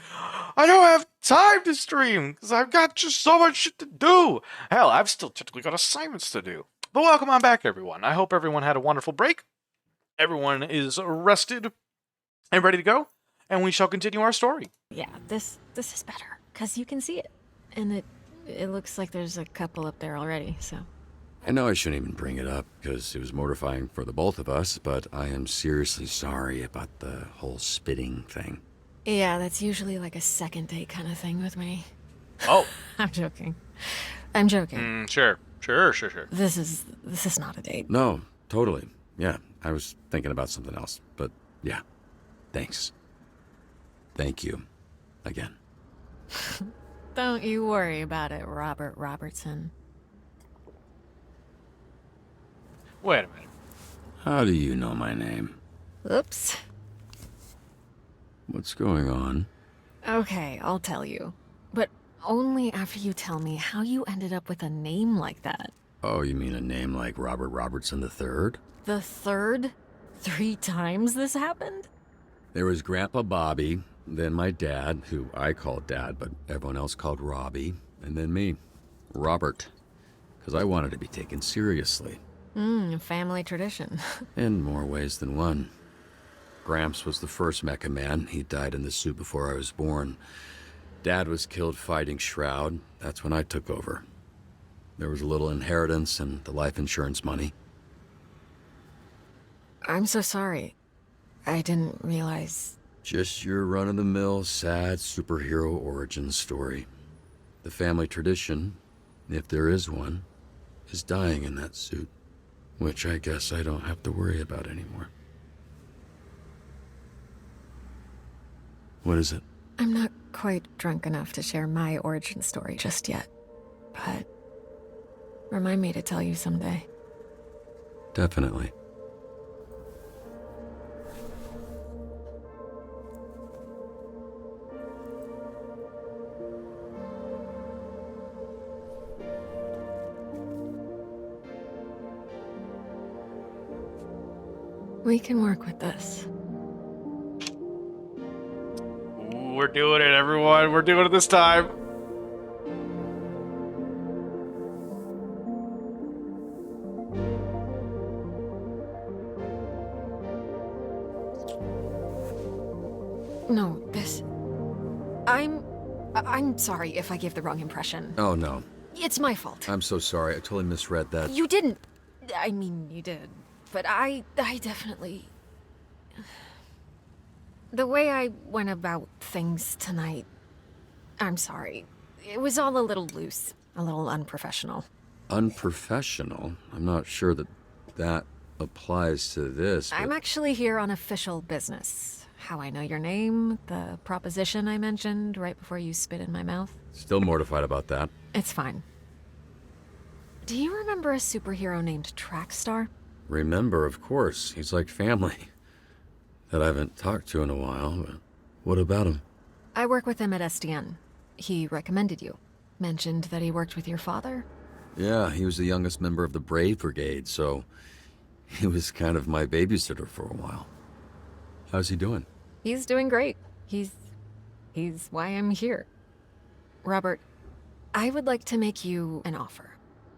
I don't have time to stream because I've got just so much shit to do. Hell, I've still technically got assignments to do. But welcome on back, everyone. I hope everyone had a wonderful break. Everyone is rested and ready to go, and we shall continue our story. Yeah, this is better, because you can see it. And it looks like there's a couple up there already, so... I know I shouldn't even bring it up, because it was mortifying for the both of us, but I am seriously sorry about the whole spitting thing. Yeah, that's usually like a second date kind of thing with me. Oh. I'm joking. Sure. This is not a date. No, totally. Yeah, I was thinking about something else, but yeah. Thanks. Thank you. Again. Don't you worry about it, Robert Robertson. Wait a minute. How do you know my name? Oops. What's going on? Okay, I'll tell you. But only after you tell me how you ended up with a name like that. Oh, you mean a name like Robert Robertson III? The third? 3 times this happened? There was Grandpa Bobby, then my dad, who I called Dad, but everyone else called Robbie, and then me, Robert, because I wanted to be taken seriously. Family tradition. In more ways than one. Gramps was the first Mecha Man. He died in the suit before I was born. Dad was killed fighting Shroud. That's when I took over. There was a little inheritance and the life insurance money. I'm so sorry. I didn't realize... Just your run-of-the-mill, sad superhero origin story. The family tradition, if there is one, is dying in that suit. Which I guess I don't have to worry about anymore. What is it? I'm not quite drunk enough to share my origin story just yet. But... remind me to tell you someday. Definitely. We can work with this. Ooh, we're doing it, everyone. We're doing it this time. No, this... I'm sorry if I gave the wrong impression. Oh, no. It's my fault. I'm so sorry. I totally misread that. You didn't. I mean, you did. But I definitely... The way I went about things tonight... I'm sorry. It was all a little loose. A little unprofessional. Unprofessional? I'm not sure that applies to this, but... I'm actually here on official business. How I know your name, the proposition I mentioned right before you spit in my mouth. Still mortified about that. It's fine. Do you remember a superhero named Trackstar? Remember, of course. He's like family. That I haven't talked to in a while, but what about him? I work with him at SDN. He recommended you. Mentioned that he worked with your father? Yeah, he was the youngest member of the Brave Brigade, so he was kind of my babysitter for a while. How's he doing? He's doing great. He's why I'm here. Robert, I would like to make you an offer.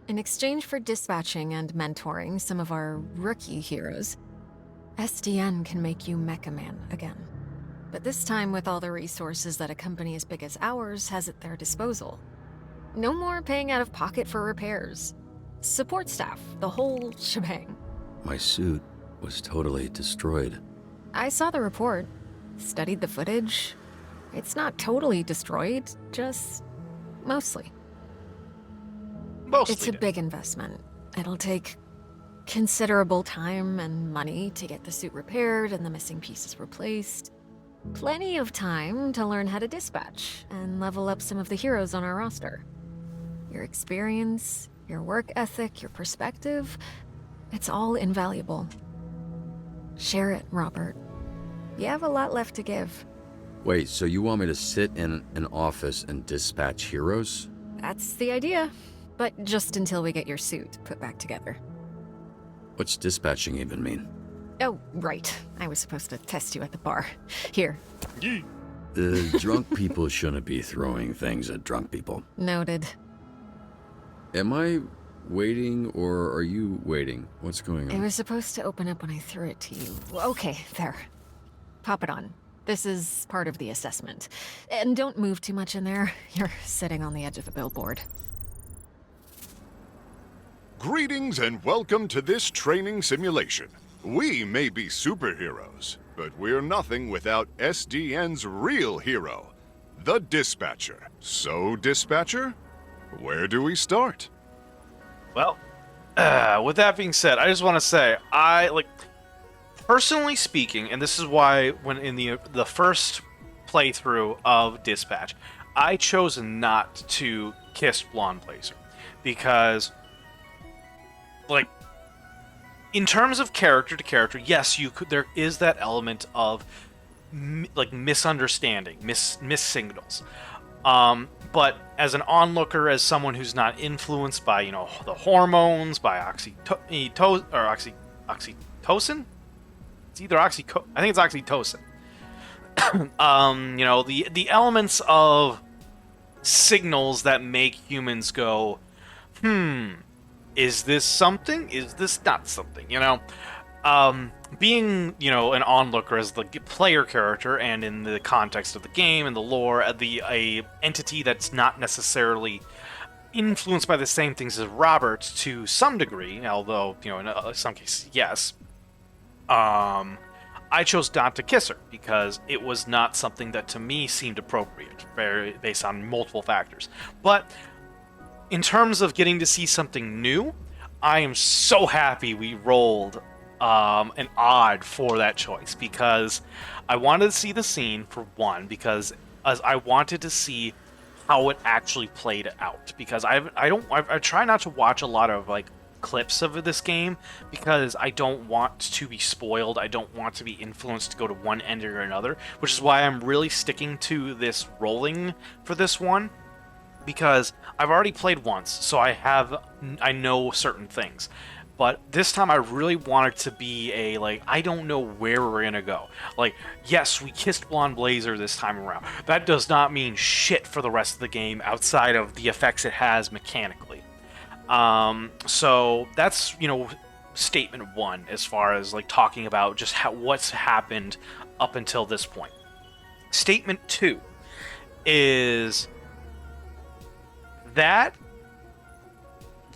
In exchange for dispatching and mentoring some of our rookie heroes, SDN can make you Mecha Man again. But this time with all the resources that a company as big as ours has at their disposal. No more paying out of pocket for repairs. Support staff, the whole shebang. My suit was totally destroyed. I saw the report, studied the footage. It's not totally destroyed, just mostly. Mostly. It's a big investment. It'll take considerable time and money to get the suit repaired and the missing pieces replaced. Plenty of time to learn how to dispatch and level up some of the heroes on our roster. Your experience, your work ethic, your perspective, it's all invaluable. Share it, Robert. You have a lot left to give. Wait, so you want me to sit in an office and dispatch heroes? That's the idea. But just until we get your suit put back together. What's dispatching even mean? Oh, right. I was supposed to test you at the bar. Here. Drunk people shouldn't be throwing things at drunk people. Noted. Am I waiting, or are you waiting? What's going on? It was supposed to open up when I threw it to you. Okay, there. Pop it on. This is part of the assessment. And don't move too much in there. You're sitting on the edge of the billboard. Greetings and welcome to this training simulation. We may be superheroes, but we're nothing without SDN's real hero, the Dispatcher. So, Dispatcher, where do we start? Well, with that being said, I just want to say, personally speaking, and this is why when in the first playthrough of Dispatch, I chose not to kiss Blonde Blazer, because, in terms of character to character, yes, there is that element of misunderstanding, miss signals. But as an onlooker, as someone who's not influenced by, the hormones, by oxytocin? It's either I think it's oxytocin. The elements of signals that make humans go, is this something? Is this not something? Being, an onlooker as the player character, and in the context of the game and the lore, a entity that's not necessarily influenced by the same things as Robert to some degree, although, in some cases, yes. I chose not to kiss her because it was not something that to me seemed appropriate, based on multiple factors. But in terms of getting to see something new, I am so happy we rolled an odd for that choice, because I wanted to see the scene, for one, because as I wanted to see how it actually played out, because I try not to watch a lot of clips of this game, because I don't want to be spoiled. I don't want to be influenced to go to one end or another, which is why I'm really sticking to this rolling for this one, because I've already played once, so I know certain things. But this time I really want it to be a, like, I don't know where we're gonna go. Like, yes, we kissed Blonde Blazer this time around. That does not mean shit for the rest of the game outside of the effects it has mechanically. So that's, statement one as far as, like, talking about just what's happened up until this point. Statement two is that,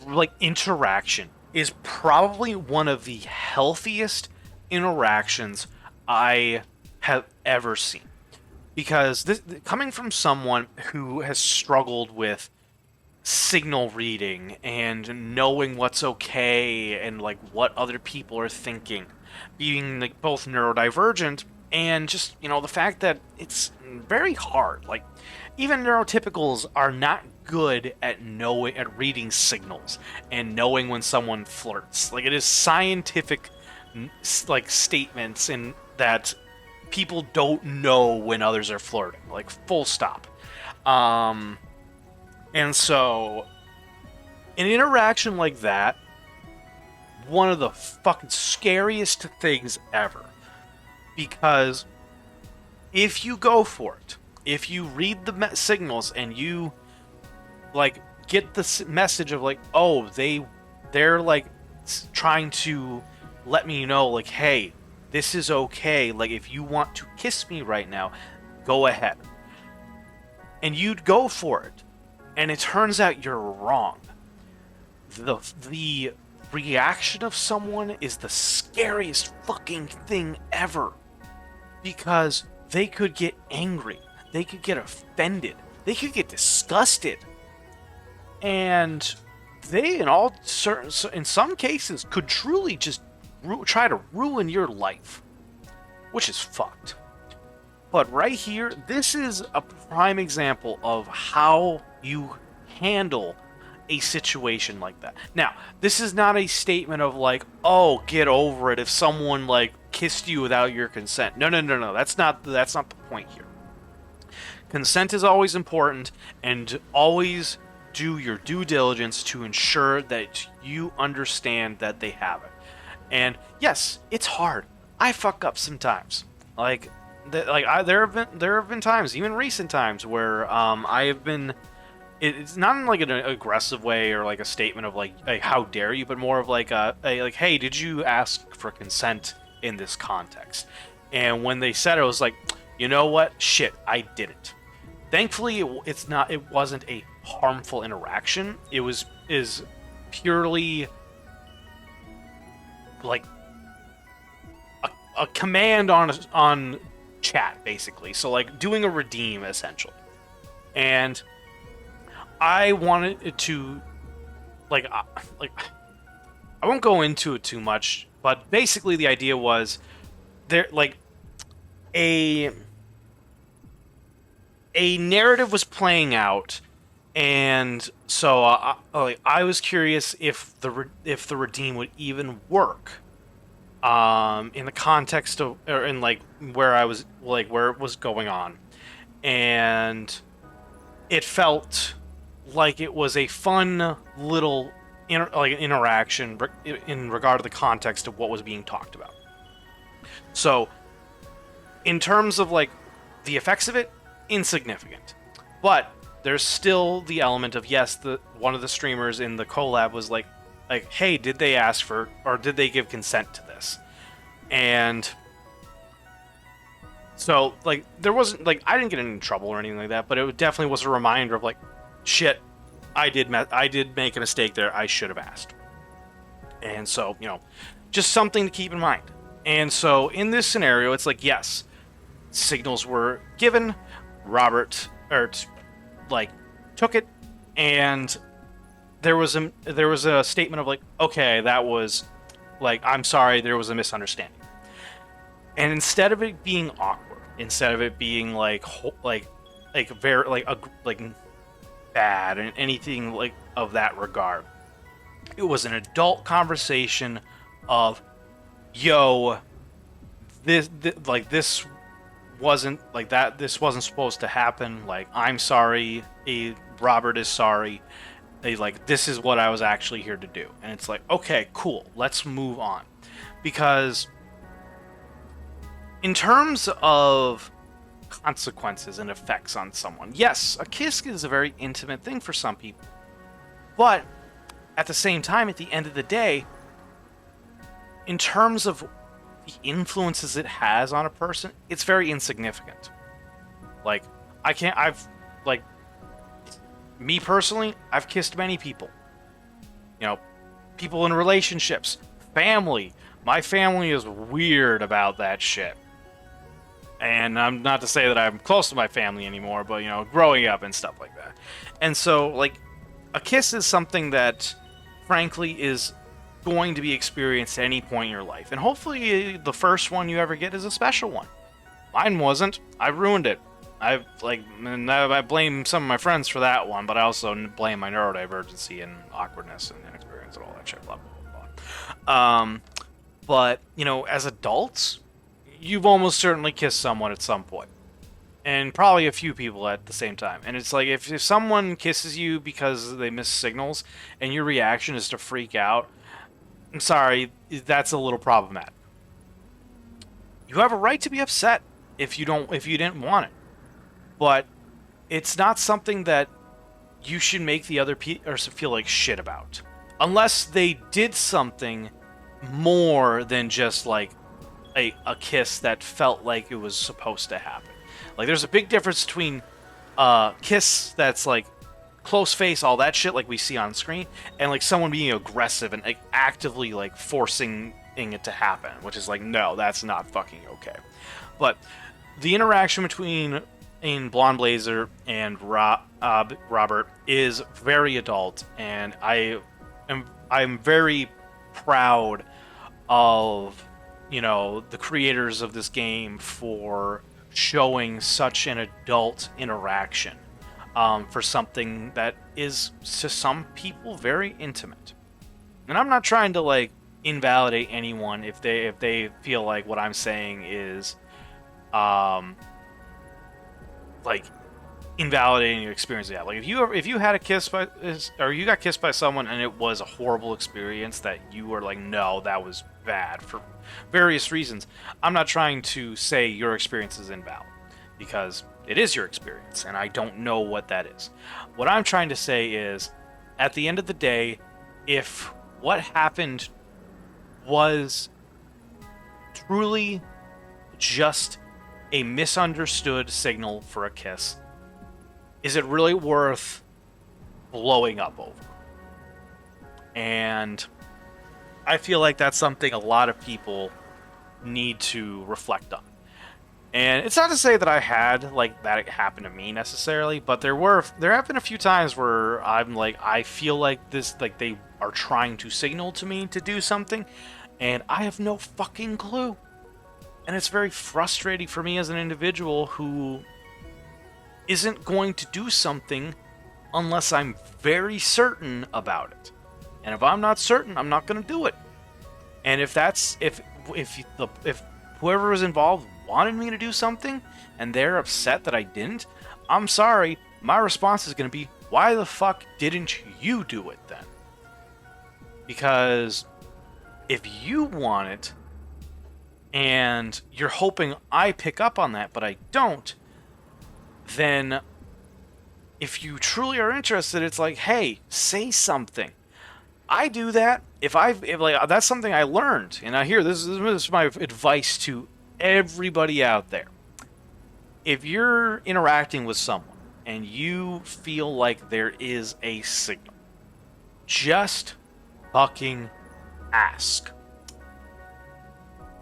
like, interaction is probably one of the healthiest interactions I have ever seen. Because this, coming from someone who has struggled with signal reading and knowing what's okay and, like, what other people are thinking, being, like, both neurodivergent and just, the fact that it's very hard. Like, even neurotypicals are not good at reading signals and knowing when someone flirts. Like, it is scientific, like, statements in that people don't know when others are flirting. Like, full stop. And so, an interaction like that, one of the fucking scariest things ever. Because if you go for it, if you read the signals and you, like, get the message of, like, oh, they're like trying to let me know, like, hey, this is okay. Like, if you want to kiss me right now, go ahead. And you'd go for it. And it turns out you're wrong. The reaction of someone is the scariest fucking thing ever. Because they could get angry. They could get offended. They could get disgusted. And they, in some cases, could truly just try to ruin your life. Which is fucked. But right here, this is a prime example of how you handle a situation like that. Now, this is not a statement of, like, oh, get over it if someone, like, kissed you without your consent. No. That's not the point here. Consent is always important, and always do your due diligence to ensure that you understand that they have it. And yes, it's hard. I fuck up sometimes. Like, there have been times, even recent times, where I have been. It's not in, like, an aggressive way or, like, a statement of, like how dare you, but more of, like, like, hey, did you ask for consent in this context? And when they said it, I was like, you know what? Shit, I did it. Thankfully, it wasn't a harmful interaction. It is purely, like, a command on chat, basically. So, like, doing a redeem, essentially. And I wanted it to, like, I won't go into it too much, but basically the idea was there, like, a narrative was playing out, and so I was curious if the redeem would even work, in the context of, or in, like, where I was, like, where it was going on, and it felt like it was a fun little interaction in regard to the context of what was being talked about. So, in terms of, like, the effects of it, insignificant. But there's still the element of, yes, one of the streamers in the collab was like, hey, did they ask for, or did they give consent to this? And so, like, there wasn't, like, I didn't get in trouble or anything like that, but it definitely was a reminder of, like, shit, I did make a mistake there. I should have asked. And so, just something to keep in mind. And so, in this scenario, it's like, yes, signals were given. Robert, took it, and there was a statement of, like, okay, that was, like, I'm sorry, there was a misunderstanding. And instead of it being awkward, instead of it being very bad and anything like of that regard, it was an adult conversation of, yo, this wasn't like that. This wasn't supposed to happen. Like, I'm sorry. Robert is sorry. They like, this is what I was actually here to do. And it's like, okay, cool, let's move on. Because in terms of consequences and effects on someone, yes, a kiss is a very intimate thing for some people. But at the same time, at the end of the day, in terms of the influences it has on a person, it's very insignificant. Like, me personally, I've kissed many people. You know, people in relationships, family. My family is weird about that shit. And I'm not to say that I'm close to my family anymore, but, you know, growing up and stuff like that. And so, like, a kiss is something that, frankly, is going to be experienced at any point in your life. And hopefully the first one you ever get is a special one. Mine wasn't. I ruined it. I blame some of my friends for that one, but I also blame my neurodivergency and awkwardness and inexperience and all that shit, blah, blah, blah. But, you know, as adults, you've almost certainly kissed someone at some point. And probably a few people at the same time. And it's like, if someone kisses you because they miss signals, and your reaction is to freak out, I'm sorry, that's a little problematic. You have a right to be upset if you didn't want it. But it's not something that you should make the other person feel like shit about. Unless they did something more than just like a kiss that felt like it was supposed to happen. Like, there's a big difference between a kiss that's like close face, all that shit like we see on screen, and like someone being aggressive and like actively like forcing it to happen, which is like, no, that's not fucking okay. But the interaction between Blonde Blazer and Robert is very adult, and I'm very proud of, you know, the creators of this game for showing such an adult interaction for something that is to some people very intimate. And I'm not trying to like invalidate anyone if they feel like what I'm saying is like invalidating your experience. Yeah, like if you had a kiss by, or you got kissed by someone and it was a horrible experience that you were like, no, that was bad for various reasons, I'm not trying to say your experience is invalid, because it is your experience and I don't know what that is. What I'm trying to say is, at the end of the day, if what happened was truly just a misunderstood signal for a kiss, is it really worth blowing up over? And I feel like that's something a lot of people need to reflect on. And it's not to say that I had like that happen to me necessarily, but there have been a few times where I'm like, I feel like this, like they are trying to signal to me to do something, and I have no fucking clue. And it's very frustrating for me as an individual who isn't going to do something unless I'm very certain about it. And if I'm not certain, I'm not going to do it. And if whoever was involved wanted me to do something and they're upset that I didn't, I'm sorry, my response is going to be, why the fuck didn't you do it then? Because if you want it and you're hoping I pick up on that, but I don't, then if you truly are interested, it's like, hey, say something. I do that. If like, that's something I learned, and I hear this is my advice to everybody out there. If you're interacting with someone and you feel like there is a signal, just fucking ask.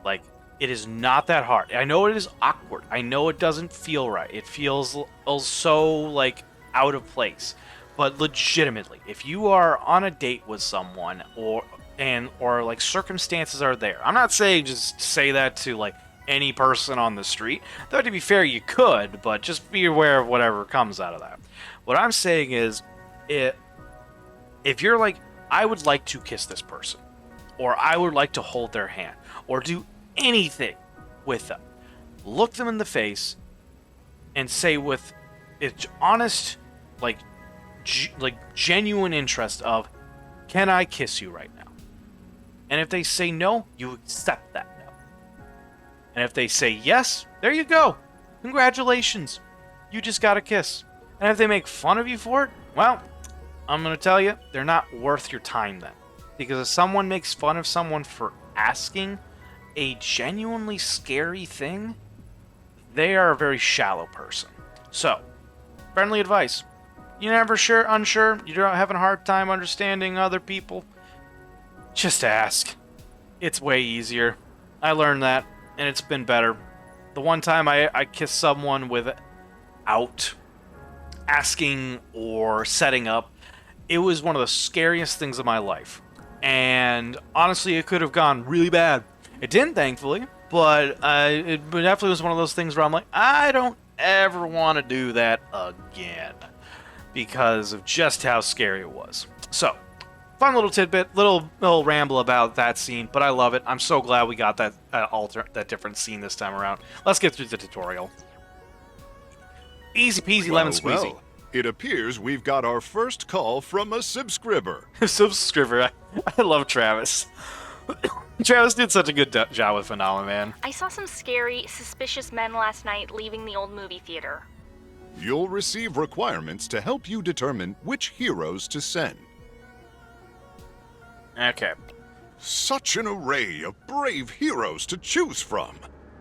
Like, it is not that hard. I know it is awkward. I know it doesn't feel right. It feels so like out of place. But legitimately, if you are on a date with someone or like circumstances are there, I'm not saying just say that to like any person on the street. Though to be fair, you could, but just be aware of whatever comes out of that. What I'm saying is, if you're like, I would like to kiss this person, or I would like to hold their hand, or do anything with them, look them in the face and say with it's honest, like genuine interest of, can I kiss you right now? And if they say no, you accept that no. And if they say yes, there you go. Congratulations. You just got a kiss. And if they make fun of you for it, well, I'm going to tell you, they're not worth your time then. Because if someone makes fun of someone for asking a genuinely scary thing, they are a very shallow person. So, friendly advice. You're never unsure, you're having a hard time understanding other people, just ask. It's way easier. I learned that, and it's been better. The one time I kissed someone without asking or setting up, it was one of the scariest things of my life. And honestly, it could have gone really bad. It didn't, thankfully, but it definitely was one of those things where I'm like, I don't ever want to do that again because of just how scary it was. So, fun little tidbit, little ramble about that scene, but I love it. I'm so glad we got that different scene this time around. Let's get through the tutorial. Easy peasy lemon squeezy. Well, it appears we've got our first call from a subscriber. Subscriber. I love Travis. Travis did such a good job with Phenomena, man. I saw some scary, suspicious men last night leaving the old movie theater. You'll receive requirements to help you determine which heroes to send. Okay. Such an array of brave heroes to choose from.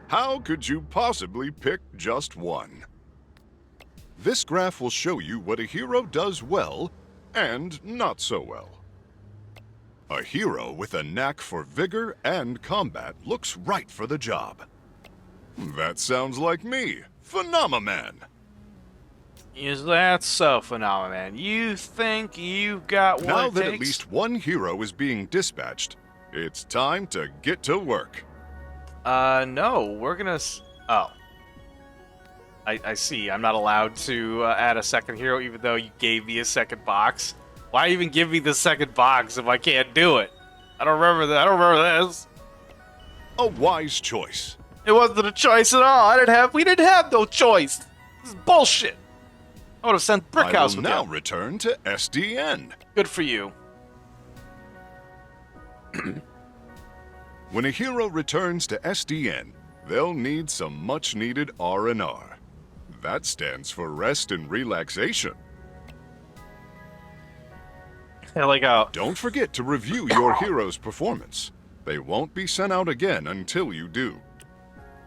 How could you possibly pick just one? This graph will show you what a hero does well and not so well. A hero with a knack for vigor and combat looks right for the job. That sounds like me, Phenomenon. Is that so, Phenomenon? You think you've got what Now it that takes? at least one hero is being dispatched, it's time to get to work. No, we're gonna... Oh. I see. I'm not allowed to add a second hero even though you gave me a second box. Why even give me the second box if I can't do it? I don't remember that. I don't remember this. A wise choice. It wasn't a choice at all. We didn't have no choice. This is bullshit. I would have sent Brickhouse with now you. return to SDN. Good for you. When a hero returns to SDN, they'll need some much-needed R&R. That stands for rest and relaxation. Don't forget to review your hero's performance. They won't be sent out again until you do.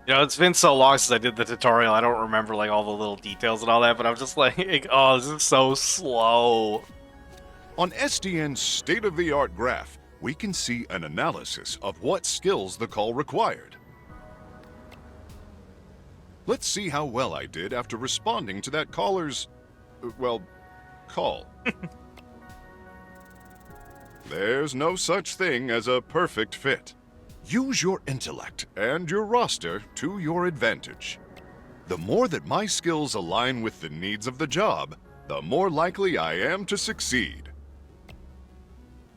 You know, it's been so long since I did the tutorial, I don't remember like all the little details and all that, but I'm just like, oh, this is so slow. On SDN's state-of-the-art graph, we can see an analysis of what skills the call required. Let's see how well I did after responding to that caller's, call. There's no such thing as a perfect fit. Use your intellect and your roster to your advantage. The more that my skills align with the needs of the job, the more likely I am to succeed.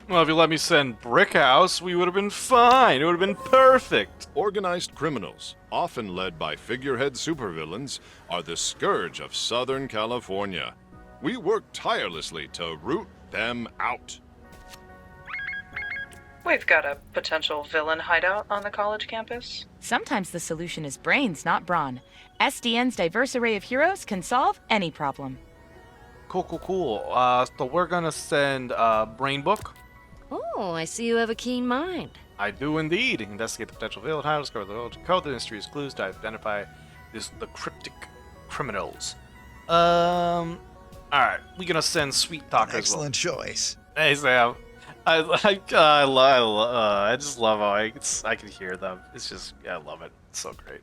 Well, if you let me send Brickhouse, we would have been fine. It would have been perfect. Organized criminals, often led by figurehead supervillains, are the scourge of Southern California. We work tirelessly to root them out. We've got a potential villain hideout on the college campus. Sometimes the solution is brains, not brawn. SDN's diverse array of heroes can solve any problem. Cool. So we're gonna send Brain Book. Oh, I see you have a keen mind. I do indeed. Investigate the potential villain hideout, discover the village code, the mystery's clues to identify the cryptic criminals. Alright, we're gonna send Sweet Talk as well. Excellent choice. Hey, Sam. I just love how I can hear them. It's just, I love it. It's so great.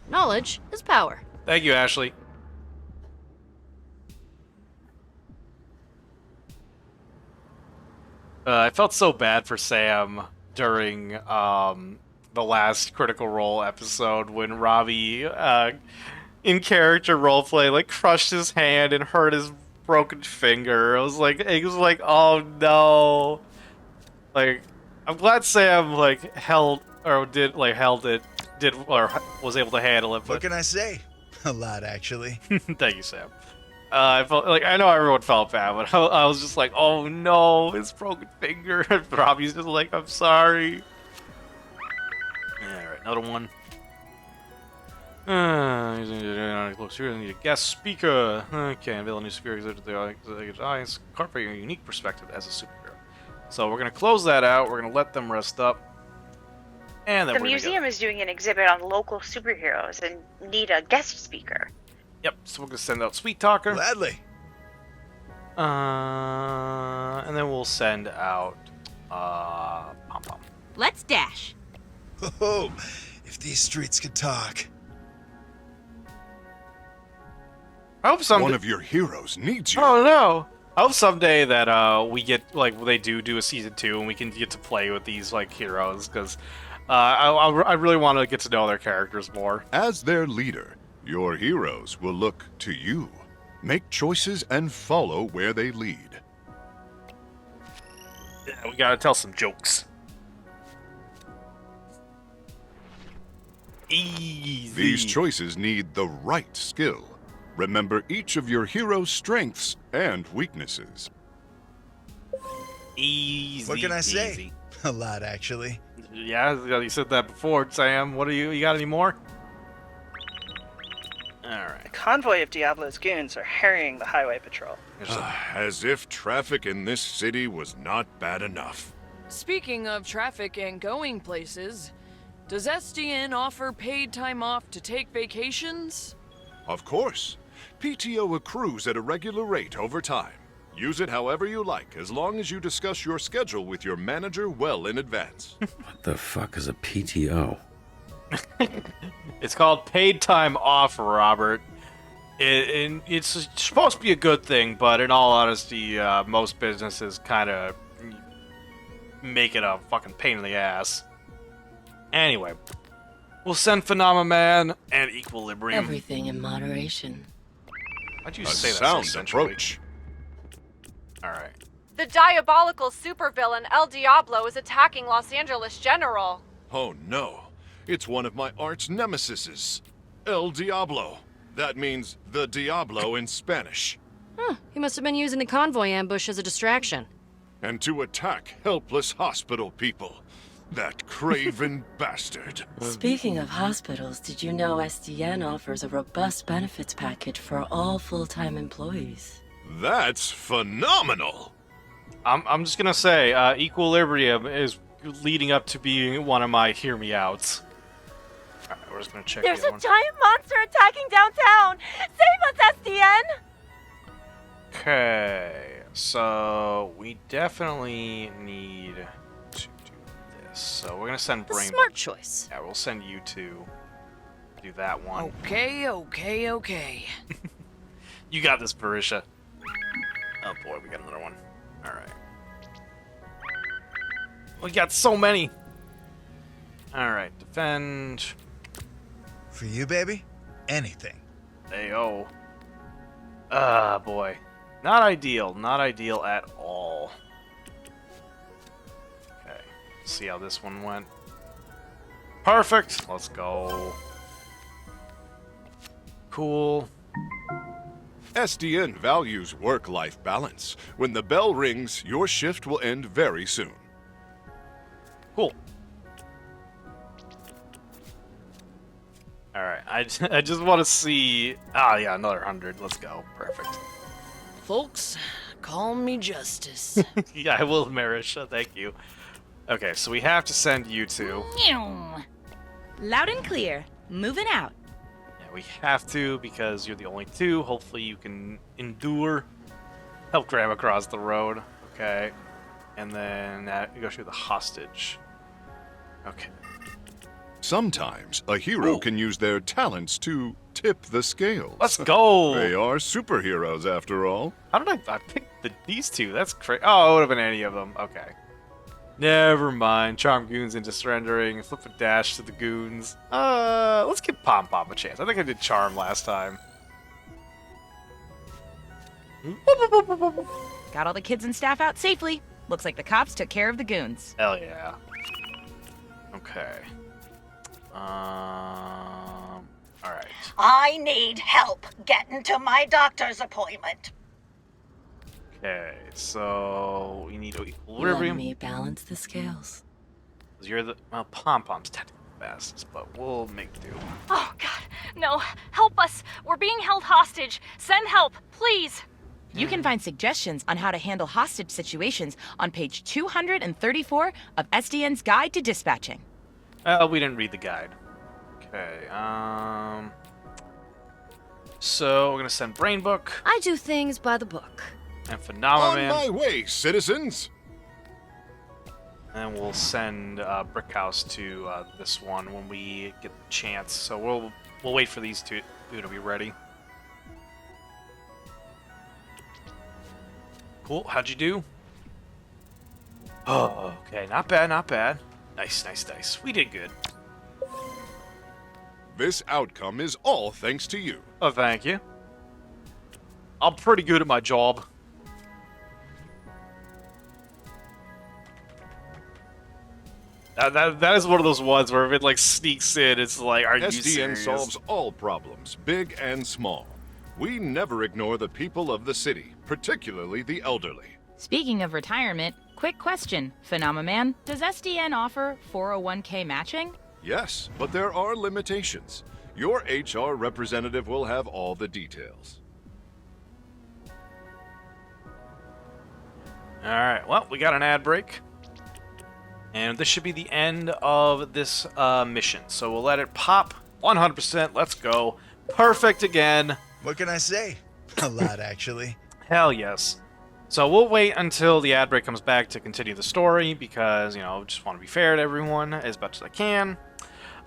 Knowledge is power. Thank you, Ashley. I felt so bad for Sam during the last Critical Role episode when Robbie, in character roleplay, like crushed his hand and hurt his broken finger. It was like, oh no. Like, I'm glad Sam was able to handle it. But What can I say? A lot, actually. Thank you, Sam. I felt like I know everyone felt bad, but I was just like, oh no, his broken finger. And Robbie's just like, I'm sorry. Alright, another one. Close here, I need a guest speaker. Okay, unveil a new speaker to the audience, incorporate a unique perspective as a superhero. So we're gonna close that out. We're gonna let them rest up, and then The museum is doing an exhibit on local superheroes and need a guest speaker. Yep. So we're gonna send out Sweet Talker. Gladly. And then we'll send out Pom Pom. Let's dash. Oh, if these streets could talk. I hope someday. One of your heroes needs you. Oh no! I hope someday that we get they do a season 2 and we can get to play with these heroes because I really want to get to know their characters more. As their leader, your heroes will look to you. Make choices and follow where they lead. Yeah, we gotta tell some jokes. Easy. These choices need the right skill. Remember each of your hero's strengths and weaknesses. Easy. What can I say? Easy. A lot, actually. Yeah, you said that before, Sam. What are you got any more? Alright. A convoy of Diablo's goons are harrying the highway patrol. As if traffic in this city was not bad enough. Speaking of traffic and going places, does SDN offer paid time off to take vacations? Of course. PTO accrues at a regular rate over time. Use it however you like, as long as you discuss your schedule with your manager well in advance. What the fuck is a PTO? It's called paid time off, Robert. It's supposed to be a good thing, but in all honesty, most businesses kind of make it a fucking pain in the ass. Anyway, we'll send Phenomenon and Equilibrium. Everything in moderation. Why'd you A say that sound so approach. Alright. The diabolical supervillain El Diablo is attacking Los Angeles General. Oh no, it's one of my arch nemesises, El Diablo. That means the Diablo in Spanish. Huh, he must have been using the convoy ambush as a distraction. And to attack helpless hospital people. That craven bastard. Speaking of hospitals, did you know SDN offers a robust benefits package for all full-time employees? That's phenomenal! I'm just gonna say, Equilibrium is leading up to being one of my hear me outs. Alright, we're just gonna check There's the a other one. giant monster attacking downtown! Save us, SDN! Okay, so we definitely need to do this. So we're gonna send Brain. Smart choice. Yeah, we'll send you to do that one. Okay. You got this, Barisha. Oh boy, we got another one. Alright. We got so many! Alright, defend. For you, baby? Anything. Ayo. Ah, boy. Not ideal. Not ideal at all. Okay. See how this one went. Perfect! Let's go. Cool. SDN values work-life balance. When the bell rings, your shift will end very soon. Cool. Alright, I just want to see... Ah, yeah, another 100. Let's go. Perfect. Folks, call me Justice. Yeah, I will, Marisha. Thank you. Okay, so we have to send you two. Loud and clear. Moving out. Yeah, we have to because you're the only two. Hopefully you can endure. Help Graham across the road. Okay. And then you go through the hostage. Okay. Sometimes a hero can use their talents to tip the scales. Let's go! They are superheroes, after all. How did I pick these two? That's crazy. Oh, it would have been any of them. Okay. Never mind. Charm goons into surrendering. Flip a dash to the goons. Let's give Pom Pom a chance. I think I did Charm last time. Got all the kids and staff out safely. Looks like the cops took care of the goons. Hell yeah. Okay. Alright. I need help getting to my doctor's appointment. Okay, so we need Let equilibrium. me balance the scales. You're the well, Pom-Pom's technically the fastest, but we'll make do. Oh, God. No. Help us. We're being held hostage. Send help, please. You can find suggestions on how to handle hostage situations on page 234 of SDN's Guide to Dispatching. We didn't read the guide. Okay, so we're gonna send Brain Book I do things by the book. and Phenomenon. On my way, citizens! And we'll send Brickhouse to this one when we get the chance. So we'll wait for these two to be ready. Cool. How'd you do? Oh, okay. Not bad. Not bad. Nice, nice, nice. We did good. This outcome is all thanks to you. Oh, thank you. I'm pretty good at my job. That is one of those ones where if it like sneaks in, it's like, are you SDN serious? solves all problems, big and small. We never ignore the people of the city, particularly the elderly. Speaking of retirement, quick question, Phenomenon. Does SDN offer 401k matching? Yes, but there are limitations. Your HR representative will have all the details. Alright, well, we got an ad break. And this should be the end of this mission. So we'll let it pop. 100%, let's go. Perfect again. What can I say? A lot, actually. Hell yes. So we'll wait until the ad break comes back to continue the story because, you know, just want to be fair to everyone as much as I can.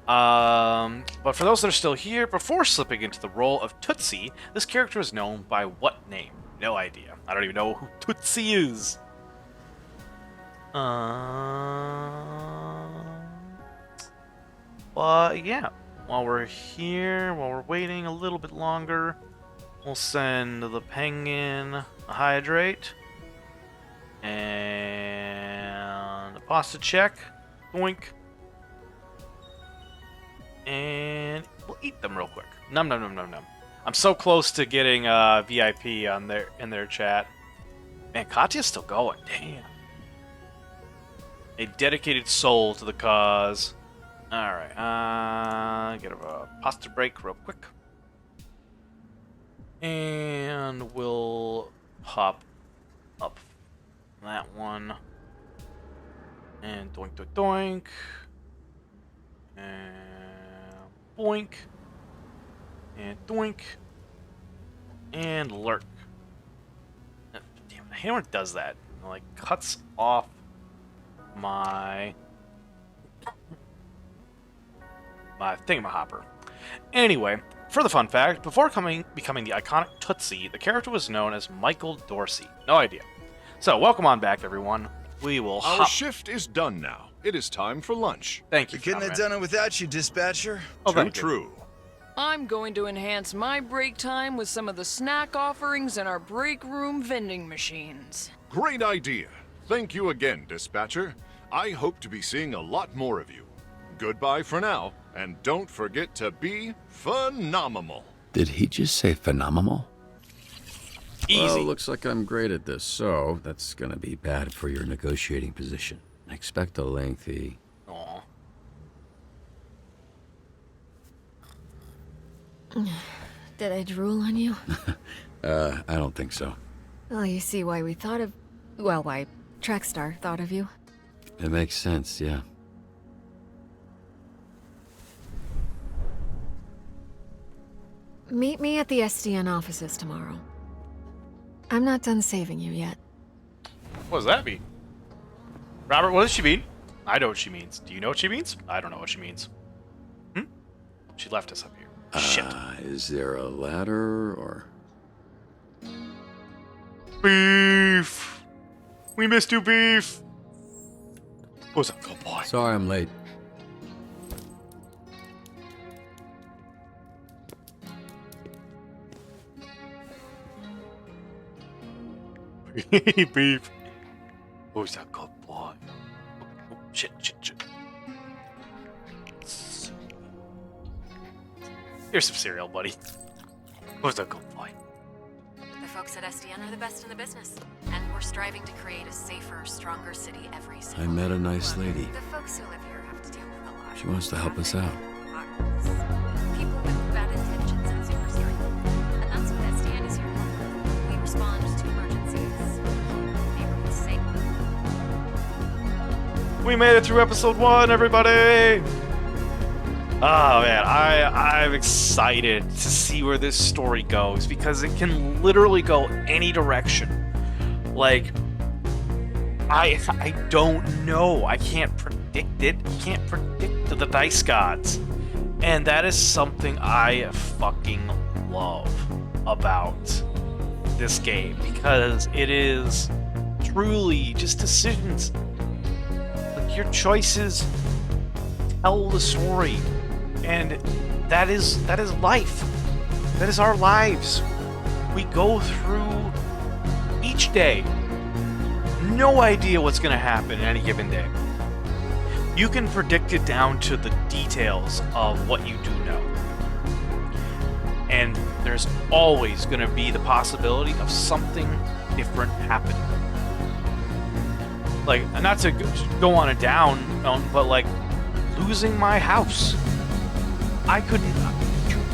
But for those that are still here, before slipping into the role of Tootsie, this character is known by what name? No idea. I don't even know who Tootsie is. But yeah, while we're here, while we're waiting a little bit longer, we'll send the penguin a hydrate and a pasta check, doink, and we'll eat them real quick. Num num num num num. I'm so close to getting VIP on in their chat. Man, Katya's still going. Damn. A dedicated soul to the cause. Alright, get a pasta break real quick. And we'll pop up that one. And doink, doink, doink. And boink. And doink. And lurk. Damn, I hate when it does that. It, like, cuts off my thingamahopper. Anyway, for the fun fact, before becoming the iconic Tootsie, the character was known as Michael Dorsey. No idea. So, welcome on back, everyone. We will Our shift is done now. It is time for lunch. Thank you. We couldn't have done it without you, dispatcher. Too true. I'm going to enhance my break time with some of the snack offerings in our break room vending machines. Great idea. Thank you again, dispatcher. I hope to be seeing a lot more of you. Goodbye for now, and don't forget to be phenomenal. Did he just say phenomenal? Easy. Well, looks like I'm great at this, so that's gonna be bad for your negotiating position. Expect a lengthy... Aw. Did I drool on you? I don't think so. Well, you see why we thought of... Well, why Trackstar thought of you. It makes sense, yeah. Meet me at the SDN offices tomorrow. I'm not done saving you yet. What does that mean? Robert, what does she mean? I know what she means. Do you know what she means? I don't know what she means. She left us up here. Shit. Is there a ladder, or... Beef! We missed you, Beef! What's up, good boy? Sorry I'm late. Beef. Who's that good boy? Oh, shit, shit, shit. Here's some cereal, buddy. Who's a good boy? The folks at SDN are the best in the business, and we're striving to create a safer, stronger city every single I met a day. nice lady. The folks who live here have to deal with a lot. She wants to help us out. People with bad intentions and super strength. And that's what SDN is here for. We respond to emergencies, keep neighborhoods safe. We made it through episode 1, everybody! Oh man, I'm excited to see where this story goes because it can literally go any direction. Like, I don't know. I can't predict it. I can't predict the dice gods. And that is something I fucking love about this game because it is truly just decisions. Like, your choices tell the story. And that is life. That is our lives. We go through each day. No idea what's going to happen any given day. You can predict it down to the details of what you do know. And there's always going to be the possibility of something different happening. Like, not to go on a down, but like losing my house. I couldn't.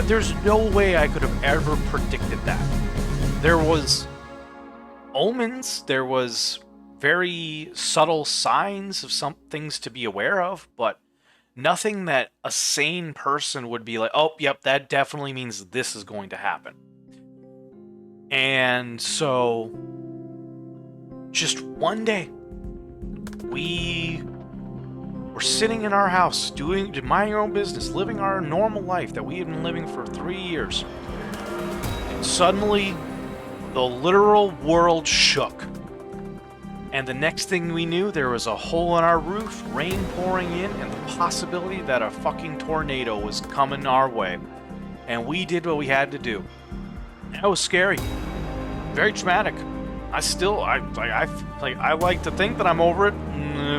There's no way I could have ever predicted that. There was omens, there was very subtle signs of some things to be aware of, but nothing that a sane person would be like, oh, yep, that definitely means this is going to happen. And so, just one day, we were sitting in our house, minding our own business, living our normal life that we had been living for 3 years. And suddenly, the literal world shook. And the next thing we knew, there was a hole in our roof, rain pouring in, and the possibility that a fucking tornado was coming our way. And we did what we had to do. That was scary. Very traumatic. I like to think that I'm over it.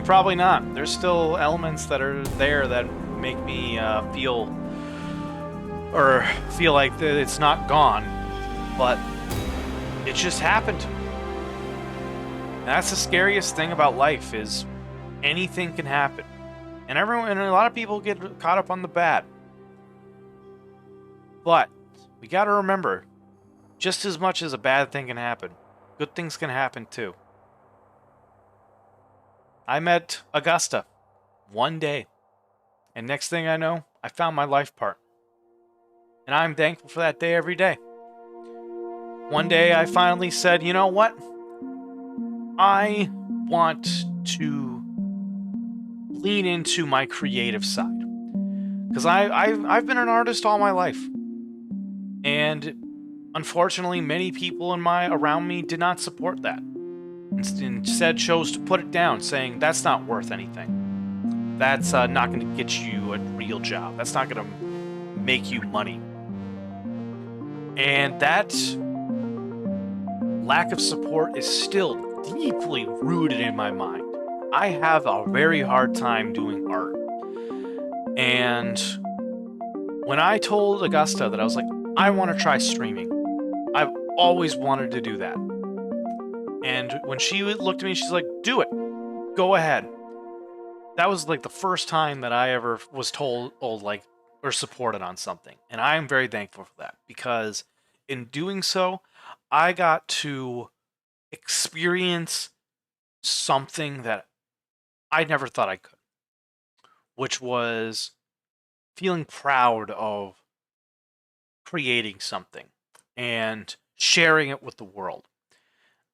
Probably not. There's still elements that are there that make me feel like that it's not gone, but it just happened. And that's the scariest thing about life is anything can happen, and a lot of people get caught up on the bad. But we got to remember, just as much as a bad thing can happen, good things can happen too. I met Augusta one day, and next thing I know, I found my life partner. And I'm thankful for that day every day. One day I finally said, you know what? I want to lean into my creative side. Because I've been an artist all my life. And unfortunately, many people around me did not support that. Instead chose to put it down, saying that's not worth anything. That's not going to get you a real job. That's not going to make you money. And that lack of support is still deeply rooted in my mind. I have a very hard time doing art. And when I told Augusta that I was like, I want to try streaming. I've always wanted to do that. And when she looked at me, she's like, do it. Go ahead. That was like the first time that I ever was told, or supported on something. And I am very thankful for that because in doing so, I got to experience something that I never thought I could, which was feeling proud of creating something and sharing it with the world.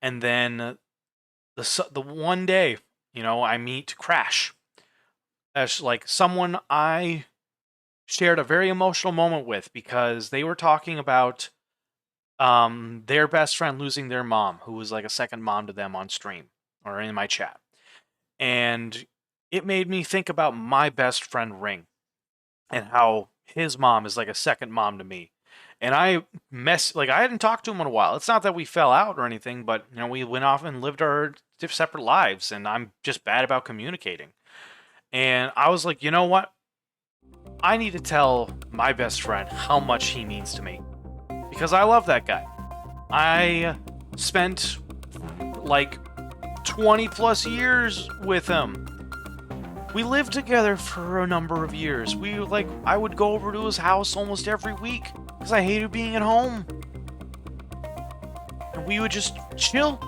And then the one day, I meet Crash as like someone I shared a very emotional moment with because they were talking about their best friend losing their mom, who was like a second mom to them on stream or in my chat. And it made me think about my best friend Ring and how his mom is like a second mom to me. And I hadn't talked to him in a while. It's not that we fell out or anything, but we went off and lived our separate lives, and I'm just bad about communicating. And I was like, you know what? I need to tell my best friend how much he means to me. Because I love that guy. I spent like 20 plus years with him. We lived together for a number of years. I would go over to his house almost every week because I hated being at home. And we would just chill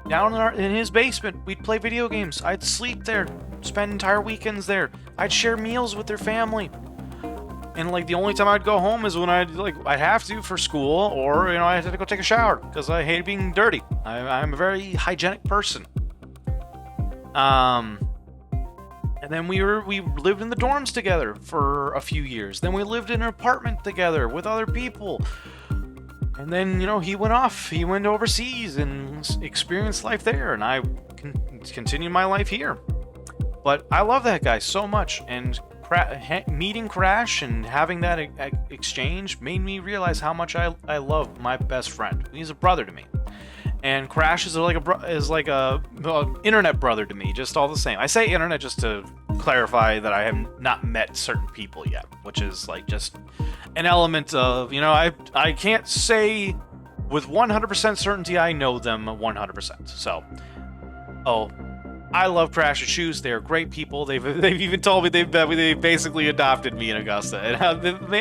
down in his basement. We'd play video games. I'd sleep there, spend entire weekends there. I'd share meals with their family. And like the only time I'd go home is when I'd have to for school, or I had to go take a shower because I hated being dirty. I'm a very hygienic person. And then we lived in the dorms together for a few years. Then we lived in an apartment together with other people. And then he went off. He went overseas and experienced life there, and I continued my life here. But I love that guy so much, and meeting Crash and having that exchange made me realize how much I love my best friend. He's a brother to me, and Crash is like a internet brother to me, just all the same. I say internet just to clarify that I have not met certain people yet, which is like just an element of I can't say with 100% certainty I know them 100%. So, I love Crash and Shoes. They're great people. They've even told me they basically adopted me in Augusta, and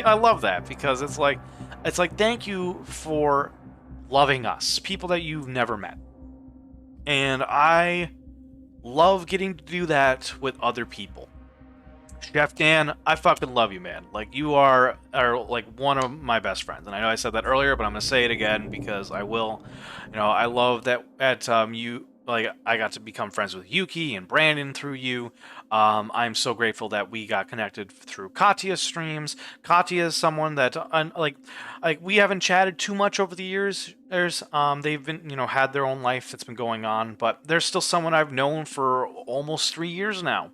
I love that because it's like thank you for loving us, people that you've never met, and I love getting to do that with other people. Chef Dan, I fucking love you, man. Like, you are like one of my best friends, and I know I said that earlier, but I'm gonna say it again because I will. I love that at you. Like, I got to become friends with Yuki and Brandon through you. I'm so grateful that we got connected through Katya's streams. Katya is someone that, like we haven't chatted too much over the years. They've been, had their own life that's been going on, but there's still someone I've known for almost 3 years now.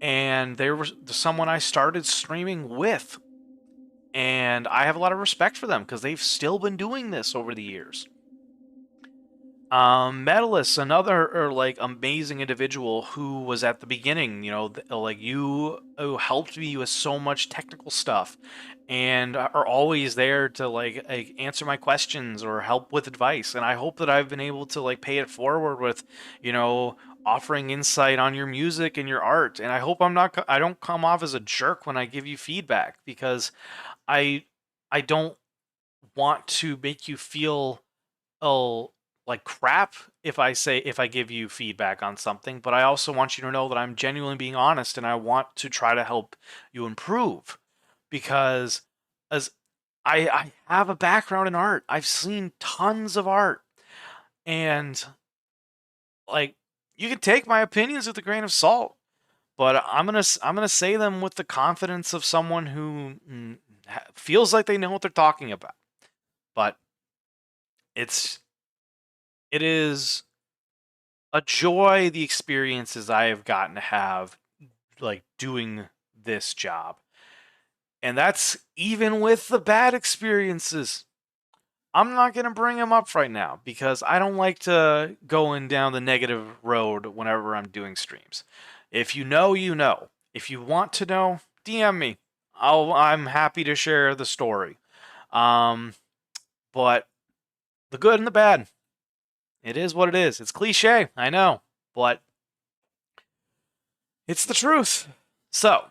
And they were someone I started streaming with. And I have a lot of respect for them because they've still been doing this over the years. Medalist, another amazing individual who was at the beginning, you helped me with so much technical stuff and are always there to answer my questions or help with advice. And I hope that I've been able to pay it forward with, offering insight on your music and your art. And I hope I don't come off as a jerk when I give you feedback, because I don't want to make you feel like crap if I give you feedback on something, but I also want you to know that I'm genuinely being honest and I want to try to help you improve, because as I have a background in art. I've seen tons of art, and you can take my opinions with a grain of salt, but I'm gonna say them with the confidence of someone who feels like they know what they're talking about. But it is a joy, the experiences I have gotten to have, doing this job. And that's even with the bad experiences. I'm not going to bring them up right now because I don't like to go down the negative road whenever I'm doing streams. If you know, you know. If you want to know, DM me. I'm happy to share the story. But the good and the bad. It is what it is. It's cliche, I know, but it's the truth. So,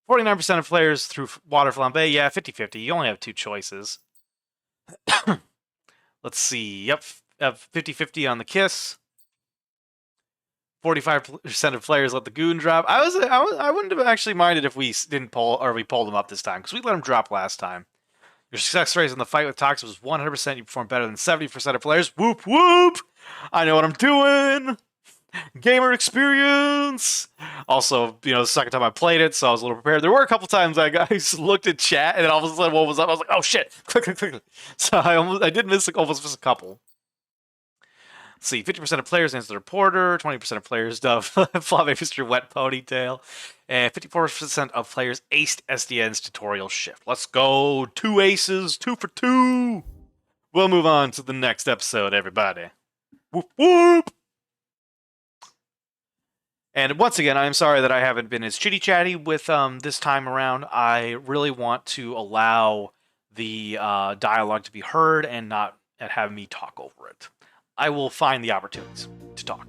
49% of players through Water Flambe. Yeah, 50-50. You only have two choices. Let's see. Yep, 50-50 on the Kiss. 45% of players let the Goon drop. I wouldn't have actually minded if we didn't pull, or we pulled them up this time, because we let them drop last time. Your success rate in the fight with Toxic was 100%. You performed better than 70% of players. Whoop, whoop! I know what I'm doing! Gamer experience! Also, the second time I played it, so I was a little prepared. There were a couple times I looked at chat, and then all of a sudden one was up. I was like, oh shit! Quick. So I did almost miss a couple. Let's see, 50% of players answer the reporter, 20% of players dove Flamme Mr. Wet Ponytail, and 54% of players aced SDN's tutorial shift. Let's go! 2 aces, 2 for 2! We'll move on to the next episode, everybody. Whoop whoop! And once again, I'm sorry that I haven't been as chitty-chatty with this time around. I really want to allow the dialogue to be heard and not have me talk over it. I will find the opportunities to talk.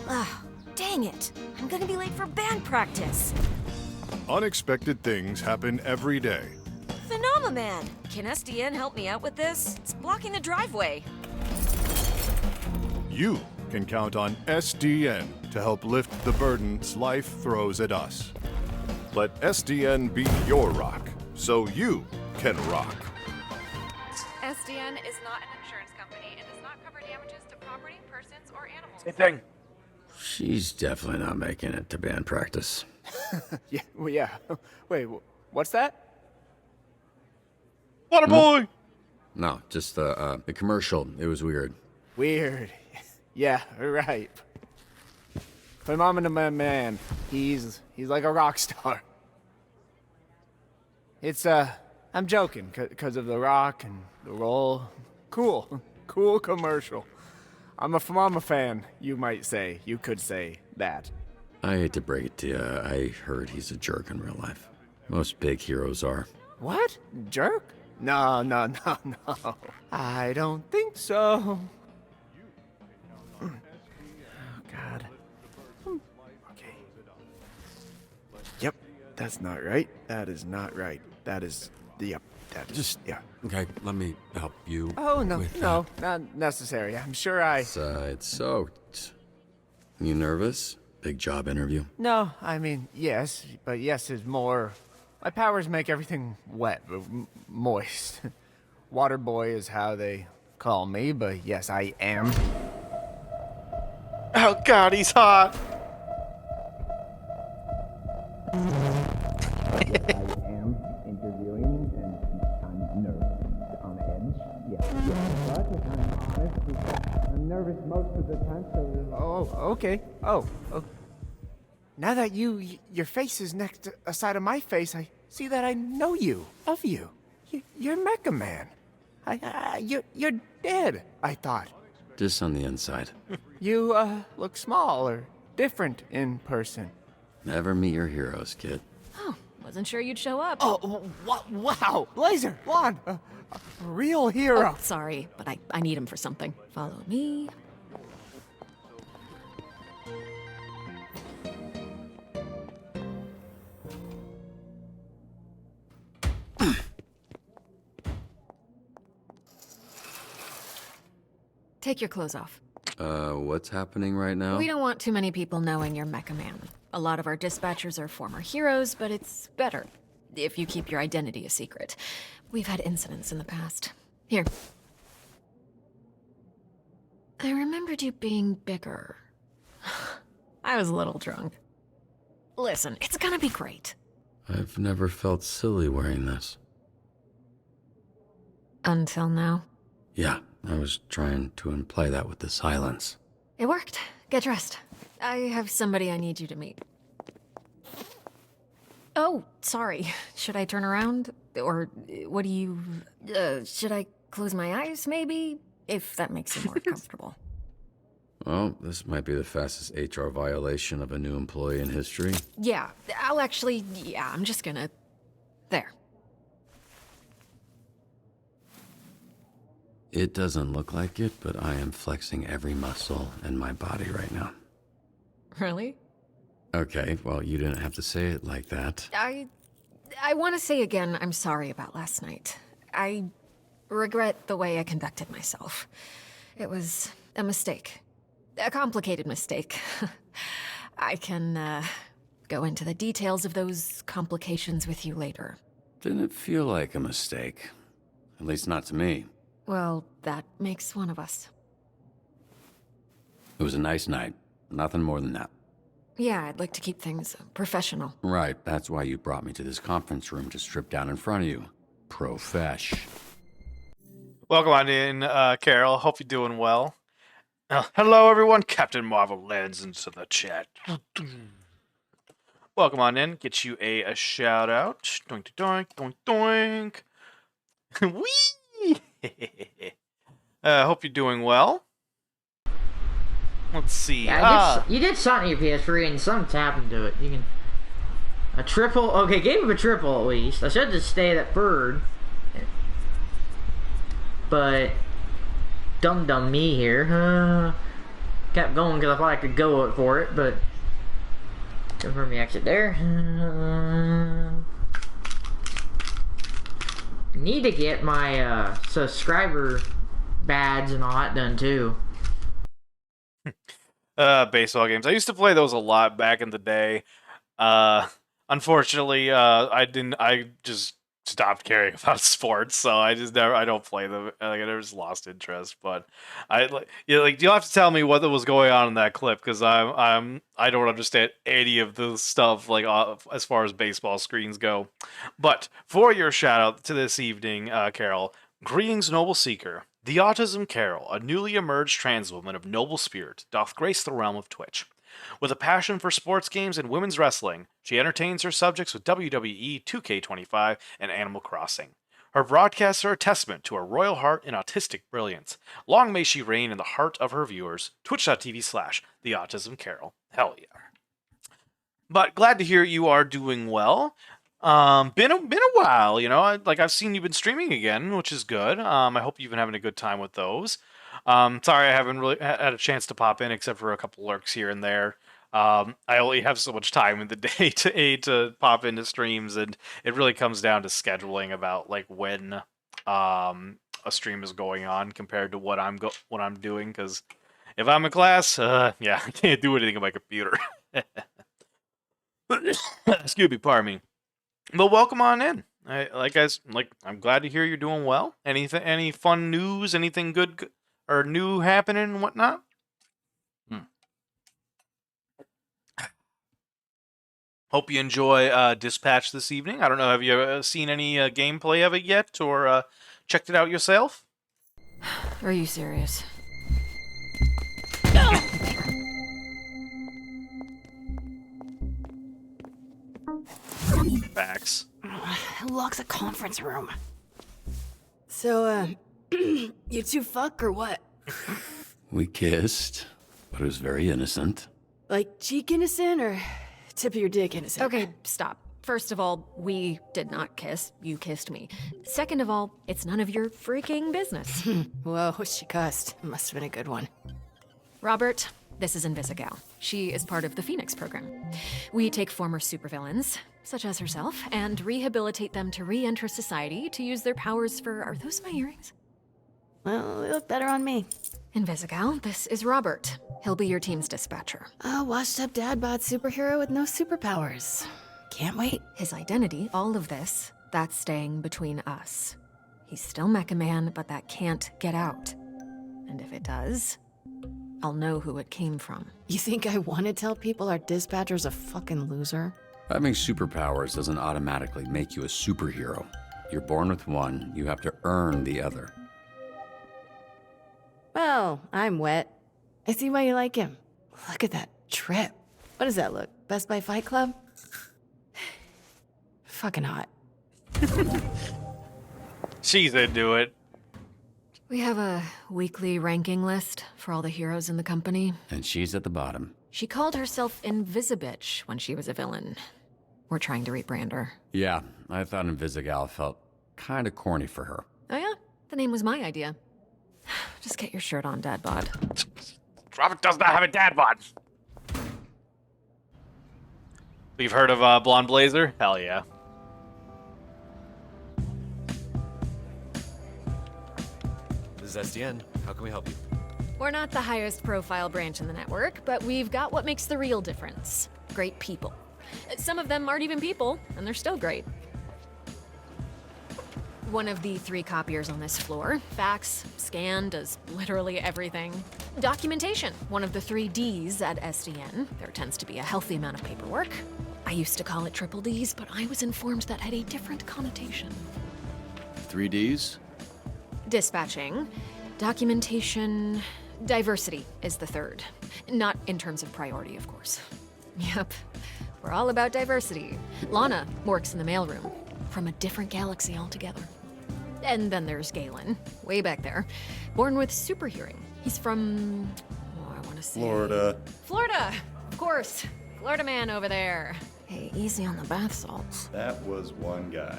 Ah, dang it. I'm gonna be late for band practice. Unexpected things happen every day. Phenomenon! Can SDN help me out with this? It's blocking the driveway. You can count on SDN to help lift the burdens life throws at us. Let SDN be your rock, so you can rock. SDN is not an insurance company and does not cover damages to property, persons, or animals. Same thing. She's definitely not making it to band practice. Yeah, well, yeah. Wait, what's that? Waterboy! No, just the commercial. It was weird. Weird. Yeah, right. Phenomenon man. He's like a rock star. It's, I'm joking, because of the rock and the roll. Cool. Cool commercial. I'm a Phenomenon fan, you might say. You could say that. I hate to break it to you. I heard he's a jerk in real life. Most big heroes are. What? Jerk? No. I don't think so. Oh, God. Okay. Yep, that's not right. That is not right. That is, yep, that is, Just, yeah. Okay, let me help you. Oh, no, with no, not necessary. I'm sure It's soaked. You nervous? Big job interview? No, I mean, yes, but yes is more... My powers make everything wet, moist. Water boy is how they call me, but yes, I am. Oh God, he's hot. I am interviewing, and I'm nervous, on edge. Yeah. But if I'm honest, I'm nervous most of the time. So, okay. Oh. Now that your face is next to a side of my face, I see that I know you, of you. You're Mecha Man. You're dead, I thought. Just on the inside. You, look small or different in person. Never meet your heroes, kid. Oh, wasn't sure you'd show up. Oh, wow! Laser, Juan, a real hero. Oh, sorry, but I need him for something. Follow me. Take your clothes off. What's happening right now? We don't want too many people knowing you're Mecha Man. A lot of our dispatchers are former heroes, but it's better if you keep your identity a secret. We've had incidents in the past. Here. I remembered you being bigger. I was a little drunk. Listen, it's gonna be great. I've never felt silly wearing this. Until now. Yeah, I was trying to imply that with the silence. It worked. Get dressed. I have somebody I need you to meet. Oh, sorry. Should I turn around? Or what do you... should I close my eyes, maybe? If that makes you more comfortable. Well, this might be the fastest HR violation of a new employee in history. Yeah, I'll actually... Yeah, I'm just gonna... There. It doesn't look like it, but I am flexing every muscle in my body right now. Really? Okay, well, you didn't have to say it like that. I want to say again, I'm sorry about last night. I regret the way I conducted myself. It was a mistake. A complicated mistake. I can, go into the details of those complications with you later. Didn't feel like a mistake. At least not to me. Well, that makes one of us. It was a nice night. Nothing more than that. Yeah, I'd like to keep things professional. Right, that's why you brought me to this conference room to strip down in front of you. Profesh. Welcome on in, Carol. Hope you're doing well. Hello, everyone. Captain Marvel lands into the chat. Welcome on in. Get you a shout out. Doink, doink, doink, doink. Whee! Hope you're doing well. Let's see. Yeah, you did something to your PS3 and something's happened to it. You can... A triple? Okay, gave him a triple at least. I should just stay at third. But... Dum me here. Kept going because I thought I could go for it, but... Confirm the exit there. Need to get my subscriber badge and all that done too. Baseball games. I used to play those a lot back in the day. Unfortunately, I just stopped caring about sports, so I don't play them. I just lost interest. But you'll have to tell me what was going on in that clip, because I don't understand any of the stuff as far as baseball screens go. But for your shout out to this evening, Carol, greetings, noble seeker. The Autism Carol, a newly emerged trans woman of noble spirit, doth grace the realm of Twitch. With a passion for sports games and women's wrestling, she entertains her subjects with WWE, 2K25, and Animal Crossing. Her broadcasts are a testament to her royal heart and autistic brilliance. Long may she reign in the heart of her viewers. Twitch.tv/TheAutismCarol. Hell yeah. But glad to hear you are doing well. Been a while, I've seen you've been streaming again, which is good. I hope you've been having a good time with those. Sorry I haven't really had a chance to pop in except for a couple lurks here and there. I only have so much time in the day to pop into streams, and it really comes down to scheduling about when a stream is going on compared to what I'm doing. Because if I'm in class, I can't do anything on my computer. Excuse me, pardon me. But welcome on in. I'm glad to hear you're doing well. Any fun news? Anything good or new happening and whatnot? Hope you enjoy Dispatch this evening. I don't know, have you seen any gameplay of it yet, or checked it out yourself? Are you serious? Facts. Who locks a conference room? So, you two fuck or what? We kissed, but it was very innocent. Like cheek innocent or tip of your dick innocent? Okay, stop. First of all, we did not kiss. You kissed me. Second of all, it's none of your freaking business. Whoa, she cussed. Must have been a good one. Robert, this is Invisigal. She is part of the Phoenix program. We take former supervillains, such as herself, and rehabilitate them to re-enter society to use their powers for... Are those my earrings? Well, they look better on me. Invisigal, this is Robert. He'll be your team's dispatcher. A washed-up dad-bod superhero with no superpowers. Can't wait. His identity, all of this, that's staying between us. He's still Mecha Man, but that can't get out. And if it does, I'll know who it came from. You think I want to tell people our dispatcher's a fucking loser? Having superpowers doesn't automatically make you a superhero. You're born with one, you have to earn the other. Well, I'm wet. I see why you like him. Look at that trip. What does that look? Best Buy Fight Club? Fucking hot. She's into it. We have a weekly ranking list for all the heroes in the company. And she's at the bottom. She called herself Invisibitch when she was a villain. We're trying to rebrand her. Yeah, I thought Invisigal felt kinda corny for her. Oh yeah? The name was my idea. Just get your shirt on, Dad Bod. Robert does not have a dad bod. You've heard of Blonde Blazer? Hell yeah. This is SDN. How can we help you? We're not the highest profile branch in the network, but we've got what makes the real difference. Great people. Some of them aren't even people, and they're still great. One of the 3 copiers on this floor. Fax, scan, does literally everything. Documentation, one of the 3 Ds at SDN. There tends to be a healthy amount of paperwork. I used to call it triple Ds, but I was informed that had a different connotation. 3 Ds? Dispatching, documentation, diversity is the 3rd. Not in terms of priority, of course. Yep, we're all about diversity. Lana works in the mailroom, from a different galaxy altogether. And then there's Galen, way back there, born with super hearing. He's from, I want want to say? Florida. Florida! Of course. Florida man over there. Hey, easy on the bath salts. That was one guy.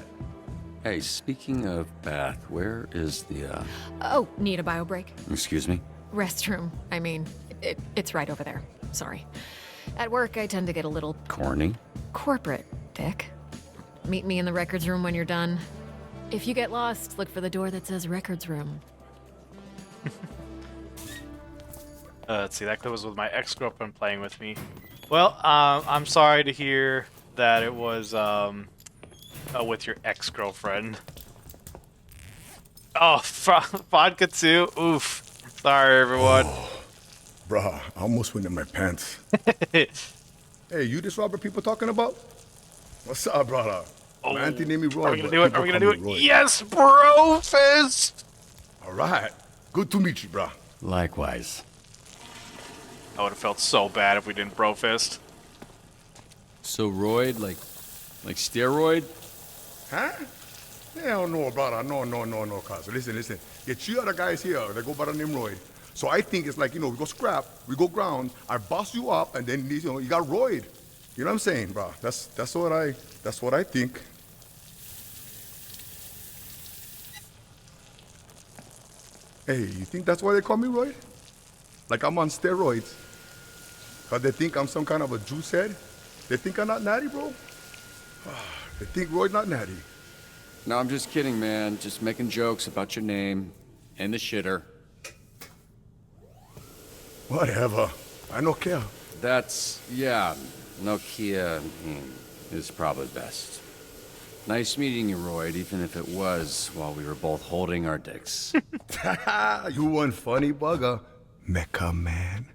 Hey, speaking of bath, where is the, Oh, need a bio break? Excuse me? Restroom. I mean, it's right over there. Sorry. At work, I tend to get a little Corny? corporate, Dick. Meet me in the records room when you're done. If you get lost, look for the door that says records room. Let's see, that clip was with my ex-girlfriend playing with me. Well, I'm sorry to hear that it was, with your ex-girlfriend. Oh, vodka too? Oof. Sorry, everyone. Bruh, I almost went in my pants. Hey, you this Robert people talking about? What's up, brother? Oh, my auntie named me Roy. are we gonna but do it? people Are we gonna call do me it? Roy. Yes, bro fist! All right. Good to meet you, bruh. Likewise. I would have felt so bad if we didn't bro fist. So roid, like steroid? Huh? Hell no, brother. No, cuz. Listen. Yeah, two other guys here, they go by the name Roy. So I think it's like, we go scrap, we go ground, I boss you up, and then, you got Royd. You know what I'm saying, bro? That's what I think. Hey, you think that's why they call me Roy? Like I'm on steroids? Cause they think I'm some kind of a juice head? They think I'm not natty, bro? They think Roy's not natty. No, I'm just kidding, man. Just making jokes about your name and the shitter. Whatever. I no care. Yeah, Nokia is probably best. Nice meeting you, Royd, even if it was while we were both holding our dicks. You one funny bugger, Mecha man.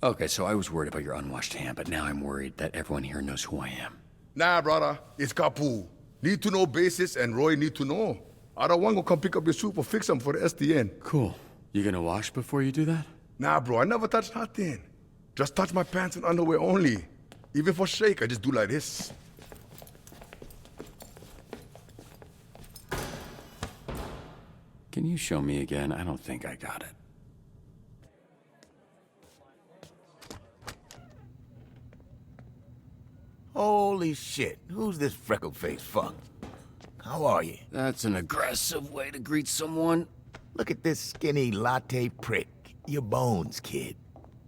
Okay, so I was worried about your unwashed hand, but now I'm worried that everyone here knows who I am. Nah, brother. It's Kapu. Need to know basis and Roy need to know. I don't want to come pick up your soup or fix them for the SDN. Cool. You gonna wash before you do that? Nah, bro. I never touch nothing. Just touch my pants and underwear only. Even for shake, I just do like this. Can you show me again? I don't think I got it. Holy shit, who's this freckle-faced fuck? How are you? That's an aggressive way to greet someone. Look at this skinny latte prick. Your bones, kid.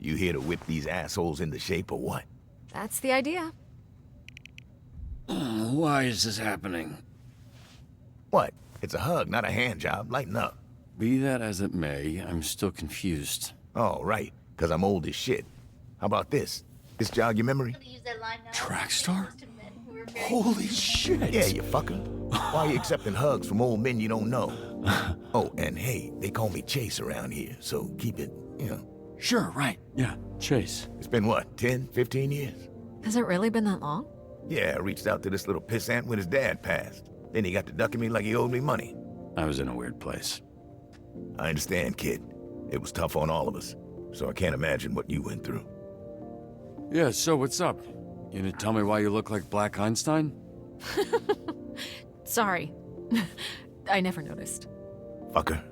You here to whip these assholes into shape or what? That's the idea. Why is this happening? What? It's a hug, not a hand job. Lighten up. Be that as it may, I'm still confused. Oh, right, because I'm old as shit. How about this? This jog your memory? Track star? Holy shit! Yeah, you fucker. Why are you accepting hugs from old men you don't know? Oh, and hey, they call me Chase around here, so keep it, Sure, right. Yeah, Chase. It's been what, 10, 15 years? Has it really been that long? Yeah, I reached out to this little pissant when his dad passed. Then he got to ducking me like he owed me money. I was in a weird place. I understand, kid. It was tough on all of us, so I can't imagine what you went through. Yeah, so what's up? You gonna tell me why you look like Black Einstein? Sorry. I never noticed. Fucker.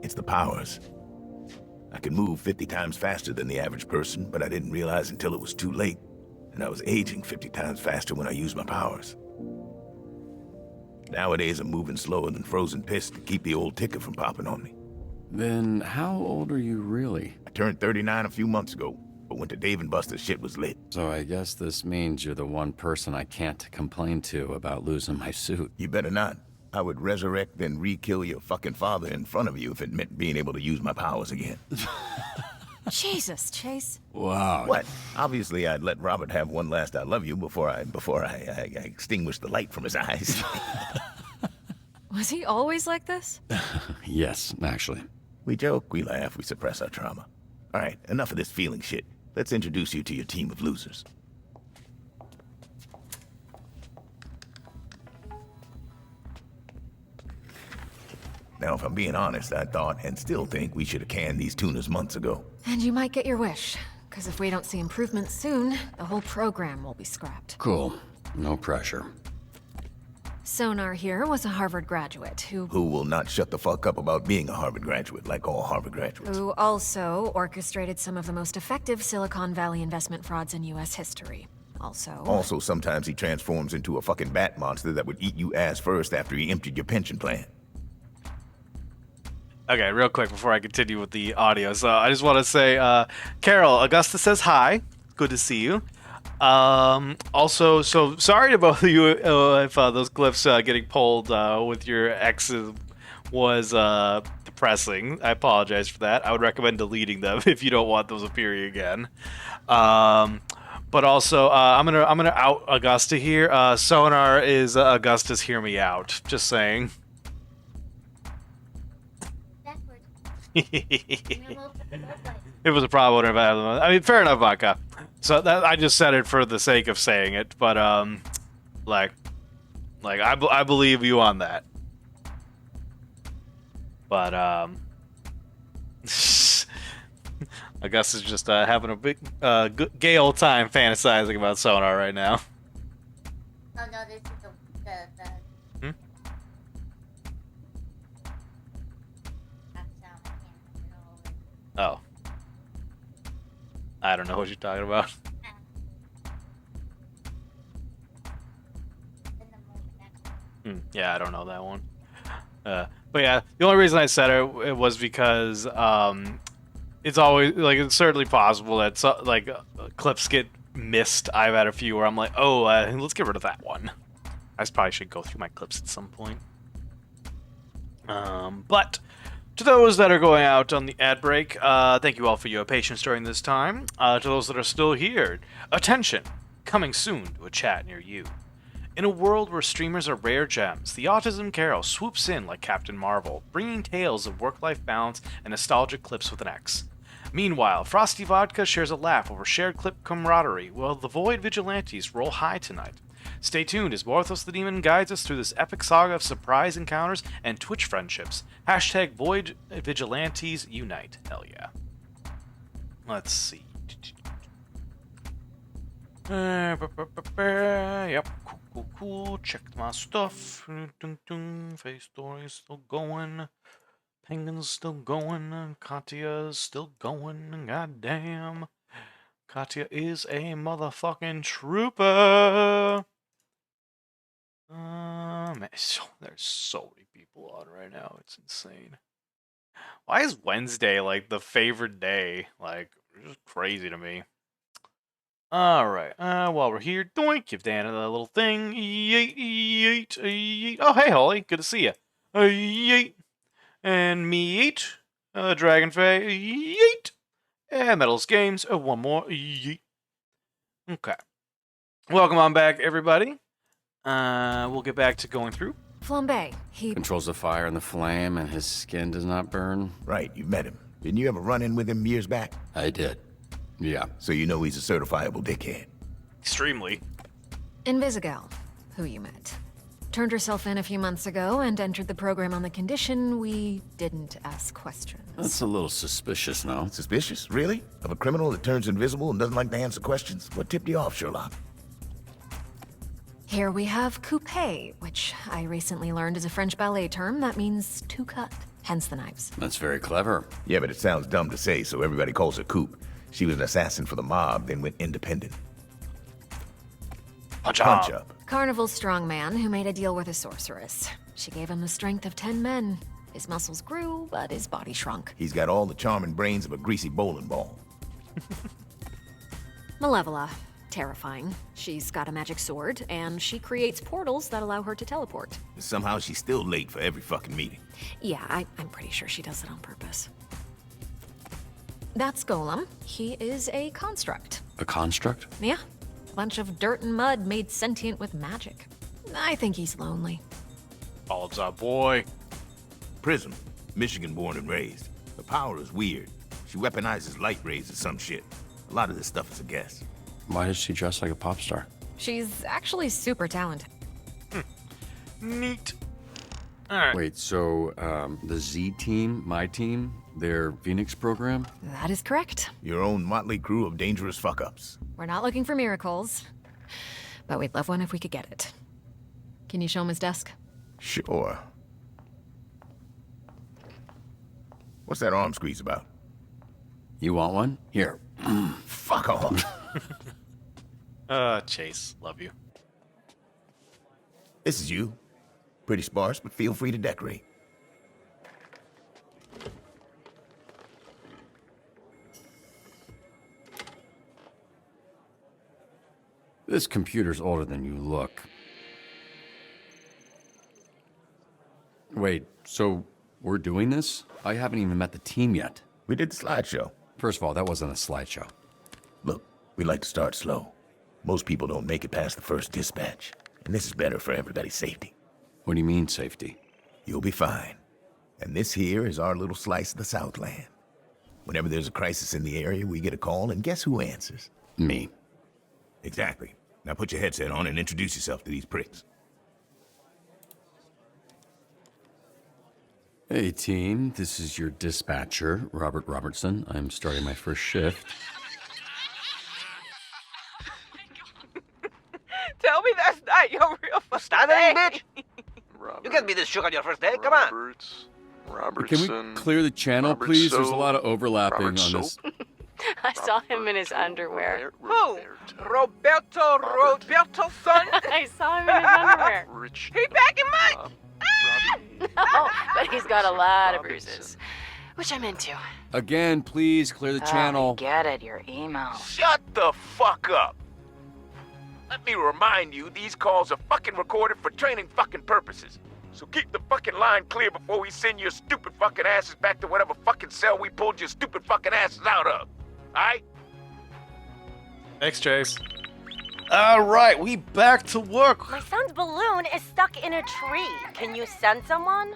It's the powers. I can move 50 times faster than the average person, but I didn't realize until it was too late. And I was aging 50 times faster when I used my powers. Nowadays, I'm moving slower than frozen piss to keep the old ticker from popping on me. Then how old are you really? I turned 39 a few months ago, but went to Dave & Buster's, shit was lit. So I guess this means you're the one person I can't complain to about losing my suit. You better not. I would resurrect and re-kill your fucking father in front of you if it meant being able to use my powers again. Jesus, Chase. Wow. What? Obviously, I'd let Robert have one last I love you before I extinguished the light from his eyes. Was he always like this? Yes, actually. We joke, we laugh, we suppress our trauma. All right, enough of this feeling shit. Let's introduce you to your team of losers. Now, if I'm being honest, I thought and still think we should have canned these tunas months ago. And you might get your wish, because if we don't see improvements soon, the whole program will be scrapped. Cool. No pressure. Sonar here was a Harvard graduate who Will not shut the fuck up about being a Harvard graduate, like all Harvard graduates. who also orchestrated some of the most effective Silicon Valley investment frauds in U.S. history. Also, Sometimes he transforms into a fucking bat monster that would eat you ass first after he emptied your pension plan. Okay, real quick before I continue with the audio. So I just want to say, Carol, Augusta says hi. Good to see you. Also, so sorry to both of you if those glyphs getting pulled with your exes was depressing. I apologize for that. I would recommend deleting them if you don't want those appearing again. But also, I'm gonna out Augusta here. Sonar is Augusta's hear me out. Just saying. It was a problem. I mean, fair enough, Vodka. So that I just said it for the sake of saying it, but like I believe you on that. But Augusta's just having a big gay old time fantasizing about Sonar right now. Oh no, this is the Oh. I don't know what you're talking about. Yeah, I don't know that one. But yeah, the only reason I said it was because it's always like it's certainly possible that clips get missed. I've had a few where I'm like, oh, let's get rid of that one. I probably should go through my clips at some point. But to those that are going out on the ad break, thank you all for your patience during this time. To those that are still here, attention! Coming soon to a chat near you. In a world where streamers are rare gems, the Autism Carol swoops in like Captain Marvel, bringing tales of work-life balance and nostalgic clips with an X. Meanwhile, Frosty Vodka shares a laugh over shared clip camaraderie, while the Void Vigilantes roll high tonight. Stay tuned as Morthos the Demon guides us through this epic saga of surprise encounters and Twitch friendships. # Void Vigilantes Unite. Hell yeah. Let's see. Yep. Cool. Checked my stuff. Face story is still going. Penguin's still going. Katya's still going. Goddamn. Katya is a motherfucking trooper. Man, there's so many people on right now. It's insane. Why is Wednesday like the favorite day? Like, it's just crazy to me. Alright, while we're here, doink, give Dan a little thing. Yeet. Oh, hey, Holly, good to see you. Yeet. And me, yeet. Dragonfey, yeet. And Metals Games, one more, yeet. Okay. Welcome on back, everybody. We'll get back to going through. Flambe, he controls the fire and the flame, and his skin does not burn. Right, you met him. Didn't you ever run in with him years back? I did. Yeah. So you know he's a certifiable dickhead. Extremely. Invisigal, who you met. Turned herself in a few months ago and entered the program on the condition we didn't ask questions. That's a little suspicious, no? Suspicious? Really? Of a criminal that turns invisible and doesn't like to answer questions? What tipped you off, Sherlock? Here we have coupe, which I recently learned is a French ballet term that means to cut, hence the knives. That's very clever. Yeah, but it sounds dumb to say, so everybody calls her Coop. She was an assassin for the mob, then went independent. Punch up. Carnival's strongman who made a deal with a sorceress. She gave him the strength of 10 men. His muscles grew, but his body shrunk. He's got all the charm and brains of a greasy bowling ball. Malevola. Terrifying. She's got a magic sword, and she creates portals that allow her to teleport. Somehow she's still late for every fucking meeting. Yeah, I'm pretty sure she does it on purpose. That's Golem. He is a construct. A construct? Yeah. A bunch of dirt and mud made sentient with magic. I think he's lonely. Bald's our boy. Prism. Michigan born and raised. The power is weird. She weaponizes light rays or some shit. A lot of this stuff is a guess. Why does she dress like a pop star? She's actually super talented. Neat. Alright. Wait, so the Z team, my team, their Phoenix program? That is correct. Your own motley crew of dangerous fuck-ups. We're not looking for miracles, but we'd love one if we could get it. Can you show him his desk? Sure. What's that arm squeeze about? You want one? Here. Fuck off. Chase, love you. This is you. Pretty sparse, but feel free to decorate. This computer's older than you look. Wait, so we're doing this? I haven't even met the team yet. We did the slideshow. First of all, that wasn't a slideshow. Look, we like to start slow. Most people don't make it past the first dispatch, and this is better for everybody's safety. What do you mean, safety? You'll be fine. And this here is our little slice of the Southland. Whenever there's a crisis in the area, we get a call, and guess who answers? Me. Exactly. Now put your headset on and introduce yourself to these pricks. Hey team, this is your dispatcher, Robert Robertson. I'm starting my first shift. Tell me that's not your real first Stop name. it, bitch! You can't be this shook on your first day, come on! Can we clear the channel, please? There's a lot of overlapping on this. I saw him in his underwear. Who? Roberto's son? I saw him in his underwear. He back in mine? No, but he's got a lot of bruises, which I'm into. Again, please clear the channel. I get it, your email. Shut the fuck up! Let me remind you, these calls are fucking recorded for training fucking purposes. So keep the fucking line clear before we send your stupid fucking asses back to whatever fucking cell we pulled your stupid fucking asses out of. Alright? Thanks, Chase. Alright, we back to work. My son's balloon is stuck in a tree. Can you send someone?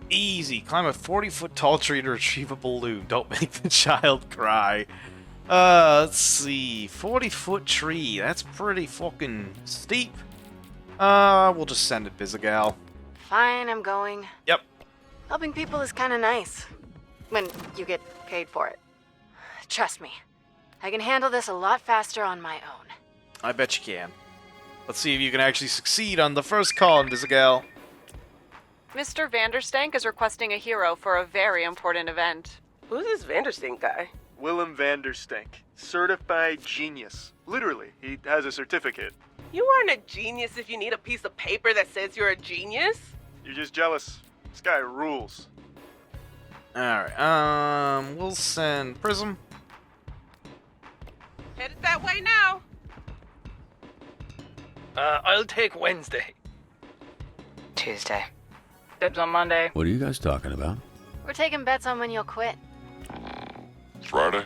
Easy. Climb a 40-foot tall tree to retrieve a balloon. Don't make the child cry. Let's see. 40-foot tree. That's pretty fucking steep. We'll just send it, Bizagal. Fine, I'm going. Yep. Helping people is kind of nice. When you get paid for it. Trust me. I can handle this a lot faster on my own. I bet you can. Let's see if you can actually succeed on the first call, Bizagal. Mr. Vanderstank is requesting a hero for a very important event. Who's this Vanderstink guy? Willem Vanderstank. Certified genius. Literally, he has a certificate. You aren't a genius if you need a piece of paper that says you're a genius. You're just jealous. This guy rules. Alright, we'll send Prism. Headed that way now. I'll take Wednesday. Tuesday. Dibs on Monday. What are you guys talking about? We're taking bets on when you'll quit. Friday?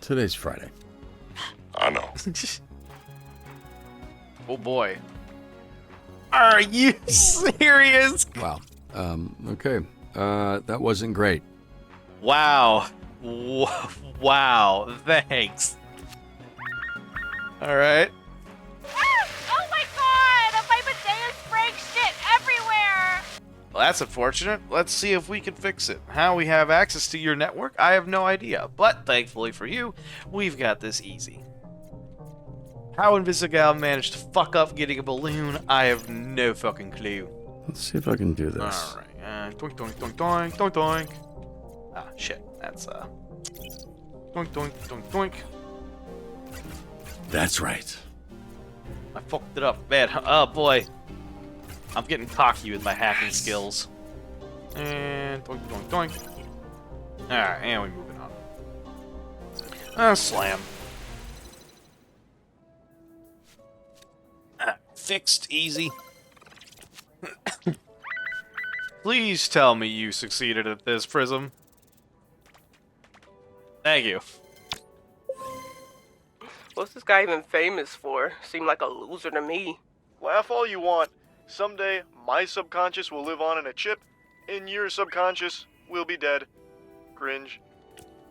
Today's Friday. I know. Oh boy. Are you serious? Wow. Okay. That wasn't great. Wow. Wow. Thanks. Alright. Oh my god! My bidet is spraying shit everywhere! Well, that's unfortunate. Let's see if we can fix it. How we have access to your network, I have no idea. But thankfully for you, we've got this easy. How Invisigal managed to fuck up getting a balloon, I have no fucking clue. Let's see if I can do this. Alright, doink doink doink doink doink doink. Ah, shit. That's, doink doink doink doink. That's right. I fucked it up bad. Oh boy. I'm getting cocky with my hacking skills. And doink doink doink. Alright, and we're moving on. Slam. Fixed, easy. Please tell me you succeeded at this, Prism. Thank you. What's this guy even famous for? Seemed like a loser to me. Laugh all you want. Someday, my subconscious will live on in a chip, and your subconscious will be dead. Cringe.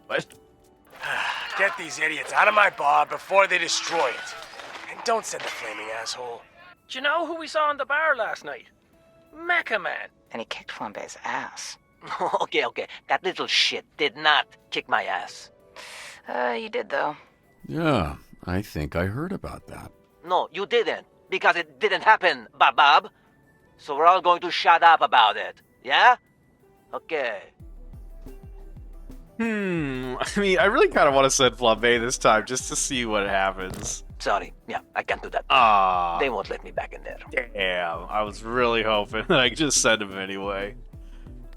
What? Get these idiots out of my bar before they destroy it. And don't send the flaming asshole. Do you know who we saw in the bar last night? Mecha Man. And he kicked Flambe's ass. Okay. That little shit did not kick my ass. You did, though. Yeah, I think I heard about that. No, you didn't. because it didn't happen, Bob. So we're all going to shut up about it, yeah? Okay. I mean, I really kind of want to send Flambe this time just to see what happens. Sorry, yeah, I can't do that. Ah. They won't let me back in there. Damn, I was really hoping that I could just send him anyway.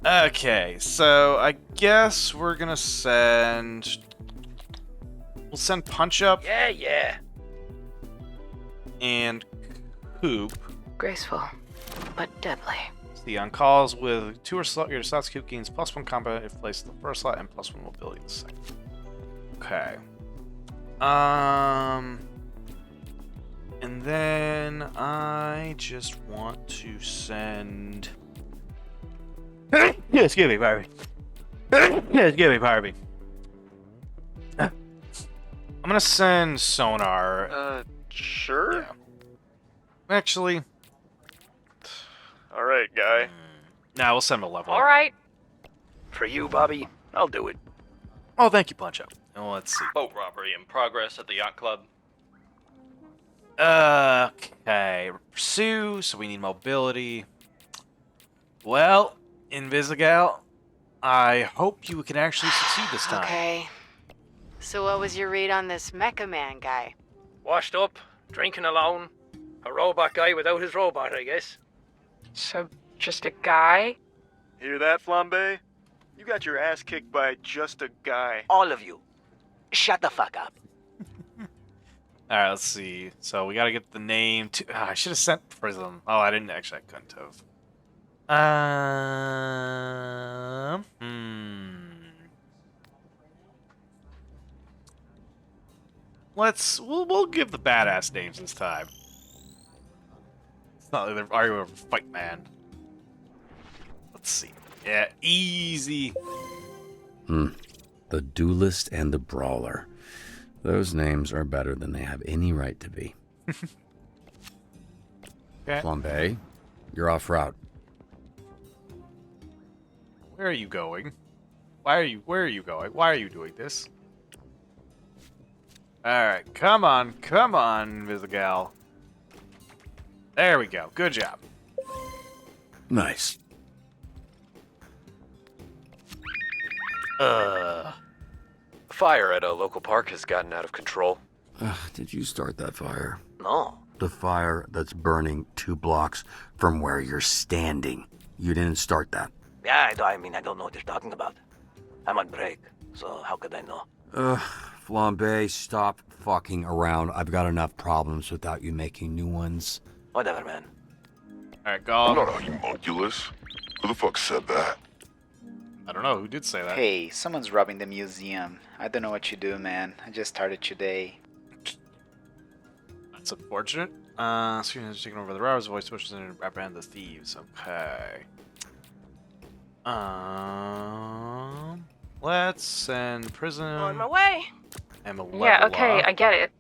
Okay, so I guess we're gonna send... We'll send Punch Up. Yeah. And Coop. Graceful, but deadly. See, on calls with 2 or slot, your slots Coop gains +1 combat if placed in the first slot and +1 mobility in the second. Okay. And then I just want to send... Yes, give me, Barbie. Yes, give me, Barbie. I'm gonna send Sonar. Sure? Yeah. Actually... Alright, guy. Nah, we'll send him a level. All right. For you, Bobby, I'll do it. Oh, thank you, Punch Up. Well, let's see. Boat robbery in progress at the yacht club. Okay, pursue, so we need mobility. Well, Invisigal, I hope you can actually succeed this time. Okay. So what was your read on this Mecha Man guy? Washed up, drinking alone. A robot guy without his robot, I guess. So, just a guy? Hear that, Flambe? You got your ass kicked by just a guy. All of you, shut the fuck up. Alright, let's see. So we gotta get the name to... I should have sent Prism. Oh, I didn't actually. I couldn't have. We'll give the badass names this time. It's not like they're arguing over Fight Man. Let's see. Yeah, easy. The Duelist and the Brawler. Those names are better than they have any right to be. Okay. Flambe, you're off route. Where are you going? Where are you going? Why are you doing this? Alright, come on, Invisigal. There we go. Good job. Nice. Fire at a local park has gotten out of control. Did you start that fire? No. The fire that's burning 2 blocks from where you're standing. You didn't start that. Yeah, I mean, I don't know what you're talking about. I'm on break, so how could I know? Flambe, stop fucking around. I've got enough problems without you making new ones. Whatever, man. Alright, go. I'm not a homunculus. Who the fuck said that? I don't know. Who did say that? Hey, someone's robbing the museum. I don't know what you do, man. I just started today. That's unfortunate. Screen has taken over the robbers' voice pushes in and apprehend the thieves. Okay. Let's send Prism. On my way. And a Yeah, okay, I get it.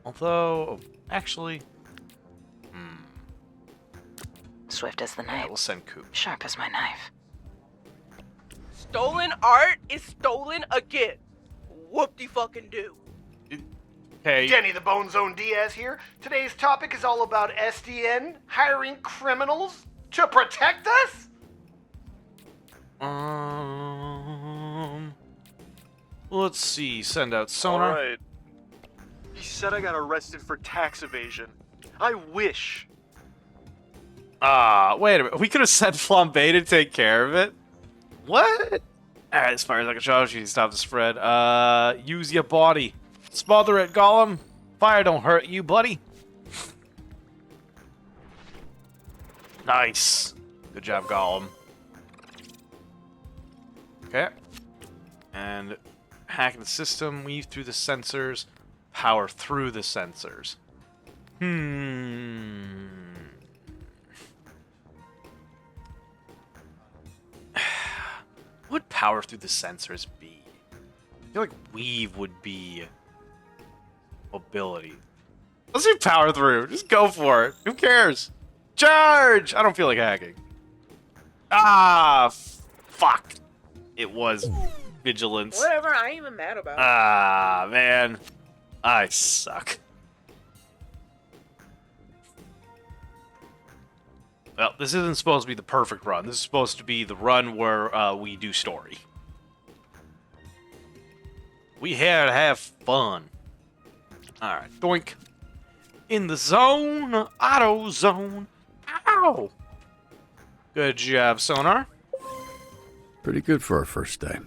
Although, actually, Swift as the night. yeah, we'll send Coop. Sharp as my knife. Stolen art is stolen again. Whoop-de-fucking-do. Hey. Denny the Bone Zone Diaz here. Today's topic is all about SDN hiring criminals to protect us? Let's see. Send out Sonar. Alright. He said I got arrested for tax evasion. I wish. Wait a minute. We could have sent Flambe to take care of it. What? Alright, as far as I can show, you stop the spread. Use your body. Smother it, Gollum. Fire don't hurt you, buddy. Nice. Good job, Gollum. Okay. And hack the system, weave through the sensors, power through the sensors. What would power through the sensors be? I feel like weave would be mobility. Let's do power through. Just go for it. Who cares? Charge! I don't feel like hacking. Fuck. It was vigilance. Whatever, I ain't even mad about it. Man. I suck. Well, this isn't supposed to be the perfect run. This is supposed to be the run where we do story. We here to have fun. Alright, doink. In the zone, auto zone. Ow! Good job, Sonar. Pretty good for our first day.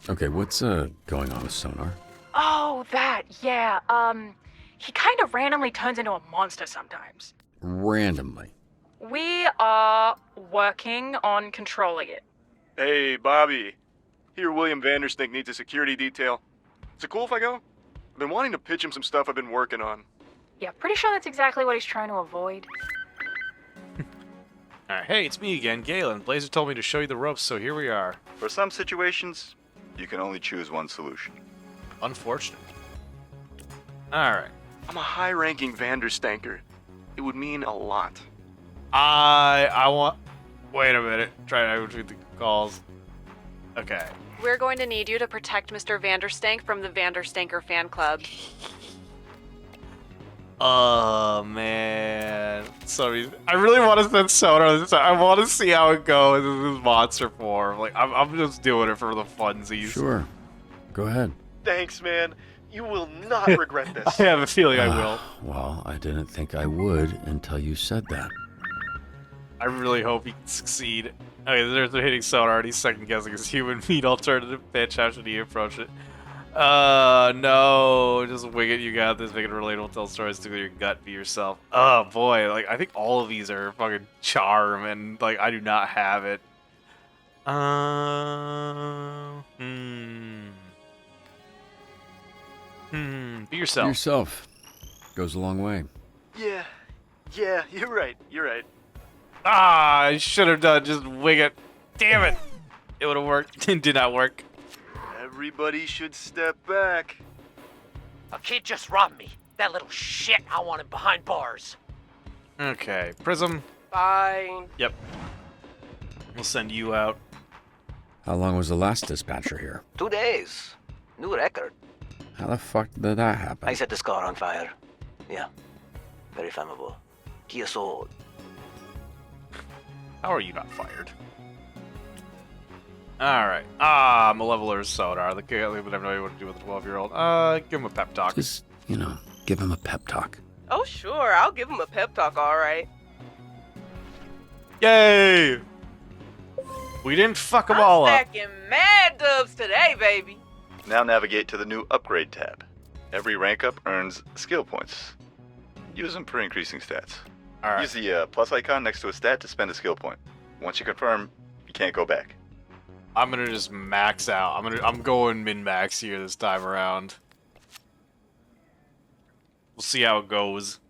Okay, what's going on with Sonar? Oh, that, yeah. He kind of randomly turns into a monster sometimes. Randomly. We are working on controlling it. Hey, Bobby. Here, William Vanderstink needs a security detail. Is it cool if I go? I've been wanting to pitch him some stuff I've been working on. Yeah, pretty sure that's exactly what he's trying to avoid. Alright, hey, it's me again, Galen. Blazer told me to show you the ropes, so here we are. For some situations, you can only choose one solution. Unfortunate. Alright. I'm a high-ranking Vanderstanker. It would mean a lot. I want... Wait a minute. Try to retrieve the calls. Okay. We're going to need you to protect Mr. Vanderstank from the Vanderstanker fan club. Oh, man. Sorry. I really want to send Sonar this. I want to see how it goes in this monster form. Like, I'm just doing it for the funsies. Sure. Go ahead. Thanks, man. You will not regret this. I have a feeling I will. Well, I didn't think I would until you said that. I really hope he can succeed. Okay, they're hitting Sonar and he's second guessing his human meat alternative pitch. How should he approach it? No. Just wing it. You got this. Make it relatable. Tell stories. Do your gut. Be yourself. Oh, boy. Like, I think all of these are fucking charm and, like, I do not have it. Be yourself. Be yourself. Goes a long way. Yeah, you're right. Ah, I should have done just wing it. Damn it. It would have worked. It did not work. Everybody should step back. A kid just robbed me. That little shit, I want him behind bars. Okay, Prism. Fine. Yep. We'll send you out. How long was the last dispatcher here? 2 days. New record. How the fuck did that happen? I set this car on fire. Yeah. Very flammable. Kia Soul. How are you not fired? Alright. Malevolent Sonar. The kid would have no idea what to do with a 12-year-old. Give him a pep talk. Just, give him a pep talk. Oh, sure. I'll give him a pep talk, all right. Yay! We didn't fuck them all up. Stacking mad dubs today, baby. Now navigate to the new Upgrade tab. Every rank up earns skill points. Use them for increasing stats. All right. Use the plus icon next to a stat to spend a skill point. Once you confirm, you can't go back. I'm gonna just max out. I'm going min-max here this time around. We'll see how it goes.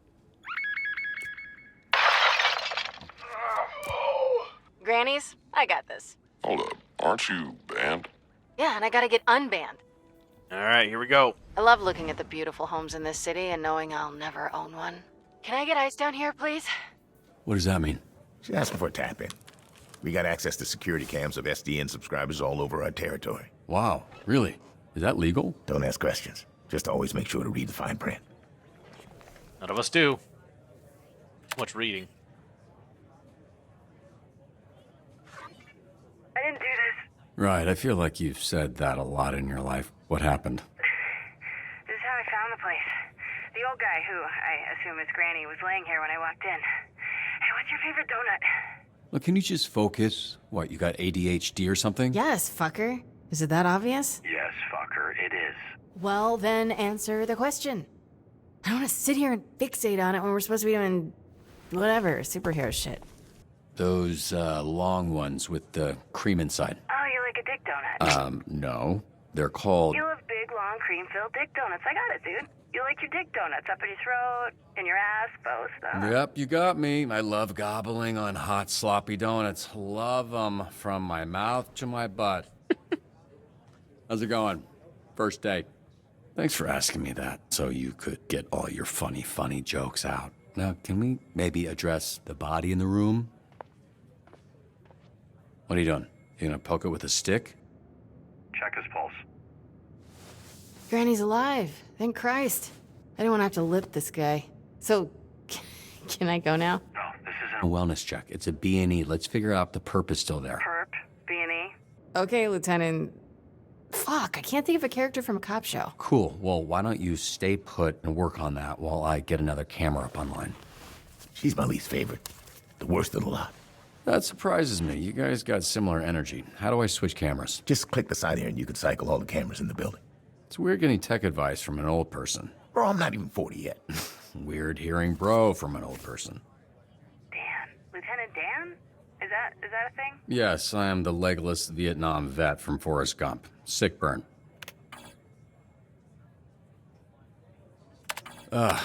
Grannies, I got this. Hold up, aren't you banned? Yeah, and I gotta get unbanned. Alright, here we go. I love looking at the beautiful homes in this city and knowing I'll never own one. Can I get ice down here, please? What does that mean? She's asking for a tap-in. We got access to security cams of SDN subscribers all over our territory. Wow, really? Is that legal? Don't ask questions. Just always make sure to read the fine print. None of us do. Too much reading. I didn't do this. Right, I feel like you've said that a lot in your life. What happened? This is how I found the place. The old guy, who I assume is Granny, was laying here when I walked in. Hey, what's your favorite donut? Look, can you just focus? What, you got ADHD or something? Yes, fucker. Is it that obvious? Yes, fucker, it is. Well, then answer the question. I don't want to sit here and fixate on it when we're supposed to be doing whatever, superhero shit. Those long ones with the cream inside. Oh, you like a dick donut? No. They're called... You love big, long, cream-filled dick donuts. I got it, dude. You like your dick donuts up in your throat, in your ass, both. Yep, you got me. I love gobbling on hot, sloppy donuts. Love them from my mouth to my butt. How's it going? First date. Thanks for asking me that, so you could get all your funny jokes out. Now, can we maybe address the body in the room? What are you doing? You gonna poke it with a stick? Check his pulse. Granny's alive. Thank Christ. I didn't want to have to lip this guy. So, can I go now? No, this is A wellness check. It's a B&E. Let's figure out the perp is still there. Perp, B&E. Okay, Lieutenant. Fuck, I can't think of a character from a cop show. Cool. Well, why don't you stay put and work on that while I get another camera up online? She's my least favorite. The worst of the lot. That surprises me. You guys got similar energy. How do I switch cameras? Just click the side here and you can cycle all the cameras in the building. It's weird getting tech advice from an old person. Bro, I'm not even 40 yet. Weird hearing bro from an old person. Dan. Lieutenant Dan? Is that a thing? Yes, I am the legless Vietnam vet from Forrest Gump. Sick burn. Am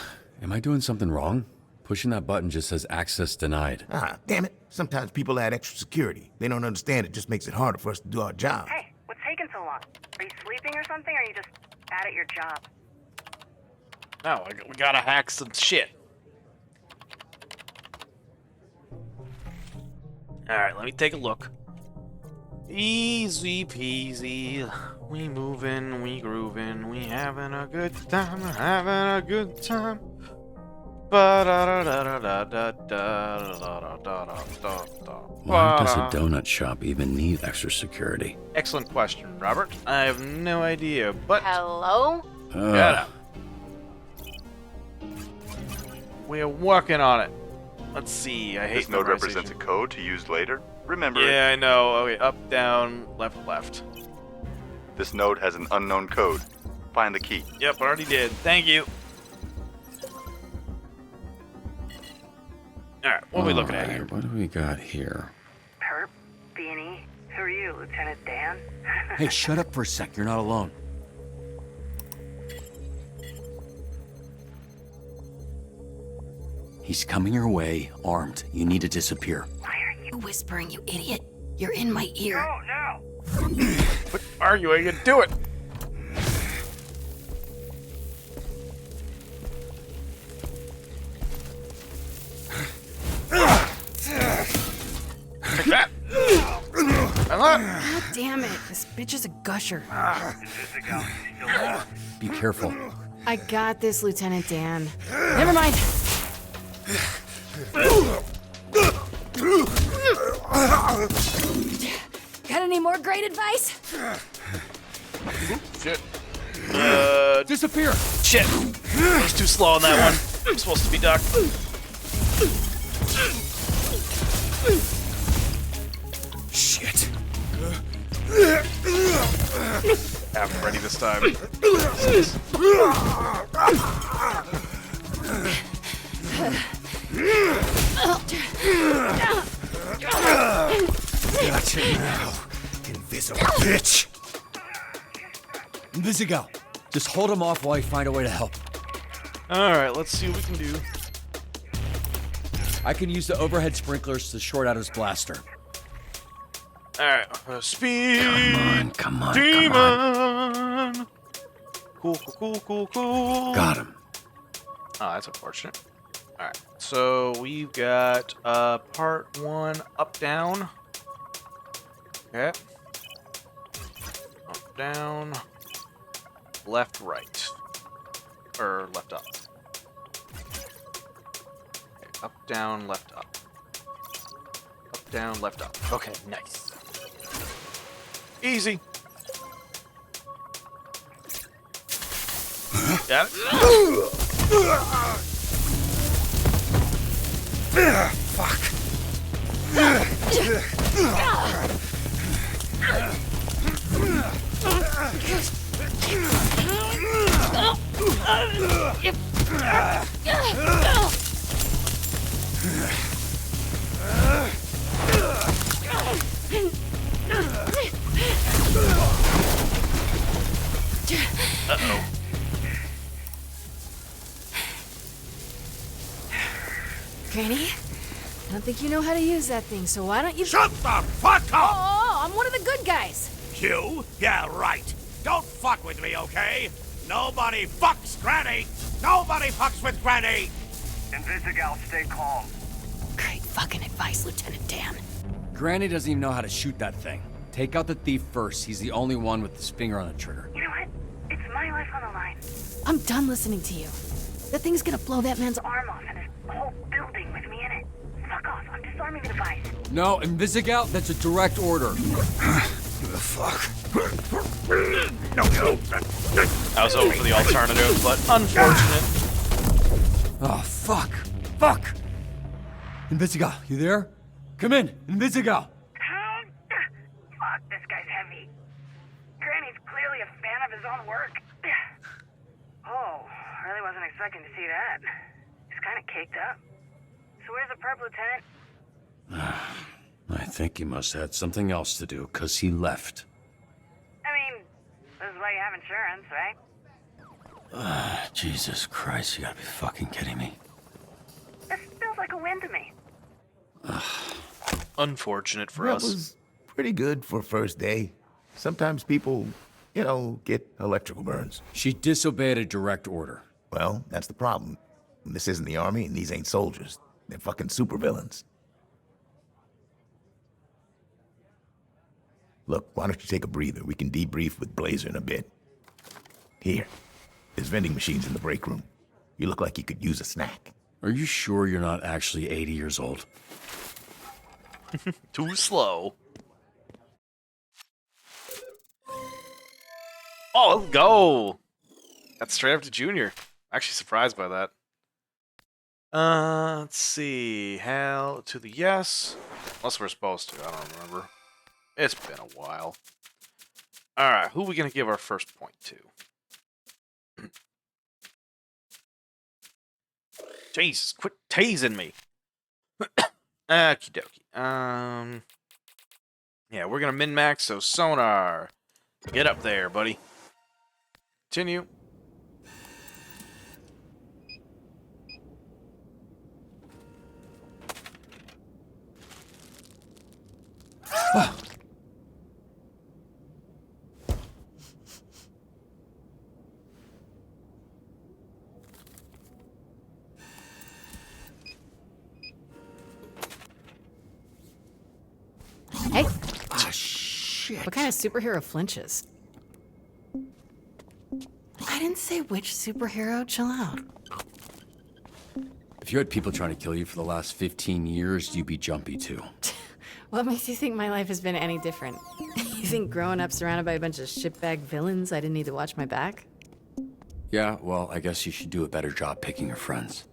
I doing something wrong? Pushing that button just says access denied. Ah, damn it. Sometimes people add extra security. They don't understand it just makes it harder for us to do our job. Hey, what's taking so long? Are you sleeping or something, or are you just bad at your job? No, we gotta hack some shit. Alright, let me take a look. Easy peasy. We moving, we grooving, we having a good time, having a good time. Why does a donut shop even need extra security? Excellent question, Robert. I have no idea, but... Hello? Got it. We're working on it. Let's see, I hate This node memorization. represents a code to use later. Remember it. Yeah, I know. Okay, up, down, left, left. This node has an unknown code. Find the key. Yep, already did. Thank you. Alright, what are we looking at here? What do we got here? Perp, B&E. Who are you, Lieutenant Dan? Hey, shut up for a sec. You're not alone. He's coming your way, armed. You need to disappear. Why are you whispering, you idiot? You're in my ear. No. Quit arguing and do it. Take that. God damn it. This bitch is a gusher. Be careful. I got this, Lieutenant Dan. Never mind. Got any more great advice? Shit. Disappear! Shit. I was too slow on that one. I'm supposed to be ducked. Shit. I'm ready this time. Gotcha now, invisible bitch. Invisigal, just hold him off while I find a way to help. Alright, let's see what we can do. I can use the overhead sprinklers to short out his blaster. Alright, speed! Come on, Demon! come on. Cool. Got him. Oh, that's unfortunate. Alright, so we've got part 1 up, down. Okay. Up, down. Left, right. Or left, up. Okay, up, down, left, up. Up, down, left, up. Okay, nice. Easy. Got it? Fuck. Uh-oh. Granny, I don't think you know how to use that thing, so why don't you— Shut the fuck up! Oh, I'm one of the good guys. You? Yeah, right. Don't fuck with me, okay? Nobody fucks Granny! Nobody fucks with Granny! Invisigal, stay calm. Great fucking advice, Lieutenant Dan. Granny doesn't even know how to shoot that thing. Take out the thief first. He's the only one with his finger on the trigger. You know what? It's my life on the line. I'm done listening to you. That thing's gonna blow that man's arm Arm off and his whole building with me in it. Fuck off. disarming the device. No, Invisigal, that's a direct order. Who the fuck? I was hoping for the alternative, but unfortunate. Oh, fuck. Fuck! Invisigal, you there? Come in, Invisigal! Fuck, this guy's heavy. Granny's clearly a fan of his own work. Oh, really wasn't expecting to see that. He's kind of caked up. So where's the perp, Lieutenant? I think he must have had something else to do, 'cause he left. I mean, this is why you have insurance, right? Jesus Christ, you gotta be fucking kidding me. This feels like a win to me. Unfortunate for That us. was pretty good for first day. Sometimes people, get electrical burns. She disobeyed a direct order. Well, that's the problem. This isn't the army, and these ain't soldiers. They're fucking supervillains. Look, why don't you take a breather? We can debrief with Blazer in a bit. Here, there's vending machines in the break room. You look like you could use a snack. Are you sure you're not actually 80 years old? Too slow. Oh, let's go! That's straight up to Junior. Actually surprised by that. Let's see. Hell to the yes. Unless we're supposed to. I don't remember. It's been a while. Alright, who are we going to give our first point to? Jesus, quit tasing me. Okie dokie. Yeah, we're going to min-max, so sonar. Get up there, buddy. Continue. Hey. Ah, shit. What kind of superhero flinches? I didn't say which superhero. Chill out. If you had people trying to kill you for the last 15 years, you'd be jumpy too. What makes you think my life has been any different? You think growing up surrounded by a bunch of shitbag villains, I didn't need to watch my back? Yeah, well, I guess you should do a better job picking your friends.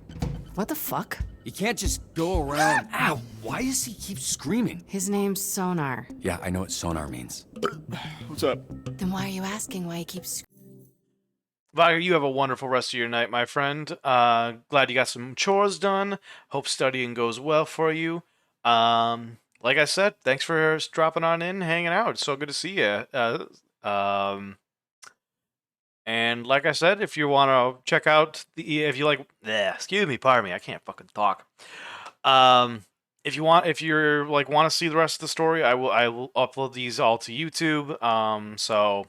What the fuck? You can't just go around. Ow! Why does he keep screaming? His name's Sonar. Yeah, I know what sonar means. What's up? Then why are you asking why he keeps... Viger, you have a wonderful rest of your night, my friend. Glad you got some chores done. Hope studying goes well for you. Like I said, thanks for dropping on in, hanging out. It's so good to see you. And like I said, if you want to check out if you like, excuse me, pardon me, I can't fucking talk. If you want to see the rest of the story, I will upload these all to YouTube. So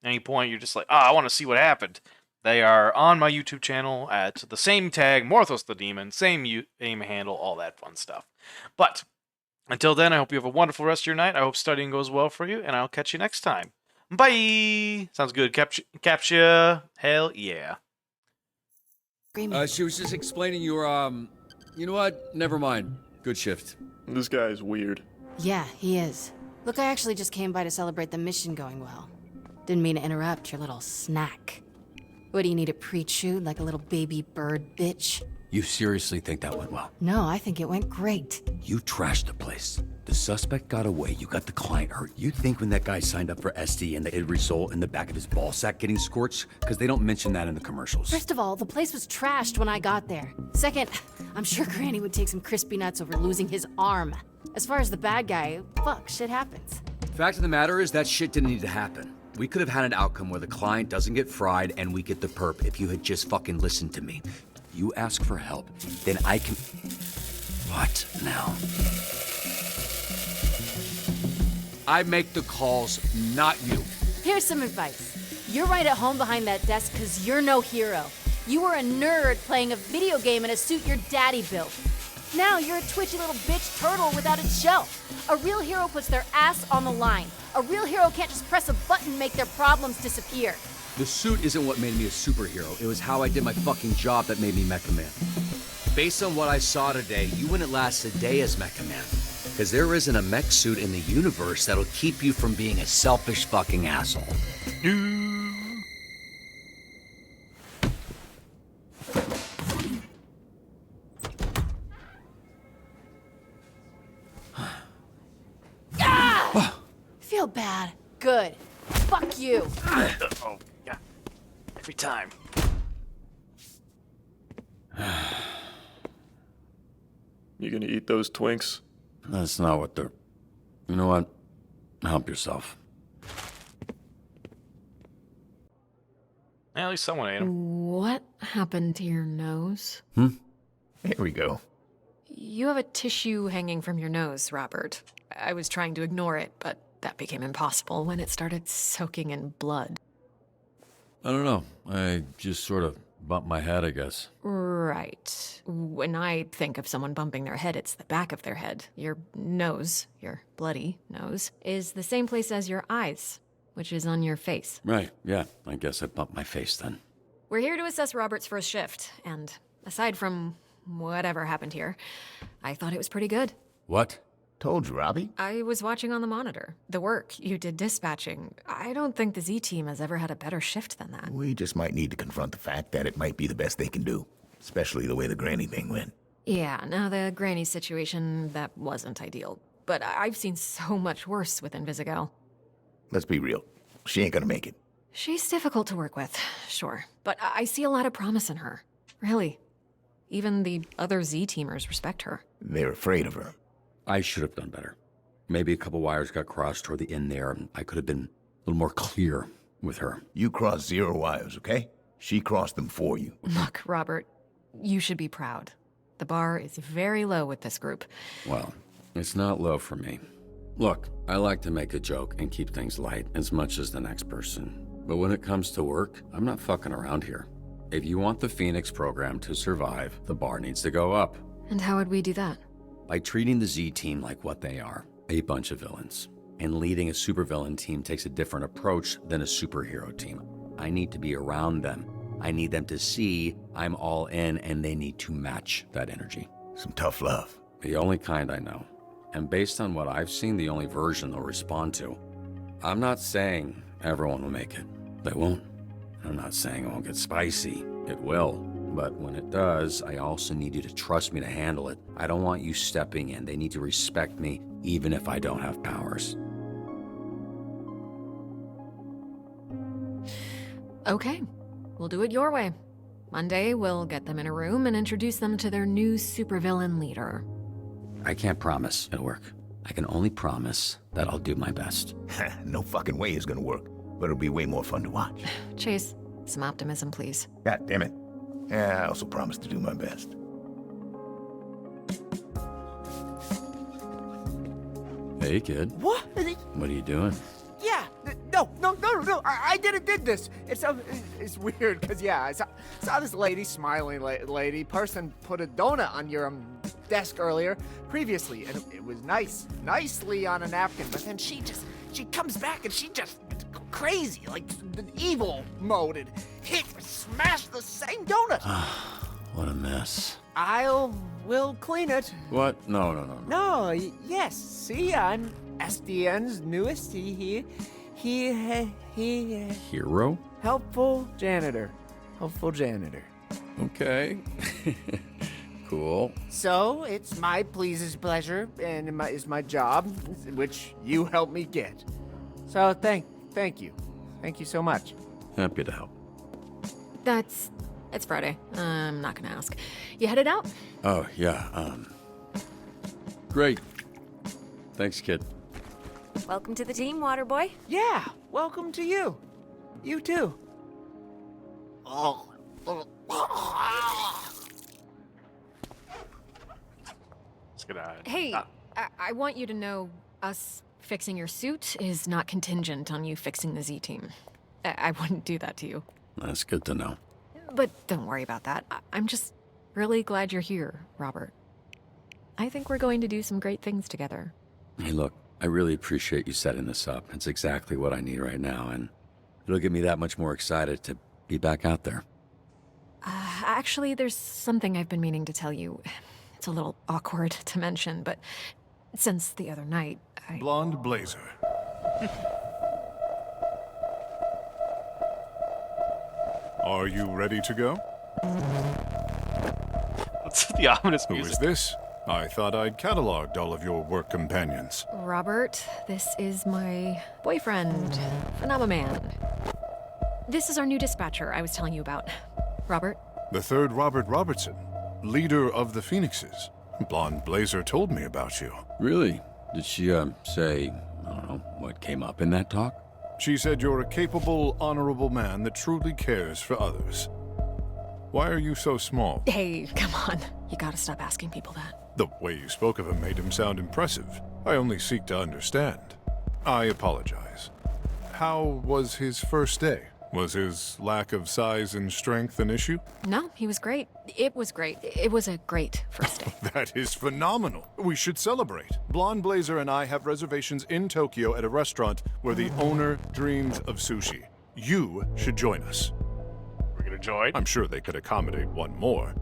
any point you're just like, I want to see what happened, they are on my YouTube channel at the same tag, Morthos the Demon, same aim handle, all that fun stuff. But until then, I hope you have a wonderful rest of your night. I hope studying goes well for you, and I'll catch you next time. Bye! Sounds good. Capture. Hell yeah. She was just explaining your, you know what? Never mind. Good shift. This guy is weird. Yeah, he is. Look, I actually just came by to celebrate the mission going well. Didn't mean to interrupt your little snack. What, do you need a pre-chew like a little baby bird bitch? You seriously think that went well? No, I think it went great. You trashed the place. The suspect got away, you got the client hurt. You think when that guy signed up for SD and it'd result in the back of his ball sack getting scorched? Because they don't mention that in the commercials. First of all, the place was trashed when I got there. Second, I'm sure Granny would take some crispy nuts over losing his arm. As far as the bad guy, fuck, shit happens. Fact of the matter is that shit didn't need to happen. We could have had an outcome where the client doesn't get fried and we get the perp if you had just fucking listened to me. You ask for help, then I can... What now? I make the calls, not you. Here's some advice. You're right at home behind that desk because you're no hero. You were a nerd playing a video game in a suit your daddy built. Now you're a twitchy little bitch turtle without its shell. A real hero puts their ass on the line. A real hero can't just press a button and make their problems disappear. The suit isn't what made me a superhero. It was how I did my fucking job that made me Mecha Man. based on what I saw today, you wouldn't last a day as Mecha Man. Because there isn't a mech suit in the universe that'll keep you from being a selfish fucking asshole. Feel bad. Good. Fuck you. Oh, yeah. Every time. You gonna eat those Twinks? That's not what they're... You know what? Help yourself. At least someone ate them. What happened to your nose? Here we go. You have a tissue hanging from your nose, Robert. I was trying to ignore it, but that became impossible when it started soaking in blood. I don't know. I just sort of bumped my head, I guess. Right. When I think of someone bumping their head, it's the back of their head. Your nose, your bloody nose, is the same place as your eyes, which is on your face. Right, yeah. I guess I bumped my face then. We're here to assess Robert's first shift, and aside from whatever happened here, I thought it was pretty good. What? Told you, Robbie. I was watching on the monitor. The work you did dispatching. I don't think the Z-Team has ever had a better shift than that. We just might need to confront the fact that it might be the best they can do. Especially the way the Granny thing went. Yeah, now the Granny situation, that wasn't ideal. But I've seen so much worse with Invisigal. Let's be real. She ain't gonna make it. She's difficult to work with, sure. But I see a lot of promise in her. Really. Even the other Z-Teamers respect her. They're afraid of her. I should have done better. Maybe a couple wires got crossed toward the end there, and I could have been a little more clear with her. You crossed 0 wires, okay? She crossed them for you. Look, Robert, you should be proud. The bar is very low with this group. Well, it's not low for me. Look, I like to make a joke and keep things light as much as the next person. But when it comes to work, I'm not fucking around here. If you want the Phoenix program to survive, the bar needs to go up. And how would we do that? By treating the Z-Team like what they are, a bunch of villains. And leading a supervillain team takes a different approach than a superhero team. I need to be around them. I need them to see I'm all in, and they need to match that energy. Some tough love. The only kind I know. And based on what I've seen, the only version they'll respond to. I'm not saying everyone will make it. They won't. I'm not saying it won't get spicy. It will. But when it does, I also need you to trust me to handle it. I don't want you stepping in. They need to respect me, even if I don't have powers. Okay, we'll do it your way. Monday, we'll get them in a room and introduce them to their new supervillain leader. I can't promise it'll work. I can only promise that I'll do my best. No fucking way it's gonna work, but it'll be way more fun to watch. Chase, some optimism, please. God damn it. Yeah, I also promise to do my best. Hey, kid. What? What are you doing? Yeah. No. I did this. It's weird because yeah, I saw this lady, smiling lady, person put a donut on your desk earlier, previously, and it was nicely on a napkin. But then she comes back and she just crazy, like the evil mode, and smashed the same donut. What a mess. We'll clean it. What? No. No, yes. See, I'm SDN's newest. He Hero? Helpful janitor. Okay. Cool. So, it's my pleasure, and is my job, which you helped me get. So, thank you. Thank you so much. Happy to help. It's Friday. I'm not gonna ask. You headed out? Oh, yeah, great. Thanks, kid. Welcome to the team, Waterboy. Yeah, welcome to you. You too. Let's get out. Hey, I want you to know us fixing your suit is not contingent on you fixing the Z-Team. I wouldn't do that to you. That's good to know. But don't worry about that. I'm just really glad you're here, Robert. I think we're going to do some great things together. Hey, look, I really appreciate you setting this up. It's exactly what I need right now, and it'll get me that much more excited to be back out there. Actually, there's something I've been meaning to tell you. It's a little awkward to mention, but since the other night, Blonde Blazer. Are you ready to go? What's the ominous music? Who is this? I thought I'd cataloged all of your work companions. Robert, this is my boyfriend, Phenomenon. This is our new dispatcher I was telling you about. Robert? The third Robert Robertson, leader of the Phoenixes. Blonde Blazer told me about you. Really? Did she, say, I don't know, what came up in that talk? She said you're a capable, honorable man that truly cares for others. Why are you so small? Hey, come on. You gotta stop asking people that. The way you spoke of him made him sound impressive. I only seek to understand. I apologize. How was his first day? Was his lack of size and strength an issue? No, he was great. It was great. It was a great first day. That is phenomenal. We should celebrate. Blonde Blazer and I have reservations in Tokyo at a restaurant where the owner dreams of sushi. You should join us. We're gonna join? I'm sure they could accommodate one more.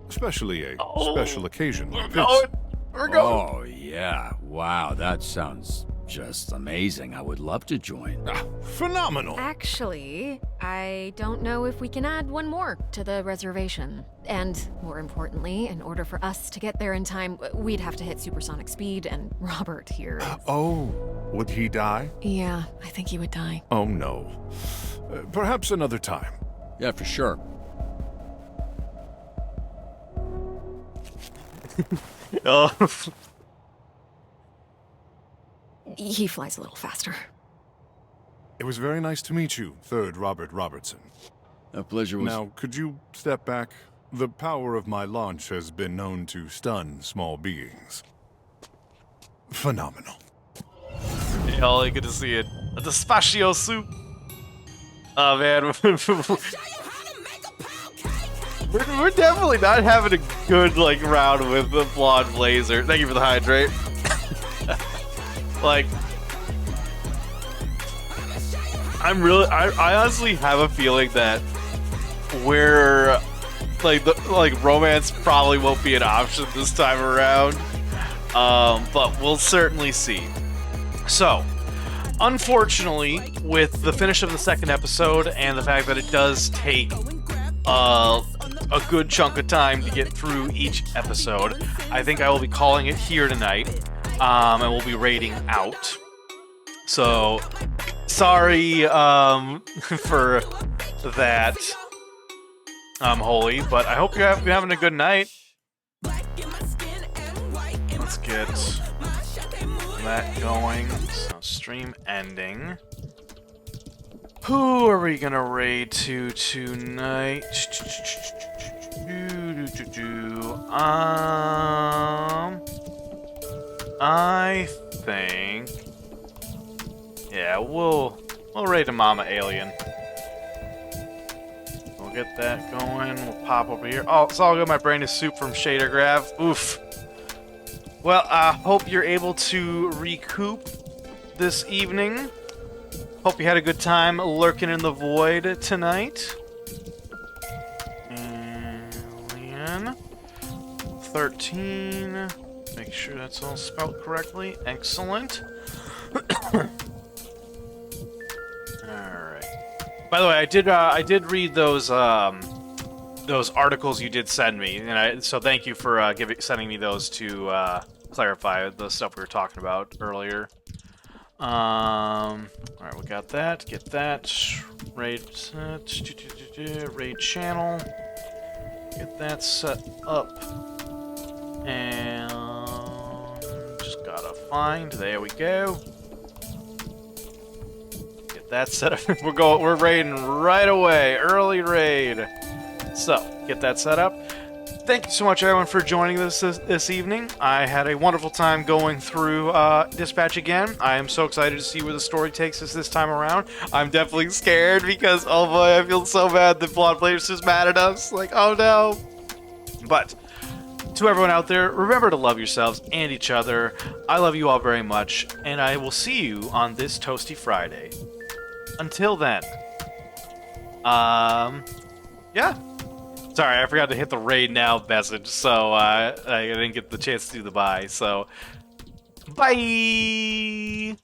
Especially a special occasion like this. We're going! Oh, yeah. Wow, that sounds just amazing. I would love to join. Phenomenal! Actually, I don't know if we can add one more to the reservation. And more importantly, in order for us to get there in time, we'd have to hit supersonic speed, and Robert here is... Oh, would he die? Yeah, I think he would die. Oh, no. Perhaps another time. Yeah, for sure. Oh. He flies a little faster. It was very nice to meet you, third Robert Robertson. A pleasure was... Now, could you step back? The power of my launch has been known to stun small beings. Phenomenal. Hey, Ollie, good to see you. A Despacio soup. Oh, man. We're definitely not having a good, round with the Blonde Blazer. Thank you for the hydrate. I honestly have a feeling that we're, romance probably won't be an option this time around. But we'll certainly see. So, unfortunately, with the finish of the second episode and the fact that it does take a good chunk of time to get through each episode, I think I will be calling it here tonight, and we'll be rating out. So, sorry for that, Holy, but I hope you're having a good night. Let's get that going. So, stream ending. Who are we gonna raid to tonight? I think, yeah, we'll raid a Mama Alien. We'll get that going. We'll pop over here. Oh, it's all good. My brain is soup from Shader Graph. Oof. Well, I hope you're able to recoup this evening. Hope you had a good time lurking in the void tonight. Alien 13. Make sure that's all spelled correctly. Excellent. Alright. By the way, I did read those articles you did send me, and so thank you for sending me those to clarify the stuff we were talking about earlier. Alright, we got that. Get that. Raid channel. Get that set up. And just gotta find. There we go. Get that set up. We're raiding right away. Early raid. So, get that set up. Thank you so much, everyone, for joining us this evening. I had a wonderful time going through Dispatch again. I am so excited to see where the story takes us this time around. I'm definitely scared because, oh boy, I feel so bad that Blonde Blaze is mad at us. Oh no. But, to everyone out there, remember to love yourselves and each other. I love you all very much, and I will see you on this Toasty Friday. Until then, yeah. Sorry, I forgot to hit the raid now message, so I didn't get the chance to do the bye. So, bye.